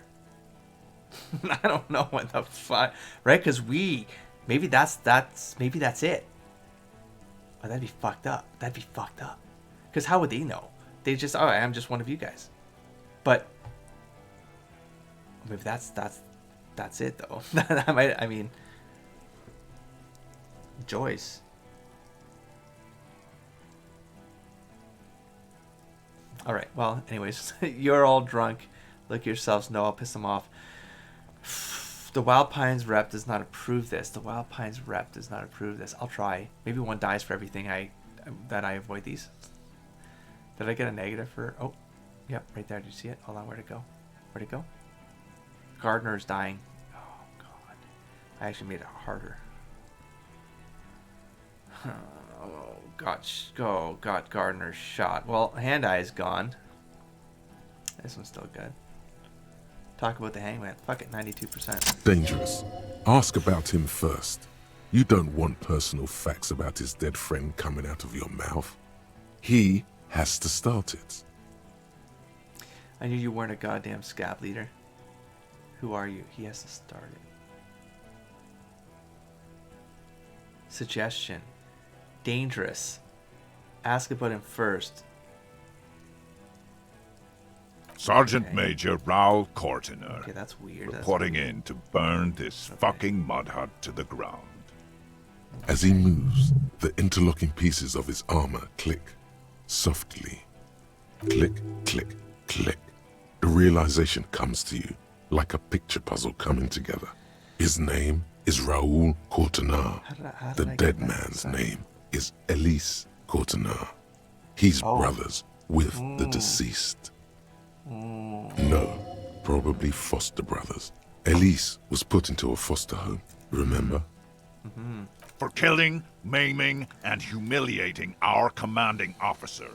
I don't know what the fuck. Right? Because maybe that's it. Oh, that'd be fucked up. Because how would they know? They just, oh, I'm just one of you guys. But maybe that's it though. I mean, Joyce. All right. Well, anyways, you're all drunk. Look at yourselves. No, I'll piss them off. The Wild Pines rep does not approve this. I'll try. Maybe one dies for everything that I avoid these. Did I get a negative for? Oh, yep, right there. Did you see it? Hold on. Where'd it go? Gardner's dying. Oh god. I actually made it harder. Oh, got Gardner's shot. Well, Hand Eye is gone. This one's still good. Talk about the hangman. Fuck it, 92%. Dangerous. Ask about him first. You don't want personal facts about his dead friend coming out of your mouth. He has to start it. I knew you weren't a goddamn scab leader. Who are you? He has to start it. Suggestion. Dangerous. Ask about him first. Sergeant Major Raoul Cortiner. Okay, that's weird. Reporting in to burn this fucking mud hut to the ground. As he moves, the interlocking pieces of his armor click, softly. Click, click, click. The realization comes to you, like a picture puzzle coming together. His name is Raoul Courtenay. How The did I get dead that man's side? name is Elise Courtenay. He's Oh. brothers with the deceased. No, probably foster brothers. Elise was put into a foster home, remember? For killing, maiming, and humiliating our commanding officer.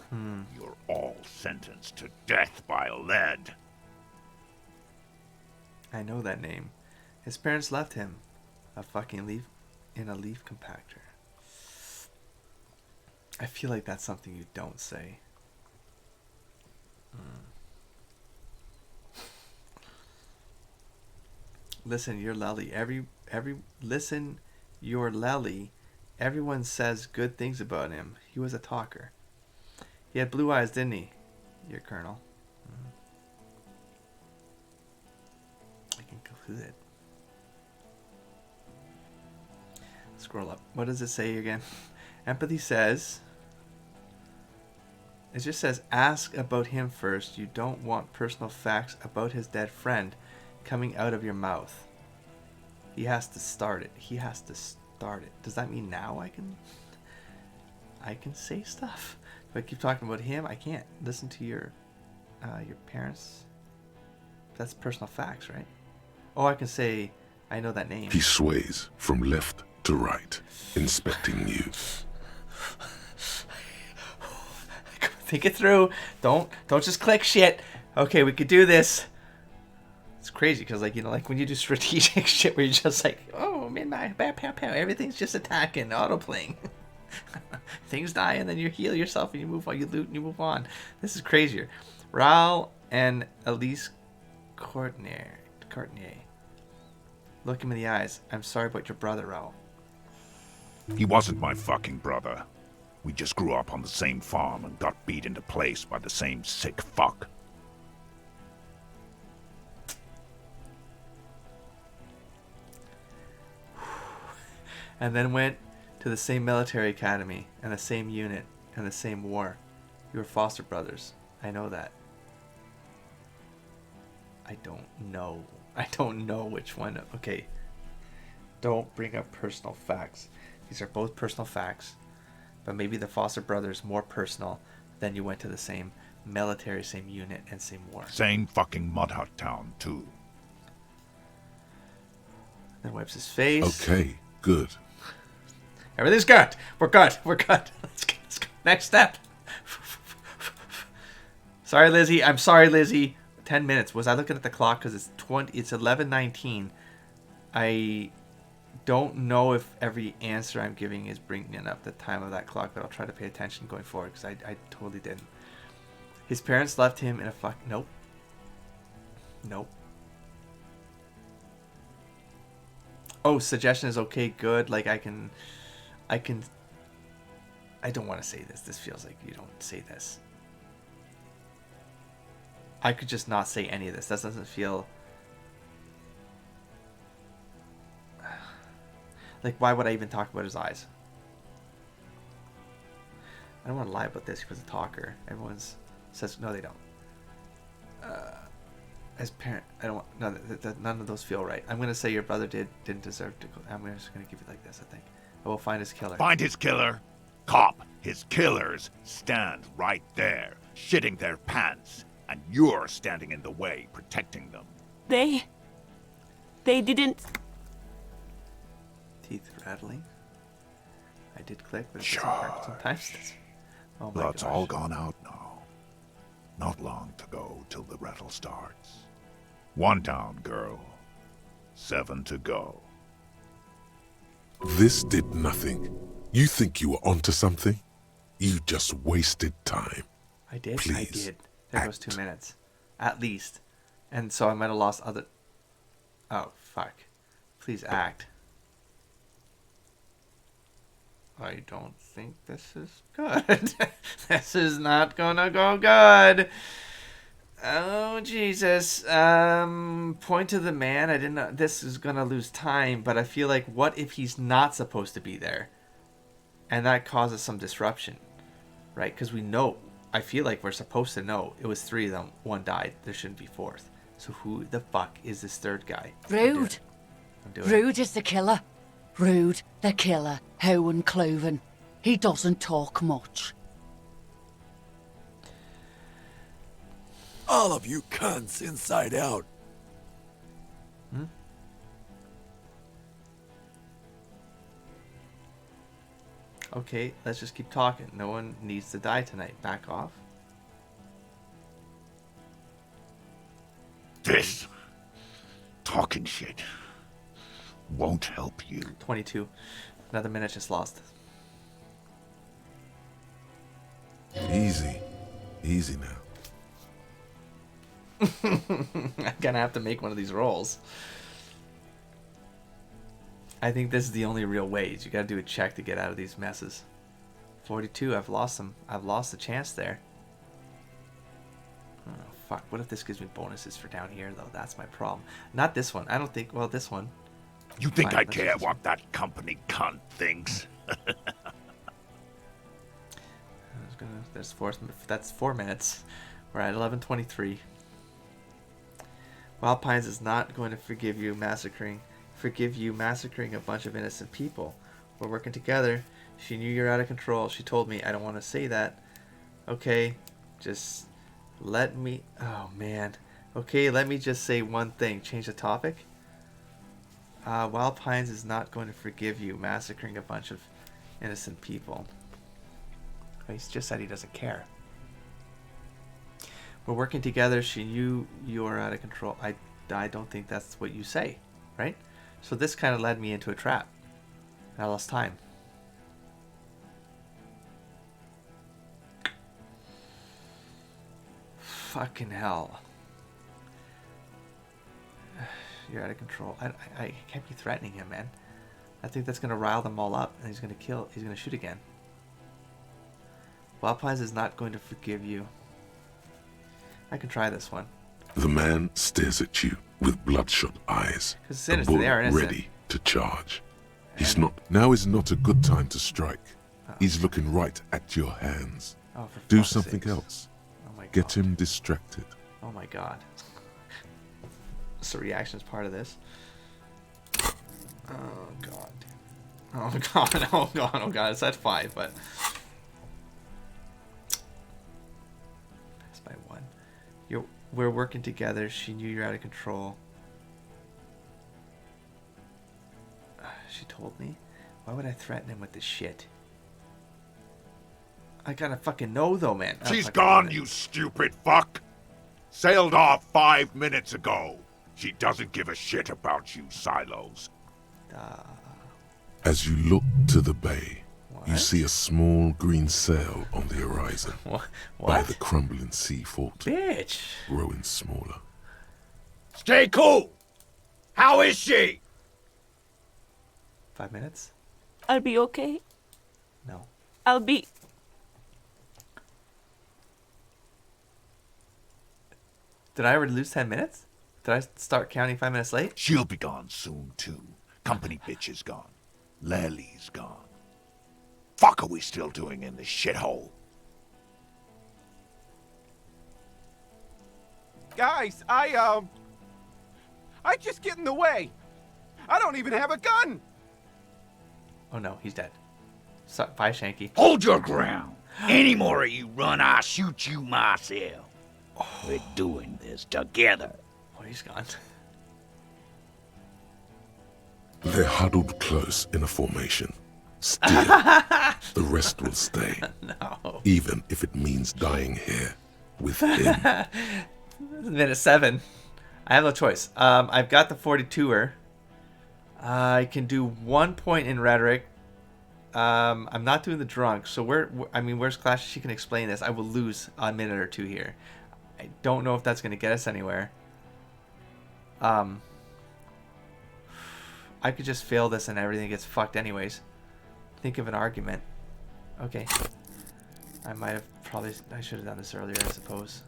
You're all sentenced to death by lead. I know that name. His parents left him a fucking leaf in a leaf compactor. I feel like that's something you don't say. Listen, you're Lely. Listen, you're Lely. Everyone says good things about him. He was a talker. He had blue eyes, didn't he? Your colonel. I can conclude it. Scroll up. What does it say again? Empathy says... It just says, ask about him first. You don't want personal facts about his dead friend coming out of your mouth. He has to start it. He has to start it. Does that mean now I can say stuff? If I keep talking about him, I can't. Listen to your parents. That's personal facts, right? Oh, I can say, I know that name. He sways from left to right, inspecting you. Think it through. Don't just click shit. Okay, we could do this. It's crazy because, like, you know, like when you do strategic shit where you're just like, oh, midnight, pow, pow, pow, everything's just attacking, auto-playing. Things die and then you heal yourself and you move on, you loot and you move on. This is crazier. Raoul and Elise Courtenay. Look him in the eyes. I'm sorry about your brother, Raoul. He wasn't my fucking brother. We just grew up on the same farm and got beat into place by the same sick fuck. And then went to the same military academy and the same unit and the same war. You were foster brothers. I know that. I don't know which one. Okay. Don't bring up personal facts. These are both personal facts. But maybe the foster brother is more personal than you went to the same military, same unit, and same war. Same fucking mud hut town, too. Then wipes his face. Okay, good. Everything's good. We're good. Let's go. Next step. Sorry, Lizzie. I'm sorry, Lizzie. 10 minutes. Was I looking at the clock? Because it's 11:19. I don't know if every answer I'm giving is bringing up the time of that clock, but I'll try to pay attention going forward because I totally didn't. His parents left him in a Nope. Oh, suggestion is okay, good. Like I don't want to say this. This feels like you don't say this. I could just not say any of this. That doesn't feel... Like, why would I even talk about his eyes? I don't want to lie about this. He was a talker. Everyone says, no, they don't. As parent, I don't want... No, none of those feel right. I'm going to say your brother didn't deserve to go. I'm just going to give it like this, I think. I will find his killer. Find his killer? Cop, his killers stand right there, shitting their pants. And you're standing in the way, protecting them. They didn't... Teeth rattling. I did click, but it Sure. doesn't work sometimes. Oh my Blood's gosh. all gone out now. Not long to go till the rattle starts. 1 down, girl. 7 to go. This did nothing. You think you were onto something? You just wasted time. I did. Please, I did. There goes 2 minutes, at least, and so I might have lost other. Oh fuck! Please act. I don't think this is good. This is not gonna go good. Oh Jesus! Point to the man. I didn't know this is gonna lose time, but I feel like what if he's not supposed to be there, and that causes some disruption, right? Because we know. I feel like we're supposed to know it was 3 of them. 1 died. There shouldn't be 4th. So who the fuck is this 3rd guy? Rude. Rude is the killer. Rude, the killer. Owen Cloven. He doesn't talk much. All of you cunts inside out. Hmm? Okay, let's just keep talking. No one needs to die tonight. Back off. This talking shit won't help you. 22. Another minute just lost. Easy. Easy now. I'm gonna have to make one of these rolls. I think this is the only real way. You gotta do a check to get out of these messes. 42, I've lost them. I've lost the chance there. Oh, fuck. What if this gives me bonuses for down here, though? That's my problem. Not this one. I don't think... Well, this one. You think Fine, I care what that company cunt thinks? That's 4 minutes. We're at 11:23. Wild Pines is not going to forgive you massacring a bunch of innocent people. We're working together. She knew you're out of control. She told me. I don't want to say that. Okay, just let me... Oh, man. Okay, let me just say one thing. Change the topic. Wild Pines is not going to forgive you massacring a bunch of innocent people. He's just said he doesn't care. We're working together. She knew you were out of control. I don't think that's what you say, right? So this kind of led me into a trap. I lost time. Fucking hell. You're out of control. I can't be threatening him, man. I think that's going to rile them all up, and he's going to kill. He's going to shoot again. Wild Pines is not going to forgive you. I can try this one. The man stares at you with bloodshot eyes, the bullet ready to charge. He's not. Now is not a good time to strike. He's looking right at your hands. Oh, do something else. Oh my God. Get him distracted. Oh my God. So reaction is part of this. Oh God. Oh God. Oh God. Oh God. It's at 5, but that's by 1. We're working together. She knew you're out of control. She told me. Why would I threaten him with this shit? I gotta fucking know though, man. She's gone, you stupid fuck. Sailed off 5 minutes ago. She doesn't give a shit about you, Silos. As you look to the bay, you see a small green sail on the horizon. What? By the crumbling sea fort. Bitch. Growing smaller. Stay cool. How is she? 5 minutes? I'll be okay. No. I'll be... Did I already lose 10 minutes? Did I start counting 5 minutes late? She'll be gone soon, too. Company bitch is gone. Lely's gone. Fuck are we still doing in this shithole? Guys, I just get in the way. I don't even have a gun. Oh no, he's dead. So, bye, Shanky. Hold your ground. Any more of you run, I'll shoot you myself. We're doing this together. Oh, he's gone. They're huddled close in a formation. Still, the rest will stay. No. Even if it means dying here with him. Minute 7. I have no choice. I've got the 42er. I can do 1 point in rhetoric. I'm not doing the drunk, so where's Clash? She can explain this. I will lose a minute or 2 here. I don't know if that's going to get us anywhere. I could just fail this and everything gets fucked anyways. Think of an argument. Okay. I should have done this earlier, I suppose.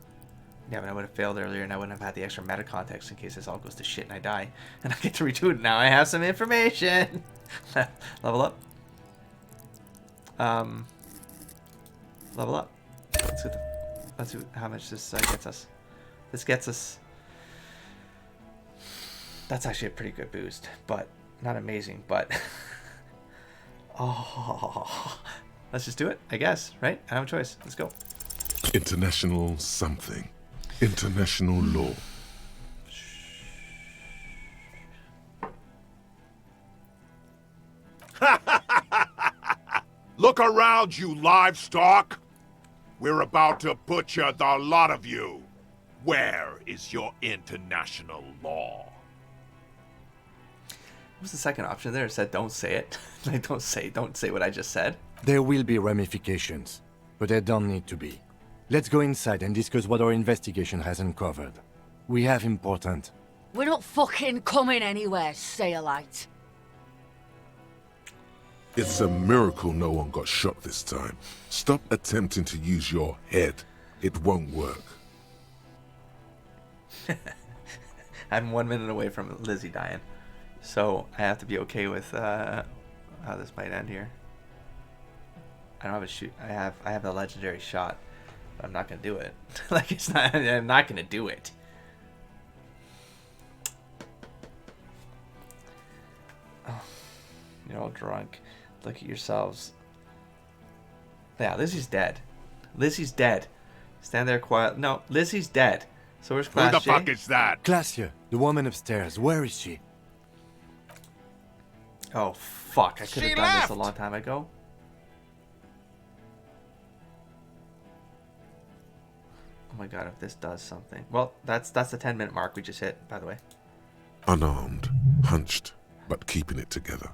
Yeah, but I would have failed earlier and I wouldn't have had the extra meta context in case this all goes to shit and I die. And I get to redo it. Now I have some information. Level up. Level up. Let's see how much this gets us. This gets us That's actually a pretty good boost, but not amazing, but oh, let's just do it, I guess, right? I have a choice. Let's go. International something. International law. Look around, you livestock. We're about to butcher the lot of you. Where is your international law? What was the second option there? It said don't say it. Like don't say what I just said. There will be ramifications, but there don't need to be. Let's go inside and discuss what our investigation has uncovered. We have important. We're not fucking coming anywhere, Sailite. It's a miracle no one got shot this time. Stop attempting to use your head. It won't work. I'm 1 minute away from Lizzie dying, so I have to be okay with how this might end here. I don't have a shoot. I have a legendary shot, but I'm not gonna do it. Like it's not. I'm not gonna do it. Oh, you're all drunk. Look at yourselves. Yeah, Lizzie's dead. Lizzie's dead. Stand there quiet. No, Lizzie's dead. So where's Class Who the J? fuck is that? Glacia, the woman upstairs. Where is she? Oh fuck! I could have She done this left. a long time ago. Oh my god! If this does something, well, that's the 10-minute mark we just hit. By the way. Unarmed, hunched, but keeping it together.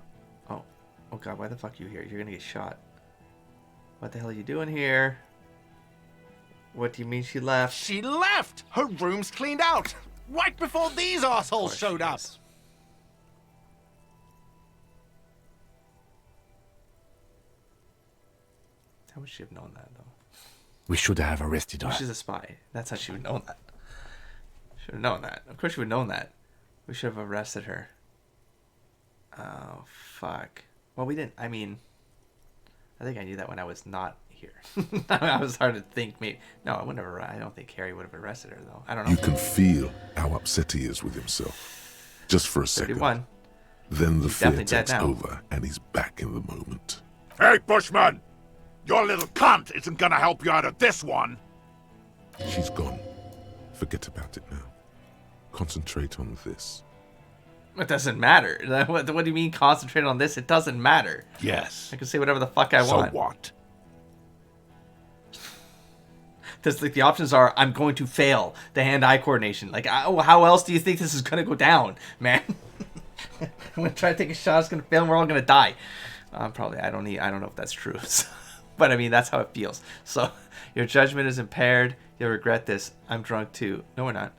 Oh god! Why the fuck are you here? You're gonna get shot. What the hell are you doing here? What do you mean she left? She left! Her room's cleaned out! Right before these assholes showed up! How would she have known that, though? We should have arrested her. She's a spy. That's how she would know that. Should have known that. Of course she would have known that. We should have arrested her. Oh, fuck. Well, we didn't. I mean, I think I knew that when I was not here. I was hard to think. Maybe no, I wouldn't have. I don't think Harry would have arrested her though. I don't know. You can feel how upset he is with himself. Just for a second. 31. Then the He's fear definitely dead takes now. over and he's back in the moment. Hey, Bushman! Your little cunt isn't gonna help you out of this one! She's gone. Forget about it now. Concentrate on this. It doesn't matter. What do you mean concentrate on this? It doesn't matter. Yes. I can say whatever the fuck I want. So what? Because like the options are, I'm going to fail the hand-eye coordination. Like, how else do you think this is gonna go down, man? I'm gonna try to take a shot. It's gonna fail. And we're all gonna die. Probably. I don't know if that's true. So, but I mean, that's how it feels. So, your judgment is impaired. You'll regret this. I'm drunk too. No, we're not.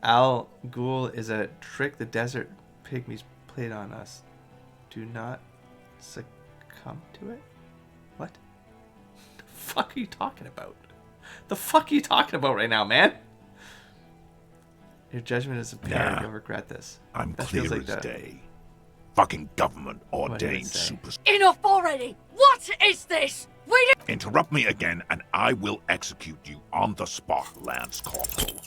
Al Ghul is a trick the desert pygmies played on us. Do not succumb to it. What? The fuck are you talking about? The fuck are you talking about right now, man? Your judgment is impaired. Nah, You'll regret this. I'm That clear feels like as the- day. Fucking government What did it ordained say? super... Enough already! What is this? We did- Interrupt me again and I will execute you on the spot, Lance Corporal.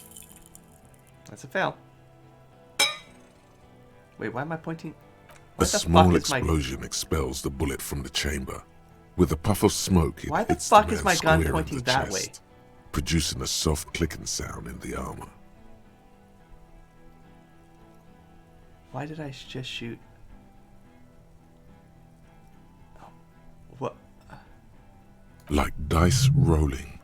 That's a fail. Wait, why am I pointing? A What the small fuck is my... explosion expels the bullet from the chamber. With a puff of smoke, it Why the hits fuck the is man my gun square in pointing the that chest, way? producing a soft clicking sound in the armor. Why did I just shoot? Oh, what? Like dice rolling.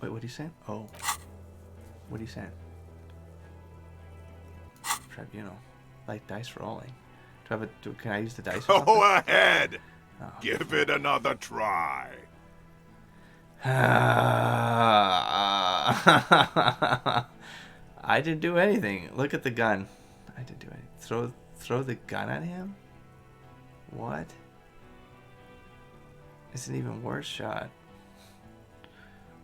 Wait, what are you saying? Oh. What are you saying? Tribunal. Like dice rolling. Can I use the dice? Or Go ahead! Oh. Give it another try. I didn't do anything. Look at the gun. I didn't do anything. Throw the gun at him? What? It's an even worse shot.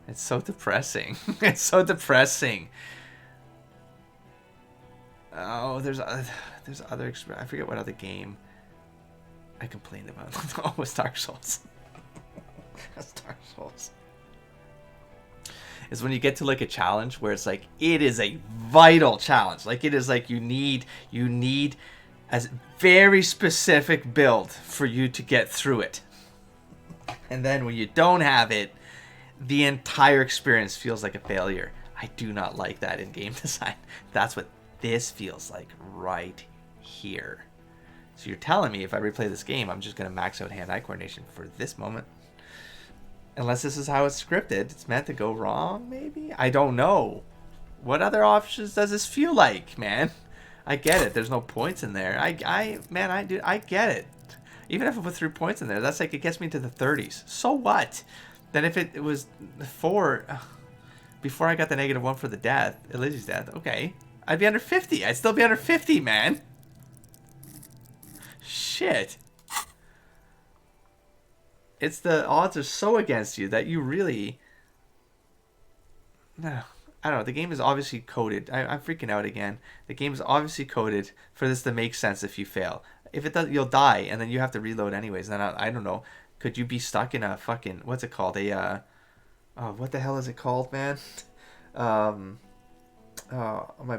It's so depressing. It's so depressing. Oh, there's other. I forget what other game I complained about. Oh, it's Dark Souls. That's Dark Souls. is when you get to like a challenge where it's like it is a vital challenge. Like it is like you need a very specific build for you to get through it. And then when you don't have it, the entire experience feels like a failure. I do not like that in game design. That's what this feels like right here. So you're telling me if I replay this game, I'm just going to max out hand-eye coordination for this moment. Unless this is how it's scripted. It's meant to go wrong, maybe? I don't know. What other options does this feel like, man? I get it. There's no points in there. I get it. Even if I put 3 points in there, that's like it gets me to the 30s. So what? Then if it was 4 before I got the -1 for the death, Elysium's death, okay. I'd be under 50. I'd still be under 50, man. Shit. It's the odds are so against you that you really... No. I don't know. The game is obviously coded. I'm freaking out again. The game is obviously coded for this to make sense if you fail. If it does, you'll die, and then you have to reload anyways. Then I don't know. Could you be stuck in a fucking... What's it called? What the hell is it called, man? My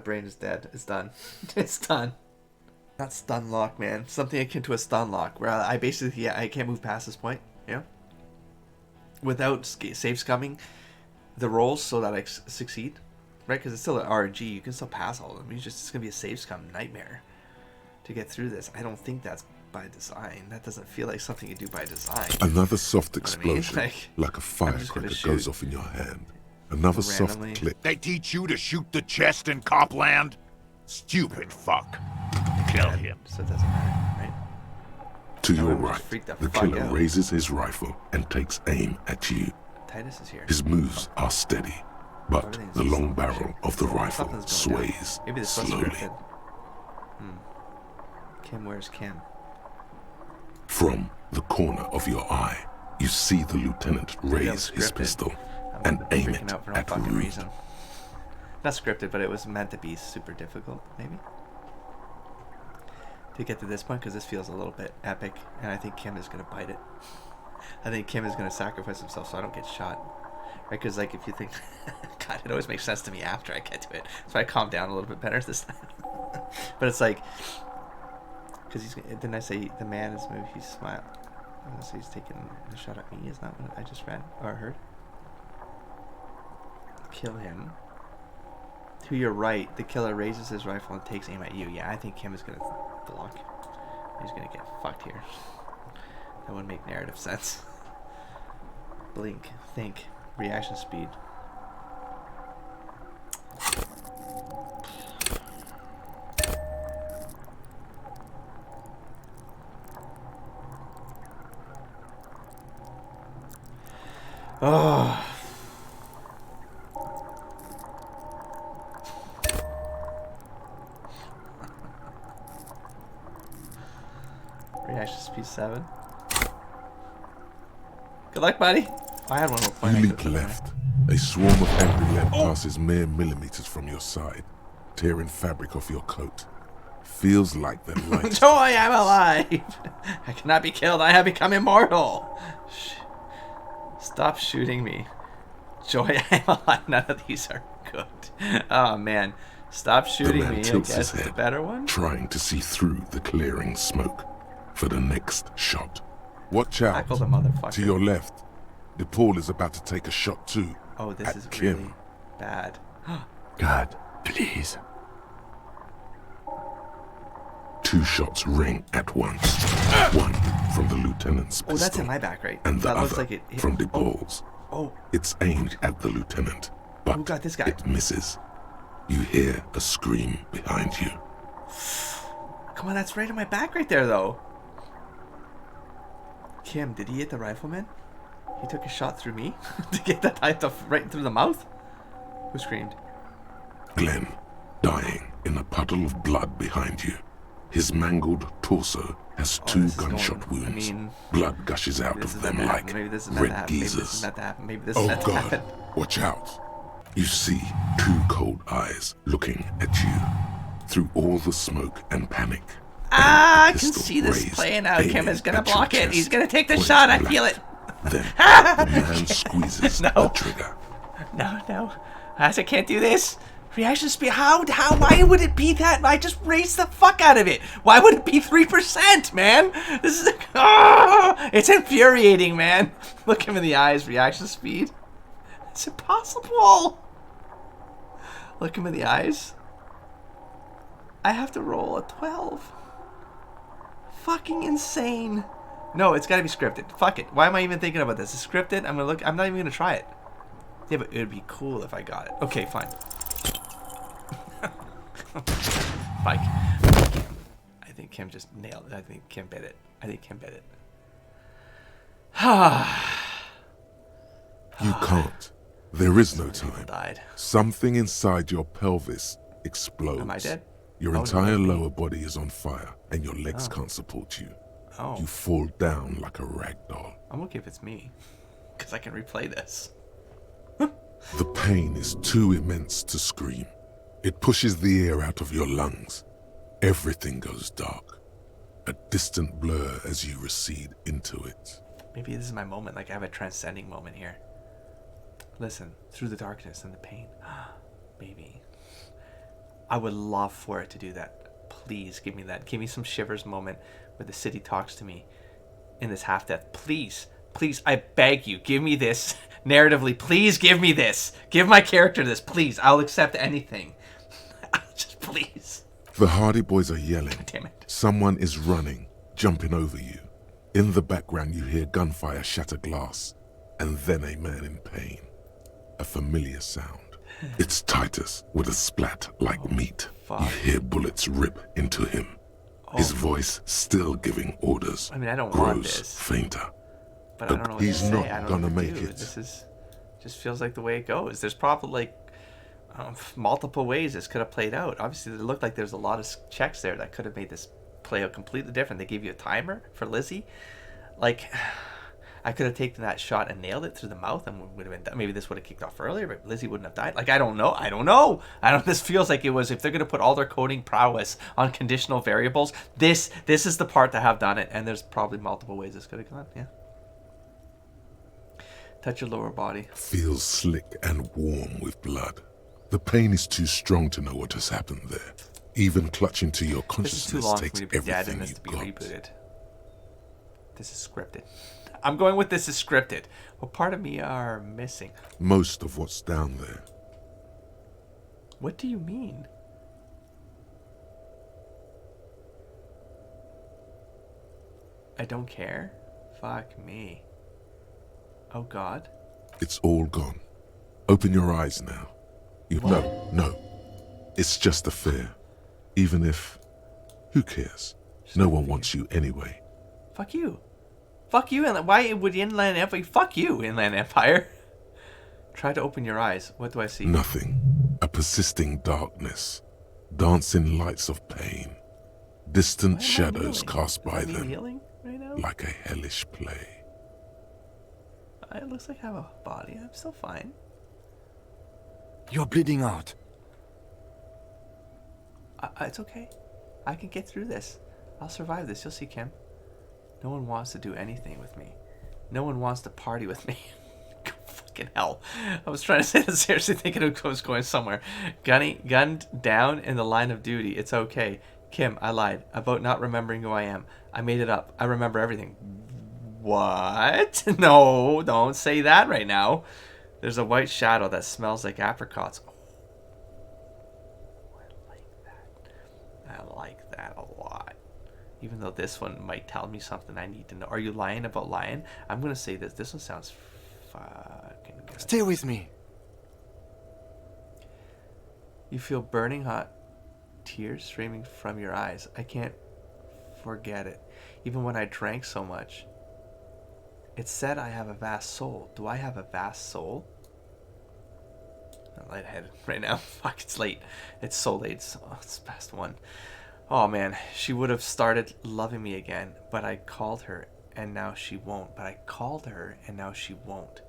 brain is dead. It's done. It's done. Not stun lock, man. Something akin to a stun lock, where I basically, I can't move past this point, without save scumming the rolls so that I succeed, right? Because it's still an RNG. You can still pass all of them. It's going to be a save scum nightmare to get through this. I don't think that's by design. That doesn't feel like something you do by design. Another soft explosion, like a firecracker goes off in your hand. Another soft click. They teach you to shoot the chest in Copland? Stupid fuck. Kill him. So it doesn't matter, right? To your right, the killer raises his rifle and takes aim at you. Titus is here. His moves are steady, but the long barrel of the rifle sways slowly. Kim, where's Kim? From the corner of your eye, you see the lieutenant raise his pistol and aim it at Rude. Not scripted, but it was meant to be super difficult, maybe, to get to this point, because this feels a little bit epic, and I think Kim is going to bite it. I think Kim is going to sacrifice himself so I don't get shot. Right? Because, like, if you think... God, it always makes sense to me after I get to it. So I calm down a little bit better this time. But it's like... Because he's... Didn't I say the man is maybe he's smile? So he's taking a shot at me. Is that what I just read or heard? Kill him. To your right, the killer raises his rifle and takes aim at you. Yeah, I think Kim is going to block. He's going to get fucked here. That wouldn't make narrative sense. Blink, think, reaction speed. Oh. Reaction speed 7. Good luck, buddy. I had one more point. You leap left. A swarm of angry lead passes mere millimeters from your side, tearing fabric off your coat. Feels like the light. Joy, I'm alive! I cannot be killed. I have become immortal. Stop shooting me. Joy, I'm alive. None of these are good. Oh, man. Stop shooting me. I Tilts guess his it's head, a better one. trying to see through the clearing smoke for the next shot. Watch out. Tackle the motherfucker. To your left, DePaul is about to take a shot too. Oh, this is Kim. really bad. God, please. 2 shots ring at once. One from the lieutenant's pistol. Oh, that's in my back, right? And the that looks other like it hit. from DePaul's. Oh. It's aimed at the lieutenant, but Who got this guy? it misses. You hear a scream behind you. Come on, that's right in my back right there, though. Kim, did he hit the rifleman? He took a shot through me to get that right through the mouth? Who screamed? Glenn, dying in a puddle of blood behind you. His mangled torso has 2 gunshot wounds. Blood gushes out of them like red geezers. Oh God, watch out. You see 2 cold eyes looking at you through all the smoke and panic. I can see this playing out. Kim is gonna block it. He's gonna take the shot. I feel it. Then the man squeezes the trigger. No. I can't do this. Reaction speed. How? Why would it be that? I just raised the fuck out of it. Why would it be 3%, man? This is... it's infuriating, man. Look him in the eyes. Reaction speed. It's impossible. Look him in the eyes. I have to roll a 12. Fucking insane. No, it's gotta be scripted. Fuck it. Why am I even thinking about this? It's scripted. I'm not even gonna try it. Yeah, but it would be cool if I got it. Okay, fine. Mike. I think Kim just nailed it. I think Kim bit it. You can't. There is no time. Died. Something inside your pelvis explodes. Am I dead? Your entire lower body is on fire, and your legs can't support you. Oh. You fall down like a rag doll. I'm okay if it's me, because I can replay this. The pain is too immense to scream. It pushes the air out of your lungs. Everything goes dark. A distant blur as you recede into it. Maybe this is my moment, like I have a transcending moment here. Listen, through the darkness and the pain. Maybe. I would love for it to do that. Please give me that. Give me some shivers moment where the city talks to me in this half-death. Please, I beg you, give me this narratively. Please give me this. Give my character this, please. I'll accept anything. Just please. The Hardy Boys are yelling. Damn it. Someone is running, jumping over you. In the background, you hear gunfire shatter glass, and then a man in pain. A familiar sound. It's Titus with a splat like meat. Fuck. You hear bullets rip into him. His voice still giving orders. I mean, I don't grows want this. fainter. But I don't know what he's to say. not I don't gonna know what to make do. it. This is just feels like the way it goes. There's probably multiple ways this could have played out. Obviously, it looked like there's a lot of checks there that could have made this play out completely different. They gave you a timer for Lizzie. Like, I could have taken that shot and nailed it through the mouth and would have been done. Maybe this would have kicked off earlier, but Lizzie wouldn't have died. Like, I don't know. This feels like it was, if they're going to put all their coding prowess on conditional variables, this is the part to have done it. And there's probably multiple ways this could have gone. Yeah. Touch your lower body. Feels slick and warm with blood. The pain is too strong to know what has happened there. Even clutching to your consciousness this is too long takes for me to be dead and everything this you to be got. rebooted. This is scripted. I'm going with this is scripted. What part of me are missing? Most of what's down there. What do you mean? I don't care? Fuck me. Oh God. It's all gone. Open your eyes now. No. It's just a fear. Even if... Who cares? No one wants you anyway. Fuck you. Fuck you. Why would Inland Empire... Fuck you, Inland Empire. Try to open your eyes. What do I see? Nothing. A persisting darkness. Dancing lights of pain. Distant shadows cast by them. Healing right now? Like a hellish play. It looks like I have a body. I'm still fine. You're bleeding out. It's okay. I can get through this. I'll survive this. You'll see, Kim. No one wants to do anything with me. No one wants to party with me. Fucking hell. I was trying to say this seriously, thinking it was going somewhere. Gunned down in the line of duty. It's okay. Kim, I lied about not remembering who I am. I made it up. I remember everything. What? No, don't say that right now. There's a white shadow that smells like apricots. I like that a lot. Even though this one might tell me something I need to know. Are you lying about lying? I'm going to say this. This one sounds fucking good. Stay with me. You feel burning hot tears streaming from your eyes. I can't forget it. Even when I drank so much. It said I have a vast soul. Do I have a vast soul? I'm lightheaded right now. Fuck, it's late. It's so late. It's past 1. Oh man, she would have started loving me again, but I called her and now she won't. But I called her and now she won't.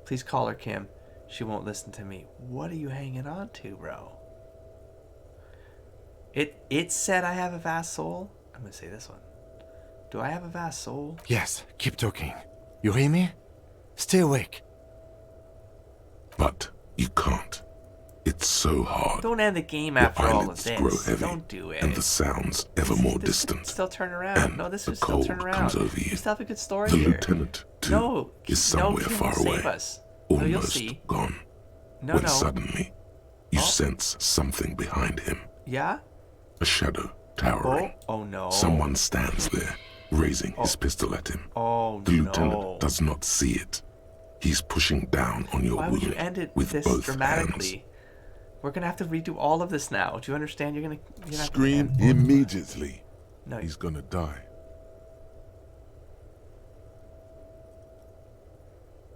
Please call her, Kim. She won't listen to me. What are you hanging on to, bro? It said I have a vast soul. I'm gonna say this one. Do I have a vast soul? Yes, keep talking. You hear me? Stay awake. But you can't. It's so hard. Don't end the game Your after all of eyelids this. grow heavy, Don't do it. and the sounds ever more This distant. could still turn around. And No, this the is still cold turn around. comes over you. We still have a good story The here. lieutenant, too, is somewhere Kim far will away, save us. No, you'll almost see. gone. No, when no. suddenly, you sense something behind him. Yeah? A shadow towering. Oh no. Someone stands there, raising his pistol at him. Oh The no. lieutenant does not see it. He's pushing down on your Why would you wound end it with this both dramatically? hands. We're gonna have to redo all of this now. Do you understand? You're gonna Scream immediately. No. He's gonna die.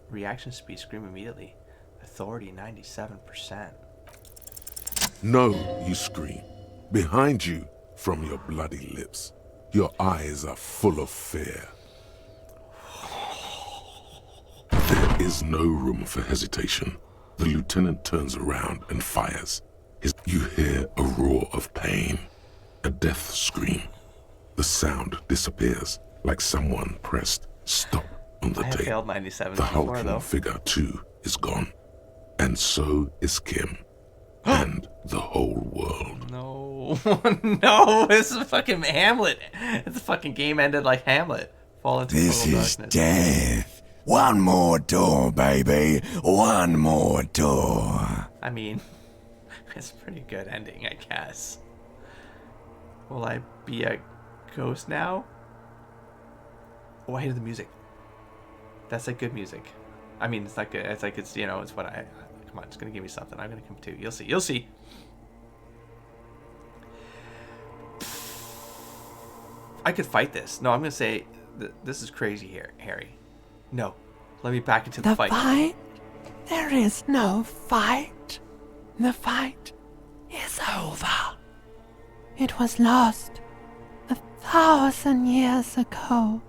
Reaction speed, scream immediately. Authority 97%. No, you scream. Behind you, from your bloody lips, your eyes are full of fear. There is no room for hesitation. The lieutenant turns around and fires. You hear a roar of pain, a death scream. The sound disappears like someone pressed stop on the I have tape. failed 97 The before, hulking though. figure, too, is gone. And so is Kim. And the whole world. No. No, this is fucking Hamlet. The fucking game ended like Hamlet. Fall into This total is darkness. death. One more door, baby. One more door. I mean, it's a pretty good ending, I guess. Will I be a ghost now? Oh, I hated the music. That's like good music. I mean, it's not good. It's like, it's, you know, it's what I... Come on, it's gonna give me something. I'm gonna come to. You'll see. You'll see. I could fight this. No, I'm gonna say this is crazy here, Harry. No, let me back into the fight. Fight? There is no fight. The fight is over. It was lost 1,000 years ago.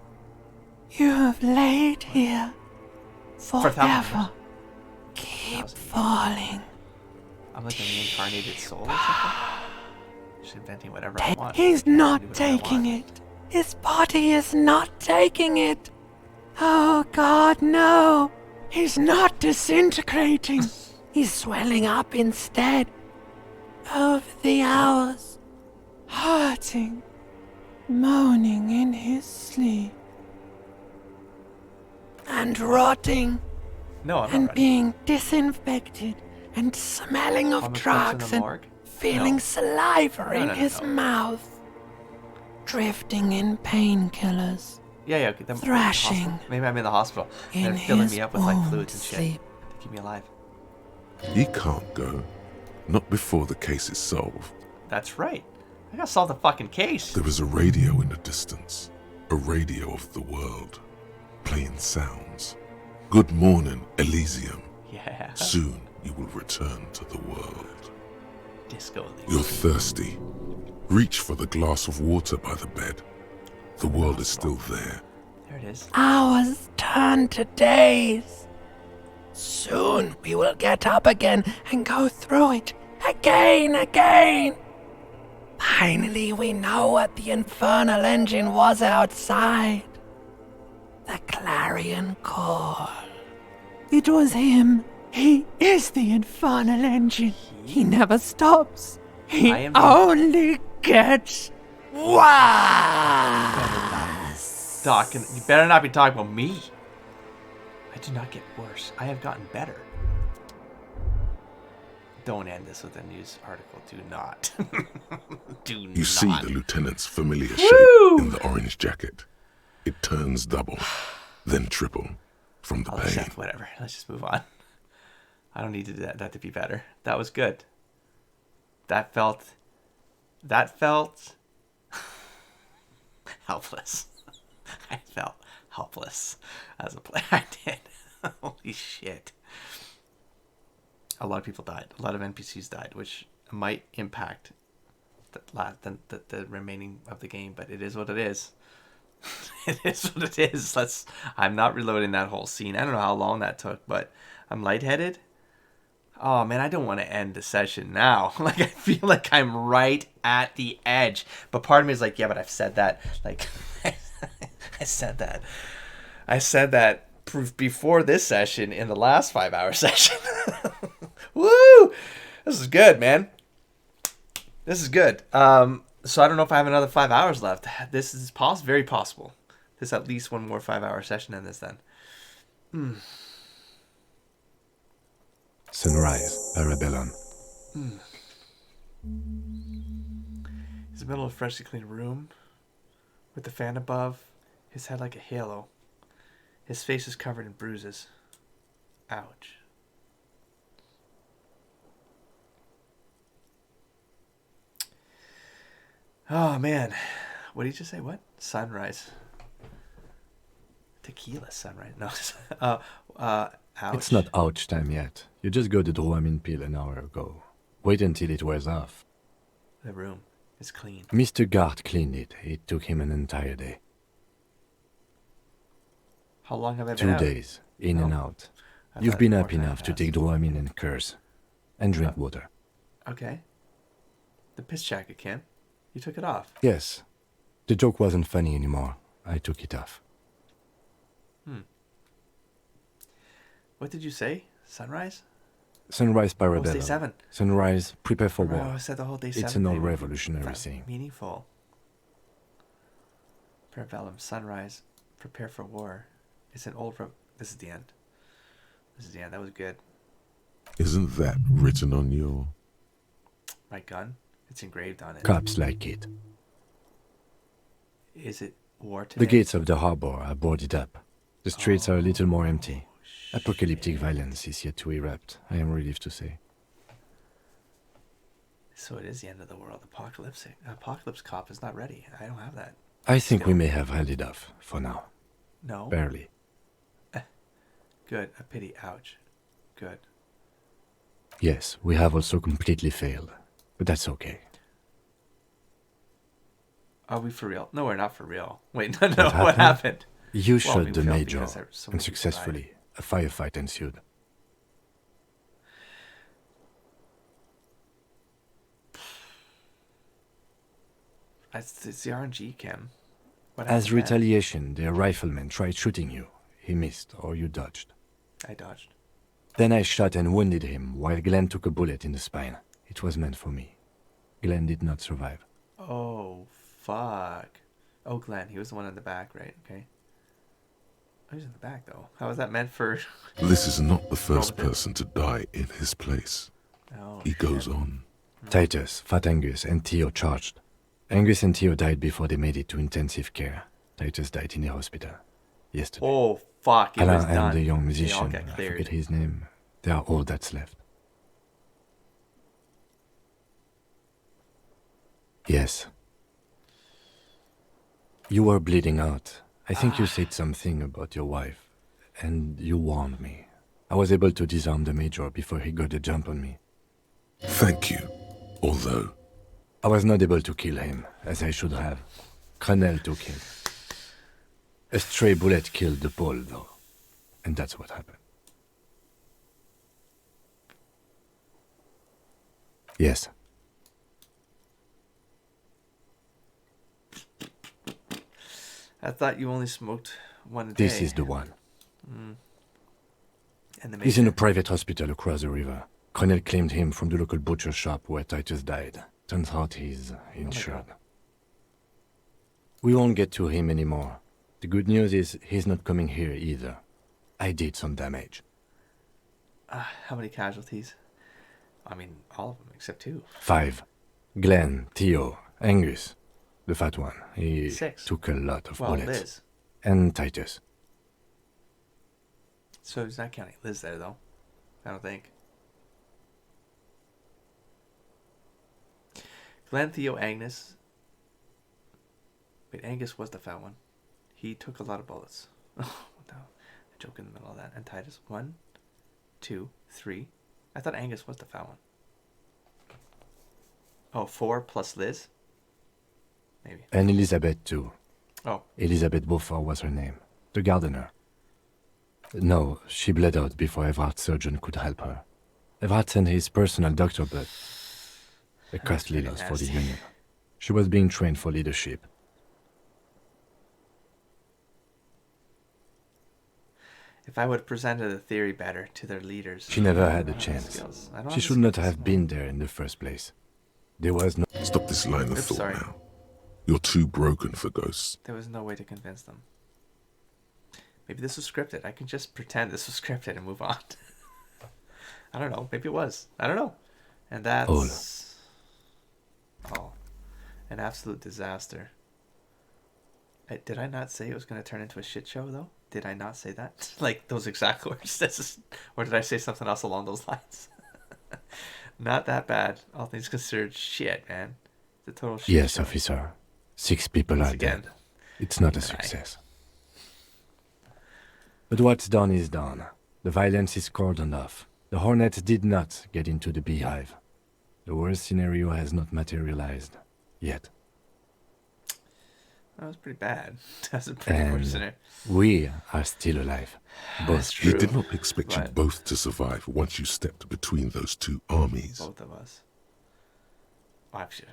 You have laid here For 1,000 forever. Keep falling. I'm like a reincarnated soul or something. Just inventing whatever I want. He's Do not whatever I taking want. it. His body is not taking it. Oh God, no. He's not disintegrating. He's swelling up instead. Over the hours. Hurting. Moaning in his sleep. And rotting. No, I'm and not ready. being disinfected and smelling of I'm a corpse in drugs the and morgue? feeling No. saliva No, in no, his no. mouth, drifting in painkillers, Yeah, okay. Then thrashing hospital. Maybe I'm in the hospital. in They're filling his me up with like warm fluids and shit sleep. to keep me alive. He can't go. Not before the case is solved. That's right. I gotta solve the fucking case. There is a radio in the distance. A radio of the world. Playing sounds. Good morning, Elysium. Yeah. Soon you will return to the world. Disco Elysium. You're thirsty. Reach for the glass of water by the bed. The world is still there. There it is. Hours turn to days. Soon we will get up again and go through it again. Finally, we know what the infernal engine was outside. The clarion call. It was him. He is the infernal engine. He never stops. He I am the- only gets worse. Talking. You better not be talking about me. I do not get worse. I have gotten better. Don't end this with a news article. Do not. Do not. You see the lieutenant's familiar Woo! shape in the orange jacket. It turns double, then triple from the I'll pain. accept whatever. Let's just move on. I don't need to do that to be better. That was good. That felt helpless. I felt helpless as a player. I did. Holy shit. A lot of people died. A lot of NPCs died, which might impact the remaining of the game, but it is what it is. It is what it is. I'm not reloading that whole scene. I don't know how long that took, but I'm lightheaded. Oh man, I don't want to end the session now. Like, I feel like I'm right at the edge. But part of me is like, yeah, but I've said that. Like, I said that. I said that before this session in the last 5-hour session. Woo! This is good, man. This is good. So I don't know if I have another 5 hours left. This is very possible. There's at least one more 5-hour session in this then. Sunrise, Parabellum. He's in the middle of a freshly cleaned room with the fan above, his head like a halo. His face is covered in bruises. Ouch. Oh, man. What did you just say? What? Sunrise. Tequila sunrise. No. Ouch. It's not ouch time yet. You just got the Dramamine pill an hour ago. Wait until it wears off. The room is clean. Mr. Gart cleaned it. It took him an entire day. How long have I been 2 out? days, in and out. I You've thought been more up time enough to passed. take Dramamine and curse. And drink water. Okay. The piss jacket, Ken. You took it off. Yes. The joke wasn't funny anymore. I took it off. What did you say? Sunrise? Sunrise, Oh, Parabellum. it's day 7. Sunrise, prepare for Bro, war. I said the whole day It's 7. an old baby. revolutionary That's saying. meaningful. Parabellum, sunrise, prepare for war. It's an old... This is the end. This is the end. That was good. Isn't that written on your... My gun? It's engraved on it. Cops like it. Is it war today? The gates of the harbor are boarded up. The streets are a little more empty. Apocalyptic violence is yet to erupt, I am relieved to say. So it is the end of the world. Apocalypse cop is not ready. I don't have that. I think we may have held it off, for now. No? Barely. Good. A pity. Ouch. Good. Yes, we have also completely failed. But that's okay. Are we for real? No, we're not for real. Wait, no, what happened? You Well, shot we the failed major, because there were so and many people successfully, a firefight ensued. It's the RNG, Cam. What As happened then? retaliation, the rifleman tried shooting you. He missed, or you dodged. I dodged. Then I shot and wounded him, while Glenn took a bullet in the spine. It was meant for me. Glenn did not survive. Oh, fuck. Oh, Glenn. He was the one in the back, right? Okay. Oh, he was in the back, though. How was that meant for... This is not the first person to die in his place. Oh, He goes on. Titus, Fat Angus, and Theo charged. Angus and Theo died before they made it to intensive care. Titus died in the hospital yesterday. Oh, fuck. It Alain was and done. the young They all musician, got I cleared. forget his name. They are all that's left. Yes. You were bleeding out. I think you said something about your wife, and you warned me. I was able to disarm the major before he got a jump on me. Thank you. Although... I was not able to kill him, as I should have. Crenel took him. A stray bullet killed the Pole, though. And that's what happened. Yes. I thought you only smoked one a day. This is the one. And the He's in a major. private hospital across the river. Crenel claimed him from the local butcher shop where Titus died. Turns out he's insured. We won't get to him anymore. The good news is he's not coming here either. I did some damage. How many casualties? I mean, all of them except 2. 5. Glenn, Theo, Angus. The fat one. He 6. took a lot of Well, bullets. Liz. And Titus. So he's not counting Liz there, though. I don't think. Glenn, Theo, Agnes. Wait, Angus was the fat one. He took a lot of bullets. Oh, what the hell? A joke in the middle of that. And Titus. 1, 2, 3. I thought Angus was the fat one. Oh, 4 plus Liz? Maybe. And Elizabeth too. Oh. Elizabeth Beaufort was her name. The gardener. No, she bled out before Everard's surgeon could help her. Everard sent his personal doctor, but... a costly loss for the Union. She was being trained for leadership. If I would have presented the theory better to their leaders. She never had I a don't have the chance. skills. I don't She have the should not skills. have been there in the first place. There was no... Stop this line of Oops, thought sorry. now. You're too broken for ghosts. There was no way to convince them. Maybe this was scripted. I can just pretend this was scripted and move on. I don't know. Maybe it was. I don't know. And that's... Oh. An absolute disaster. Did I not say it was going to turn into a shit show, though? Did I not say that? Like, those exact words? Or did I say something else along those lines? Not that bad. All things considered, shit, man. The total shit Yes, show. officer. 6 people Once are again, dead. It's not a success. But what's done is done. The violence is cordoned off. The Hornets did not get into the beehive. The worst scenario has not materialized. Yet. That was pretty bad. That's a pretty poor And scenario. we are still alive. Both. He did not expect you both to survive once you stepped between those two armies. Both of us. Oh, shit.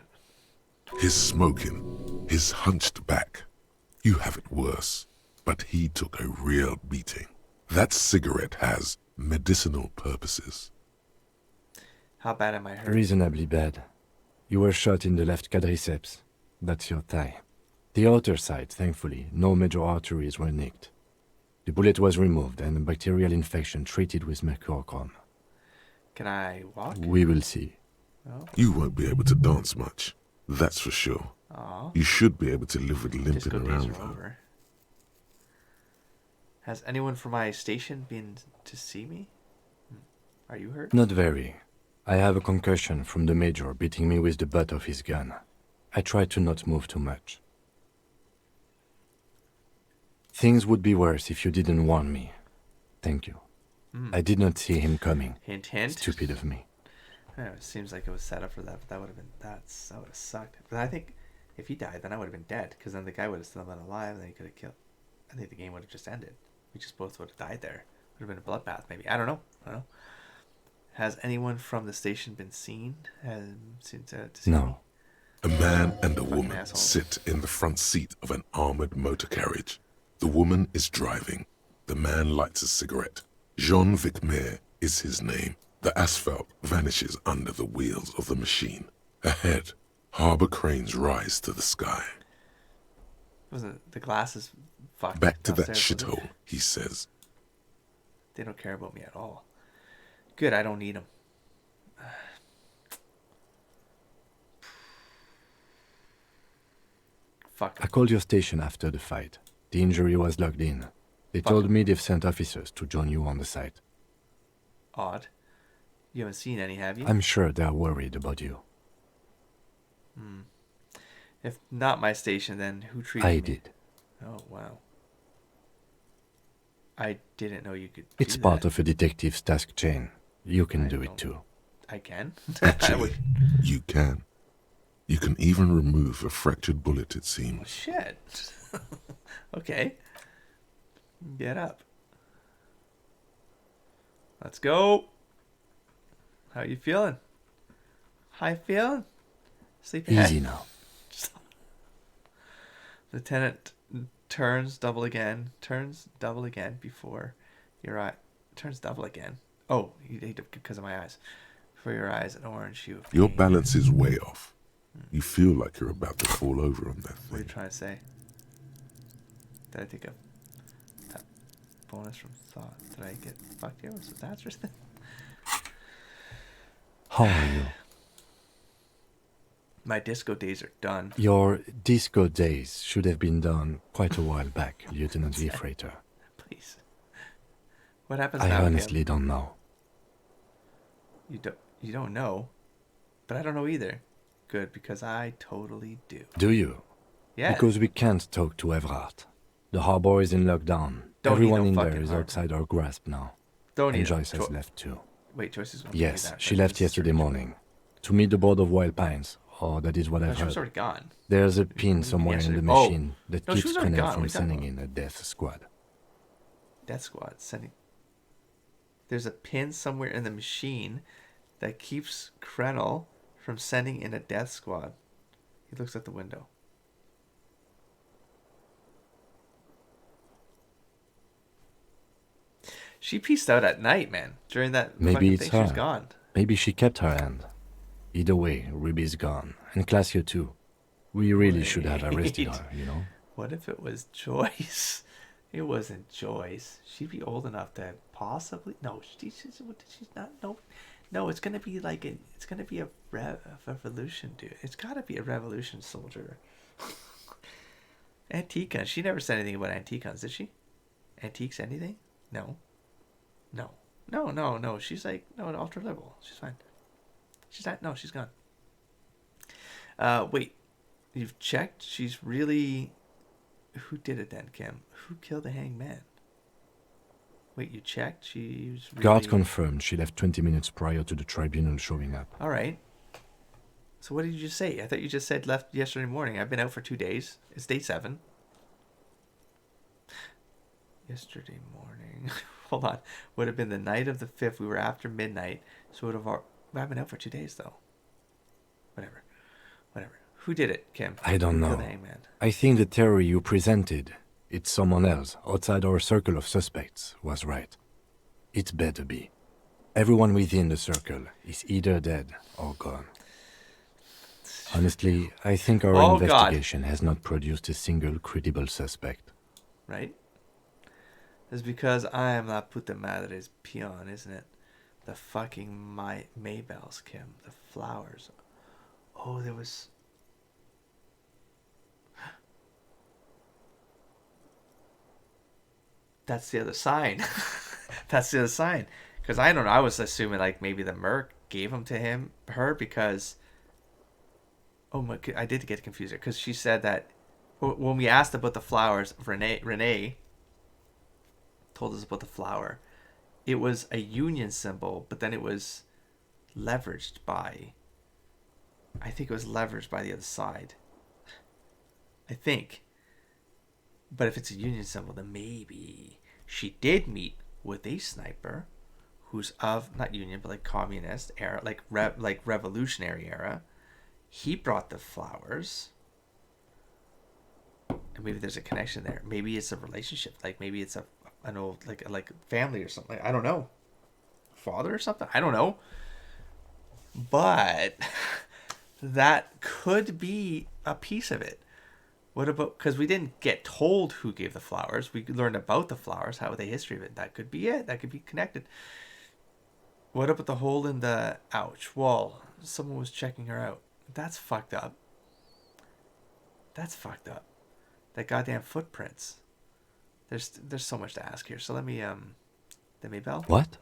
His smoking, his hunched back. You have it worse, but he took a real beating. That cigarette has medicinal purposes. How bad am I hurt? Reasonably bad. You were shot in the left quadriceps. That's your thigh. The outer side, thankfully, no major arteries were nicked. The bullet was removed and a bacterial infection treated with mercurochrome. Can I walk? We will see. Oh. You won't be able to dance much, that's for sure. Aw. You should be able to live with limping Disco days around, are though. over. Has anyone from my station been to see me? Are you hurt? Not very. I have a concussion from the major beating me with the butt of his gun. I tried to not move too much. Things would be worse if you didn't warn me. Thank you. I did not see him coming. Hint, hint. Stupid of me. Yeah, it seems like it was set up for that, but that would have been that would have sucked. But I think if he died, then I would have been dead, because then the guy would have still been alive, and then he could have killed. I think the game would have just ended. We just both would have died there. Would have been a bloodbath, maybe. I don't know. Has anyone from the station been seen? Seen to see me? No. A man and a woman asshole. sit in the front seat of an armored motor carriage. The woman is driving. The man lights a cigarette. Jean Vicmer is his name. The asphalt vanishes under the wheels of the machine. Ahead, harbor cranes rise to the sky. Wasn't the glass is fucked? Back to that downstairs, wasn't shithole, he says. They don't care about me at all. Good, I don't need them. Fuck. I called your station after the fight. The injury was logged in. They told me they've sent officers to join you on the site. Odd. You haven't seen any, have you? I'm sure they're worried about you. If not my station, then who treated me? I did. Oh, wow. I didn't know you could do It's part of a detective's task chain. You can do it too. I can? Actually, you can. You can even remove a fractured bullet, it seems. Shit. Okay. Get up. Let's go. How you feeling? How you feeling? Sleepyhead. Easy now. Lieutenant turns double again before your eye. Turns double again. Oh, because of my eyes. Before your eyes, an orange hue. Your balance is way off. You feel like you're about to fall over on that What are you thing. trying to say? Did I think of that bonus from thought? Did I get fucked here? Was that or something? How are you? My disco days are done. Your disco days should have been done quite a while back, Lieutenant V. Freighter. Please. What happens I now? honestly don't know. You don't know, but I don't know either. Good, because I totally do. Do you? Yeah. Because we can't talk to Everard. The harbor is in lockdown. Don't Everyone need no in there fucking is harbor. outside our grasp now. Don't and need Joyce no has cho- left too. Wait, Joyce is going to Yes, that. she That's left yesterday strange. morning to meet the board of Wild Pines. Oh, that is what No, I've she was heard. already gone. There's a pin somewhere in the yesterday. Oh. machine that No, she keeps was already Connell gone. from What are you talking sending in a death squad. Death Squad sending. There's a pin somewhere in the machine that keeps Krenel from sending in a death squad. He looks at the window. She pieced out at night, man. During that Maybe fucking it's thing, she was her. gone. Maybe she kept her hand. Either way, Ruby's gone. And Classio too. We really should have arrested her, you know? What if it was Joyce? It wasn't Joyce. She'd be old enough to possibly... No, she's not... No, it's gonna be like it's gonna be a revolution, dude. It's gotta be a revolution soldier. Antique guns. She never said anything about antique guns, did she? Antiques, anything? No. No. She's like, no, ultra liberal. She's fine. She's not. No, she's gone. Wait. You've checked? She's really... Who did it then, Kim? Who killed the hangman? Wait, you checked? She's really... Guard confirmed she left 20 minutes prior to the tribunal showing up. All right. So what did you just say? I thought you just said left yesterday morning. I've been out for 2 days. It's day 7. Yesterday morning. Hold on. Would have been the night of the 5th. We were after midnight. So would have... I've been out for 2 days, though. Whatever. Who did it, Kim? I don't know. The hangman? I think the theory you presented, it's someone else outside our circle of suspects, was right. It better be. Everyone within the circle is either dead or gone. Honestly, I think our investigation has not produced a single credible suspect. Right? It's because I am la puta madre's peon, isn't it? The fucking Maybells, Kim. The flowers. Oh, there was... That's the other sign. That's the other sign. Because I don't know. I was assuming like maybe the merc gave them to her because... Oh my... I did get confused because she said that when we asked about the flowers, Renee told us about the flower. It was a union symbol, but then it was leveraged by... I think it was leveraged by the other side. I think. But if it's a union symbol, then maybe she did meet with a sniper who's of, not union, but like communist era, like revolutionary era. He brought the flowers. And maybe there's a connection there. Maybe it's a relationship. Like maybe it's an old, like family or something. I don't know. Father or something? I don't know. But that could be a piece of it. What about, because we didn't get told who gave the flowers. We learned about the flowers, how the history of it. That could be it. That could be connected. What about the hole in the wall? Someone was checking her out. That's fucked up. That's fucked up. That goddamn footprints. There's so much to ask here. So let me, the Maybell? What?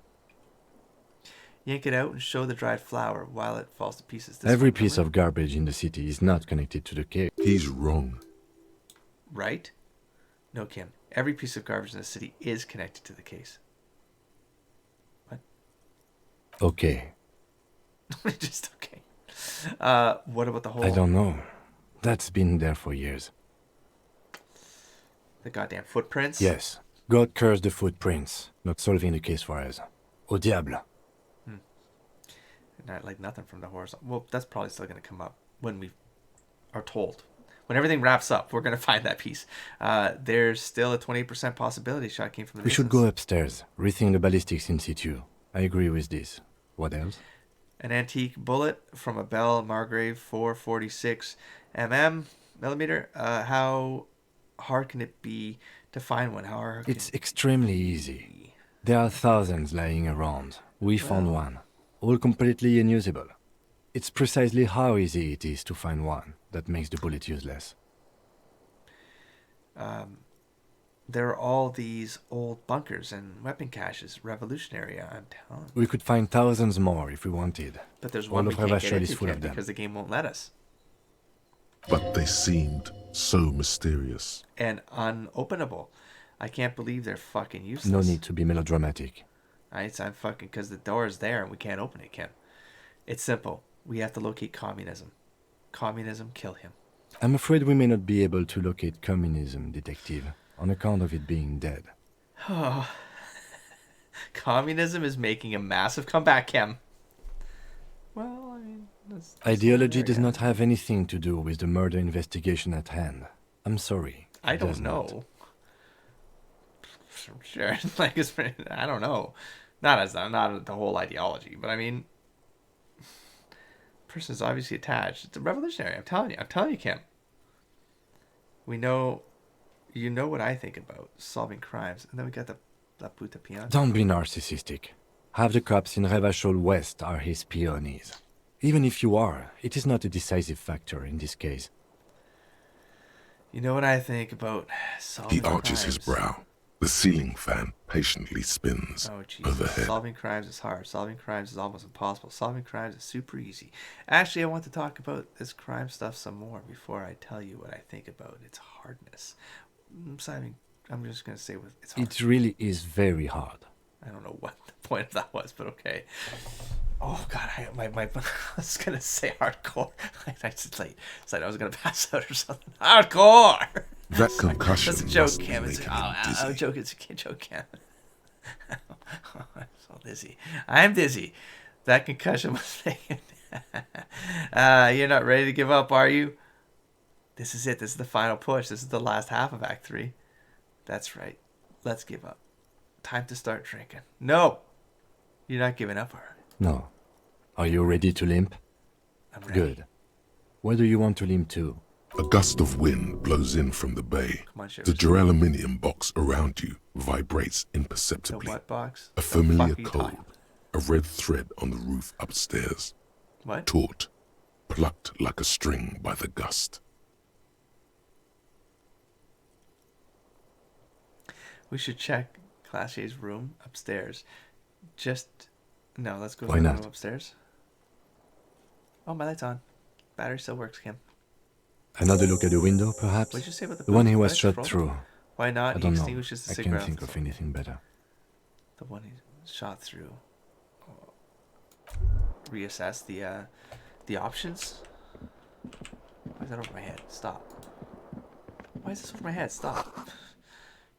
Yank it out and show the dried flower while it falls to pieces. Every piece of garbage in the city is not connected to the cave. He's wrong. Right? No, Kim. Every piece of garbage in the city is connected to the case. What? Okay. Just okay. What about the whole... I don't know. That's been there for years. The goddamn footprints? Yes. God curse the footprints. Not solving the case for us. Au diable. Not like nothing from the horse. Well, that's probably still going to come up when we are told. When everything wraps up, we're going to find that piece. There's still a 20% possibility shot came from the We distance. should go upstairs, rethink the ballistics in situ. I agree with this. What else? An antique bullet from a Bell Margrave 446 millimeter. How hard can it be to find one? How hard? It's extremely easy. There are thousands lying around. We found one. All completely unusable. It's precisely how easy it is to find one that makes the bullet useless. There are all these old bunkers and weapon caches, revolutionary, I'm telling you. We could find thousands more if we wanted. But there's one we can't get into full of them. because the game won't let us. But they seemed so mysterious. And unopenable. I can't believe they're fucking useless. No need to be melodramatic. I'm fucking, because the door is there and we can't open it, Kim. It's simple. We have to locate communism. Communism, kill him. I'm afraid we may not be able to locate communism, detective, on account of it being dead. Oh. Communism is making a massive comeback, Kim. Well, I mean... That's Ideology does not have anything to do with the murder investigation at hand. I'm sorry. I don't does know. not. Sure. Like, it's pretty, I don't know. Not the whole ideology, but I mean, person is obviously attached. It's a revolutionary. I'm telling you, Kim. We know, you know what I think about solving crimes, and then we got the La Puta Pianta. Don't be narcissistic. Half the cops in Revachol West are his peonies. Even if you are, it is not a decisive factor in this case. You know what I think about solving He arches crimes. his brow. The ceiling fan patiently spins overhead. Solving crimes is hard. Solving crimes is almost impossible. Solving crimes is super easy. Actually, I want to talk about this crime stuff some more before I tell you what I think about its hardness. I'm just going to say it's hard. It really is very hard. I don't know what the point of that was, but okay. Oh God, I was gonna say hardcore. I just like said I was gonna pass out or something. Hardcore. That concussion. That's a joke, must be Cam. making him dizzy. I'm joking. It's a joke, Cam. I'm so dizzy. I'm dizzy. That concussion was making. You're not ready to give up, are you? This is it. This is the final push. This is the last half of Act 3. That's right. Let's give up. Time to start drinking. No, you're not giving up, are you? No. Are you ready to limp? I'm ready. Good. Where do you want to limp to? A gust of wind blows in from the bay. Come on, Sheriff. The duraluminum box around you vibrates imperceptibly. The what box? A familiar code. A red thread on the roof upstairs. What? Taut, plucked like a string by the gust. We should check Classier's room upstairs. No, let's go to Why the not? room upstairs. Oh, my light's on. Battery still works, Kim. Another look at the window, perhaps? What'd you say about the The one building? he was Lights shot frozen? through. Why not? I He don't know. extinguishes the I cigarette. can't think of anything better. The one he shot through. Reassess the options. Why is that over my head? Stop. Why is this over my head? Stop.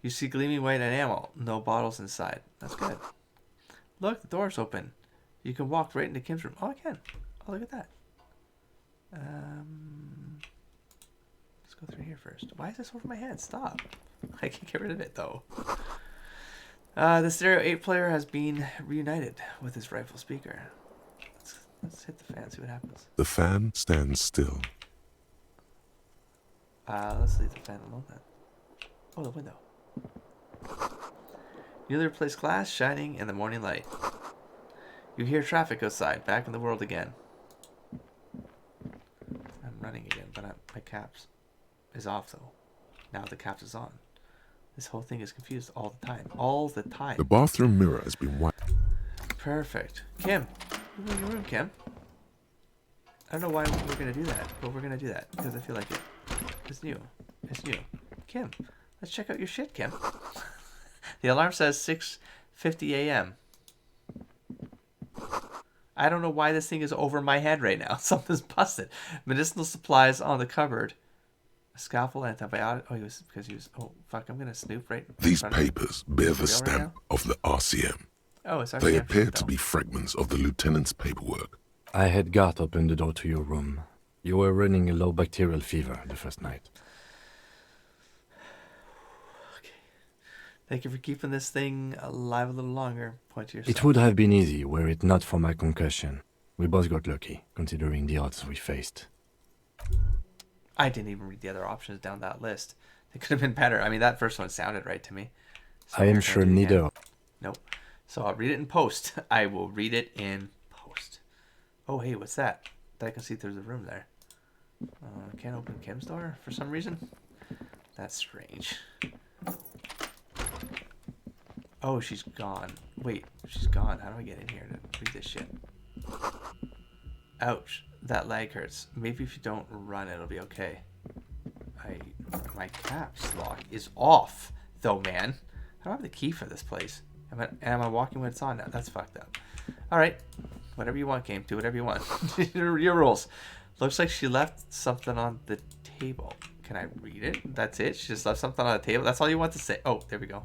You see gleaming white enamel. No bottles inside. That's good. Look, the door's open. You can walk right into Kim's room. Oh, I can. Oh, look at that. Let's go through here first. Why is this over my head? Stop. I can get rid of it, though. The Stereo 8 player has been reunited with his rifle speaker. Let's hit the fan, see what happens. The fan stands still. Let's leave the fan alone then. Oh, the window. Newly replaced glass shining in the morning light. You hear traffic outside, back in the world again. I'm running again, but my caps is off though. Now the caps is on. This whole thing is confused all the time. All the time. The bathroom mirror has been wiped. Perfect. Kim, you're in your room, Kim. I don't know why we're gonna do that, but we're gonna do that because I feel like it. It's new. It's new. Kim, let's check out your shit, Kim. The alarm says 6:50 a.m. I don't know why this thing is over my head right now. Something's busted. Medicinal supplies on the cupboard. A scalpel, antibiotic. Oh, Oh, fuck! I'm gonna snoop right. These papers bear the stamp of the RCM. Oh, it's They RCM appear shit, to though. be fragments of the lieutenant's paperwork. I had Gart open the door to your room. You were running a low bacterial fever the first night. Thank you for keeping this thing alive a little longer. Point to yourself. It would have been easy were it not for my concussion. We both got lucky, considering the odds we faced. I didn't even read the other options down that list. They could have been better. I mean, that first one sounded right to me. So I am we're sure gonna do it again. neither. Nope. So I'll read it in post. I will read it in post. Oh, hey, what's that? I can see through the room there. Can't open Kim's door for some reason. That's strange. Oh, she's gone. Wait, she's gone. How do I get in here to read this shit? Ouch. That leg hurts. Maybe if you don't run, it'll be okay. My caps lock is off, though, man. I don't have the key for this place. Am I walking when it's on now? That's fucked up. All right. Whatever you want, game. Do whatever you want. Your rules. Looks like she left something on the table. Can I read it? That's it? She just left something on the table? That's all you want to say? Oh, there we go.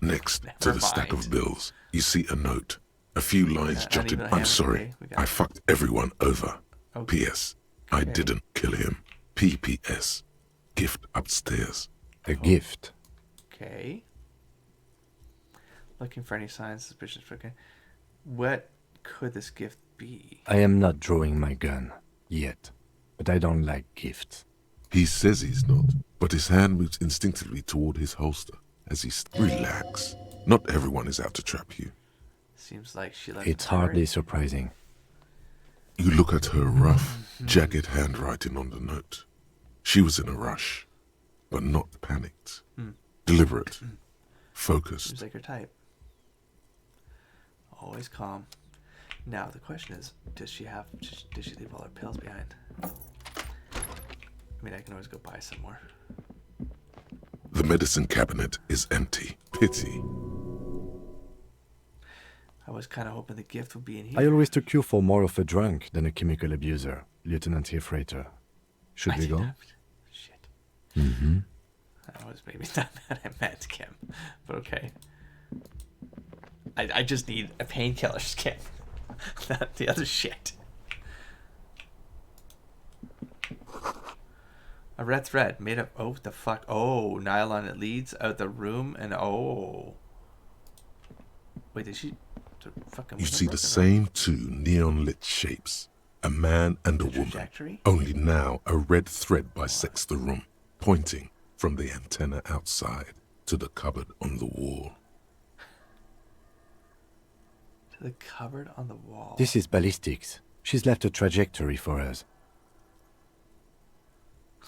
Next to the stack of bills, you see a note. A few lines jotted, I'm sorry, I fucked everyone over. Okay. P.S. I didn't kill him. P.P.S. Gift upstairs. A gift. Okay. Looking for any signs, suspicious. Okay. What could this gift be? I am not drawing my gun. Yet. But I don't like gifts. He says he's not, but his hand moves instinctively toward his holster as he relax. Not everyone is out to trap you. Seems like she left. It's hardly surprising. You look at her rough, jagged handwriting on the note. She was in a rush, but not panicked. Deliberate, focused. Seems like her type. Always calm. Now the question is, does she leave all her pills behind? I mean, I can always go buy some more. The medicine cabinet is empty. Pity. I was kind of hoping the gift would be in here. I always took you for more of a drunk than a chemical abuser, Lieutenant Hilfreiter. Should we go? Shit. Mm-hmm. That was maybe not that I meant, Kim. But okay. I just need a painkiller, Kim. Not the other shit. A red thread made of... Oh, the fuck? Oh, nylon. It leads out the room and... Oh. Wait, did she... You see the same two neon-lit shapes. A man and a woman. Only now a red thread bisects the room, pointing from the antenna outside to the cupboard on the wall. To the cupboard on the wall. This is ballistics. She's left a trajectory for us.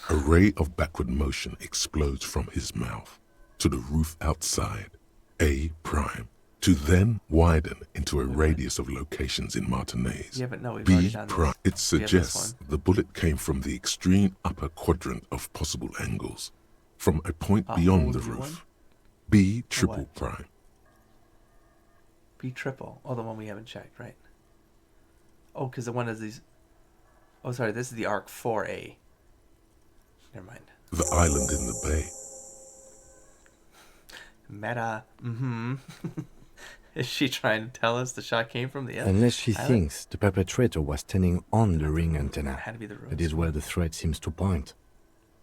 A ray of backward motion explodes from his mouth to the roof outside, A prime, to then widen into a radius of locations in Martinez. Yeah, but no, we've B already done prime. this. It suggests the bullet came from the extreme upper quadrant of possible angles, from a point beyond the roof. B triple prime. B triple. Oh, the one we haven't checked, right? Oh, because the one is these... Oh, sorry, this is the arc 4A. Never mind. The island in the bay. Meta. Mm-hmm. Is she trying to tell us the shot came from the island? Unless she thinks the perpetrator was standing on the ring antenna. Had to be the ruins. That is where the thread seems to point.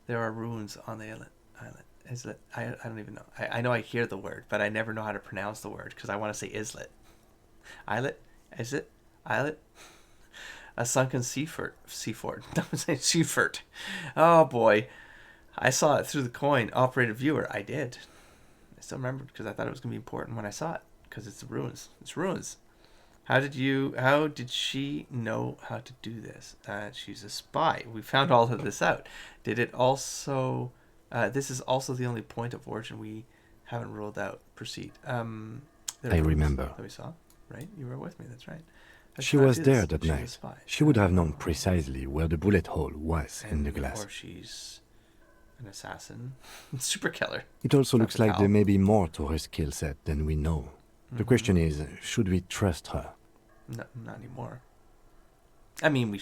There are ruins on the island. Islet. I don't even know. I know I hear the word, but I never know how to pronounce the word because I want to say islet. Islet? Is it? Islet? A sunken sea fort. Don't say sea fort. Oh boy. I saw it through the coin operated viewer. I did. I still remember because I thought it was going to be important when I saw it because it's the ruins. It's ruins. How did she know how to do this? She's a spy. We found all of this out. Did it also... this is also the only point of origin we haven't ruled out. Proceed. I remember. That we saw, right? You were with me, that's right. She was there that night. She would have known precisely where the bullet hole was in the glass. Or she's an assassin. Super killer. It also looks like there may be more to her skill set than we know. The question is, should we trust her? No, not anymore. I mean,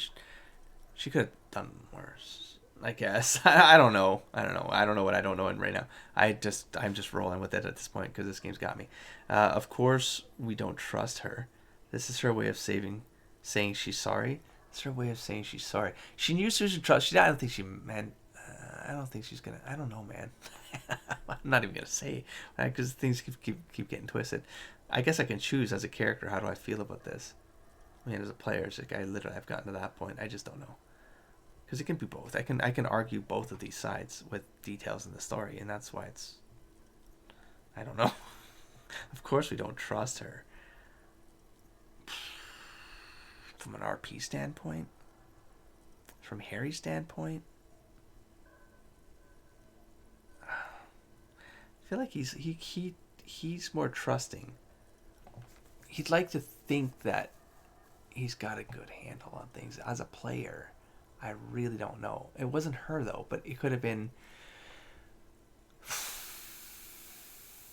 she could have done worse, I guess. I don't know. I don't know what I don't know right now. I'm just rolling with it at this point because this game's got me. Of course, we don't trust her. This is her way of saying she's sorry. It's her way of saying she's sorry. She knew she should trust. I don't think she meant. I don't think she's gonna. I don't know, man. I'm not even gonna say because things keep getting twisted. I guess I can choose as a character. How do I feel about this? I mean, as a player, it's like I've gotten to that point. I just don't know. Because it can be both. I can argue both of these sides with details in the story, and that's why it's... I don't know. Of course we don't trust her. From an RP standpoint? From Harry's standpoint? I feel like he's more trusting. He'd like to think that he's got a good handle on things. As a player... I really don't know. It wasn't her though, but it could have been.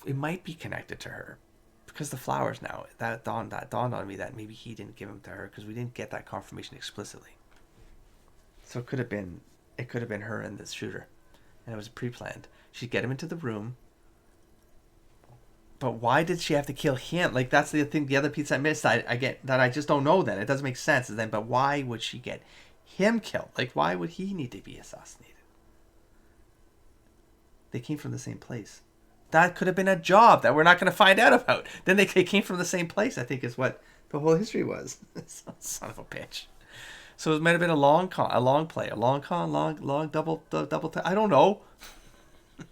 It might be connected to her because the flowers now that dawned on me that maybe he didn't give them to her because we didn't get that confirmation explicitly. So it could have been her and this shooter, and it was pre-planned. She'd get him into the room. But why did she have to kill him? Like that's the thing. The other piece I missed. I get that I just don't know. Then it doesn't make sense. Then, but why would she get him killed? Like, why would he need to be assassinated? They came from the same place. That could have been a job that we're not going to find out about. Then they came from the same place, I think is what the whole history was. Son of a bitch. So it might have been a long play, a long double. I don't know.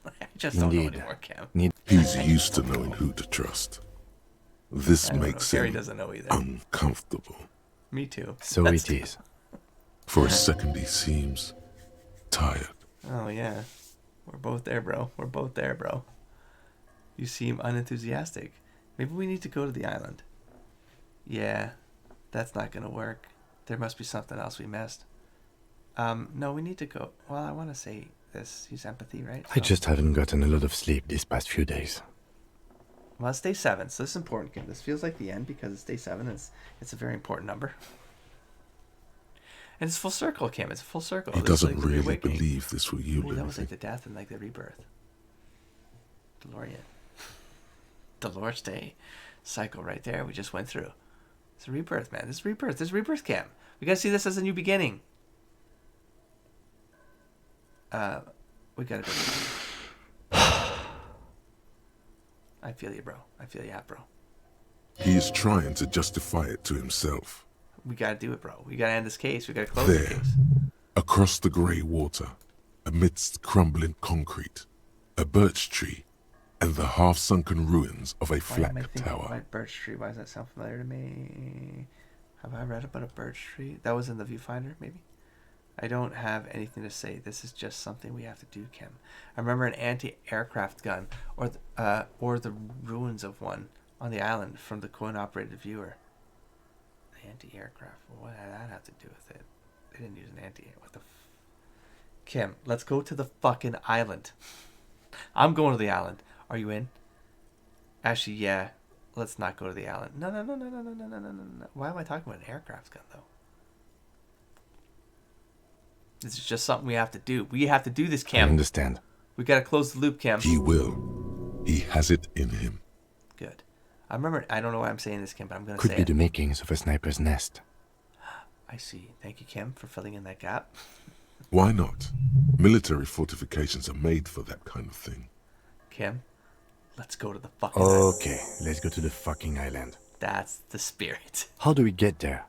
I just don't know anymore, Cam. He's used to knowing who to trust. This makes Gary him doesn't know either. uncomfortable. Me too. So it is. For a second, he seems tired. Oh yeah, we're both there, bro. We're both there, bro. You seem unenthusiastic. Maybe we need to go to the island. Yeah, that's not gonna work. There must be something else we missed. No, we need to go. Well, I want to say this. Use empathy, right? I just haven't gotten a lot of sleep these past few days. Well, it's day 7, so this is important, Kim. This feels like the end because it's day 7. It's a very important number. And it's full circle, Kim. It's a full circle. He doesn't really believe this will yield anything. That was like anything. the death and like the rebirth. DeLorean. Dolores Day cycle right there we just went through. It's a rebirth, man. This is rebirth. This is rebirth, Cam. We gotta see this as a new beginning. We gotta go. I feel you, bro. I feel you out, bro. He is trying to justify it to himself. We gotta do it, bro. We gotta end this case. We gotta close the There, case. across the grey water, amidst crumbling concrete, a birch tree, and the half-sunken ruins of a Why am I flak thinking tower. about birch tree? Why does that sound familiar to me? Have I read about a birch tree? That was in the viewfinder, maybe? I don't have anything to say. This is just something we have to do, Kim. I remember an anti-aircraft gun, or the ruins of one on the island from the coin-operated viewer. The anti-aircraft. Well, what did that have to do with it? They didn't use an what the Kim, let's go to the fucking island. I'm going to the island. Are you in? Actually, yeah. Let's not go to the island. No. Why am I talking about an aircraft gun, though? This is just something we have to do. We have to do this, Cam. I understand. We gotta close the loop, Cam. He will. He has it in him. Good. I remember, I don't know why I'm saying this, Kim, but I'm gonna Could say be it. the makings of a sniper's nest. I see. Thank you, Kim, for filling in that gap. Why not? Military fortifications are made for that kind of thing. Kim, let's go to the fucking island. Okay, let's go to the fucking island. That's the spirit. How do we get there?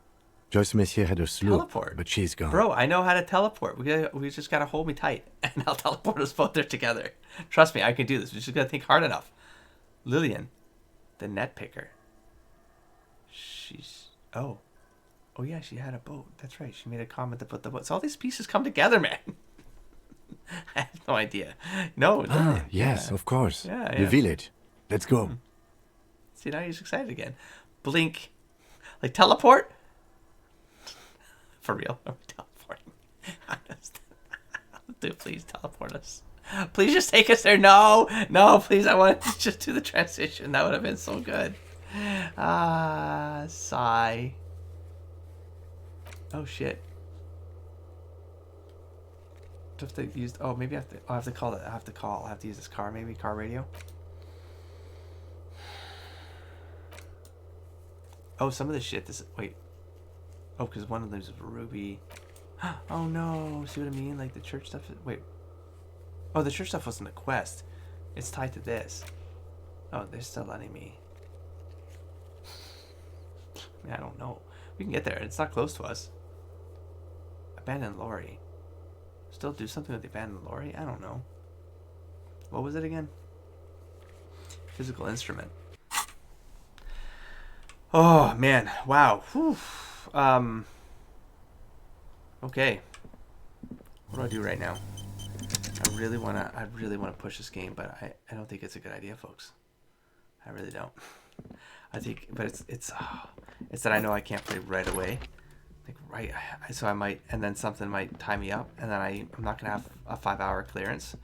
Joyce Messier had a sloop, Teleport. but she's gone. Bro, I know how to teleport. We just gotta hold me tight, and I'll teleport us both there together. Trust me, I can do this. We just gotta think hard enough. Lillian, the net picker. She's... Oh yeah, she had a boat. That's right. She made a comment about the boat. So all these pieces come together, man. I have no idea. No. Lillian. Yes, Yeah. of course. Yeah. The village. Let's go. See, now he's excited again. Blink. Like teleport? For real? Are we teleporting? Dude, please teleport us. Please just take us there. No, please. I want to just do the transition. That would have been so good. Sigh. Oh shit. Do I have to use? Oh, maybe I have to call it. I have to use this car. Maybe car radio. Oh, some of this shit. Wait. Oh, because one of them is Ruby. Oh no! See what I mean? Like the church stuff. Wait. Oh, the church stuff wasn't a quest. It's tied to this. Oh, they're still letting me. I mean, I don't know. We can get there. It's not close to us. Abandoned lorry. Still do something with the abandoned lorry? I don't know. What was it again? Physical instrument. Oh man! Wow. Whew. Okay. What do I do right now? I really wanna push this game, but I don't think it's a good idea, folks. I really don't. I think, but it's that I know I can't play right away. Like so I might, and then something might tie me up, and then I'm not gonna have a 5-hour clearance,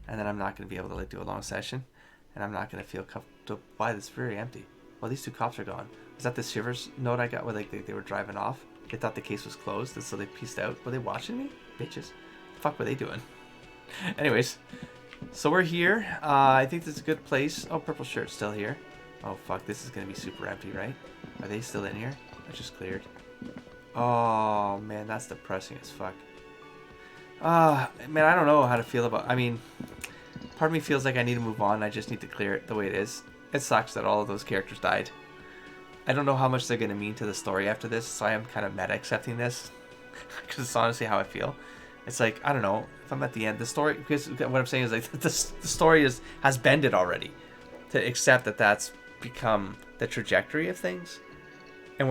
and then I'm not gonna be able to like do a long session, and I'm not gonna feel comfortable. Why this is very empty? Well, these 2 cops are gone. Was that the Shivers note I got where like they were driving off? They thought the case was closed, and so they pieced out. Were they watching me? Bitches. The fuck were they doing? Anyways, so we're here. I think this is a good place. Oh, purple shirt's still here. Oh fuck, this is gonna be super empty, right? Are they still in here? I just cleared. Oh man, that's depressing as fuck. Man, I don't know how to feel about. I mean, Part of me feels like I need to move on. I just need to clear it the way it is. It sucks that all of those characters died. I don't know how much they're going to mean to the story after this, so I am kind of meta accepting this. Because it's honestly how I feel. It's like, I don't know, if I'm at the end, the story, because what I'm saying is like, the story has bended already. To accept that that's become the trajectory of things. And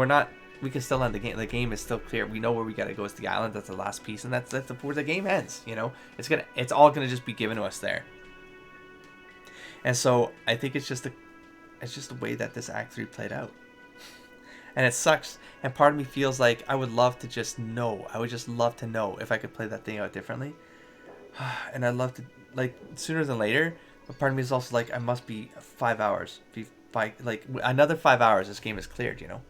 we can still end the game. The game is still clear. We know where we got to go. It's the island. That's the last piece. And that's where the game ends, you know? It's all going to just be given to us there. And so I think it's just the way that this Act 3 played out. And it sucks. And part of me feels like I would love to just know. I would just love to know if I could play that thing out differently. And I'd love to, like, sooner than later. But part of me is also like, I must be 5 hours. Like, another 5 hours, this game is cleared, you know?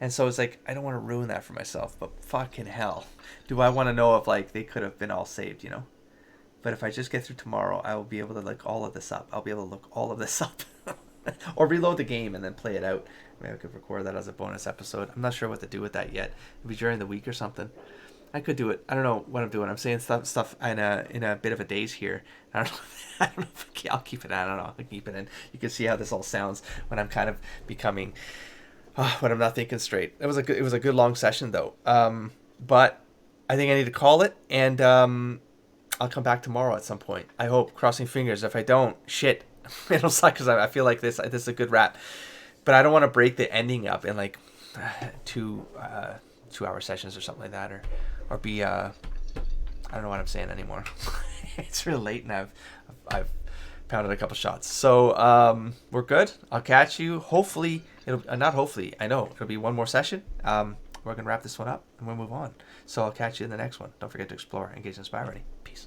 And so it's like, I don't want to ruin that for myself. But fucking hell. Do I want to know if, like, they could have been all saved, you know? But if I just get through tomorrow, I will be able to look all of this up. I'll be able to look all of this up. Or reload the game and then play it out. Maybe I could record that as a bonus episode. I'm not sure what to do with that yet. Maybe during the week or something. I could do it. I don't know what I'm doing. I'm saying stuff in a bit of a daze here. I don't know. I'll keep it. I don't know. I'll keep it in. You can see how this all sounds when I'm kind of becoming when I'm not thinking straight. It was a good long session though. But I think I need to call it, and I'll come back tomorrow at some point. I hope. Crossing fingers. If I don't, shit, it'll suck because I feel like this is a good wrap. But I don't want to break the ending up in like 2-hour sessions or something like that, or be I don't know what I'm saying anymore. It's real late and I've pounded a couple shots. So we're good. I'll catch you. Hopefully not hopefully. I know it'll be one more session. We're gonna wrap this one up and we'll move on. So I'll catch you in the next one. Don't forget to explore, engage, and inspire. Ready. Peace.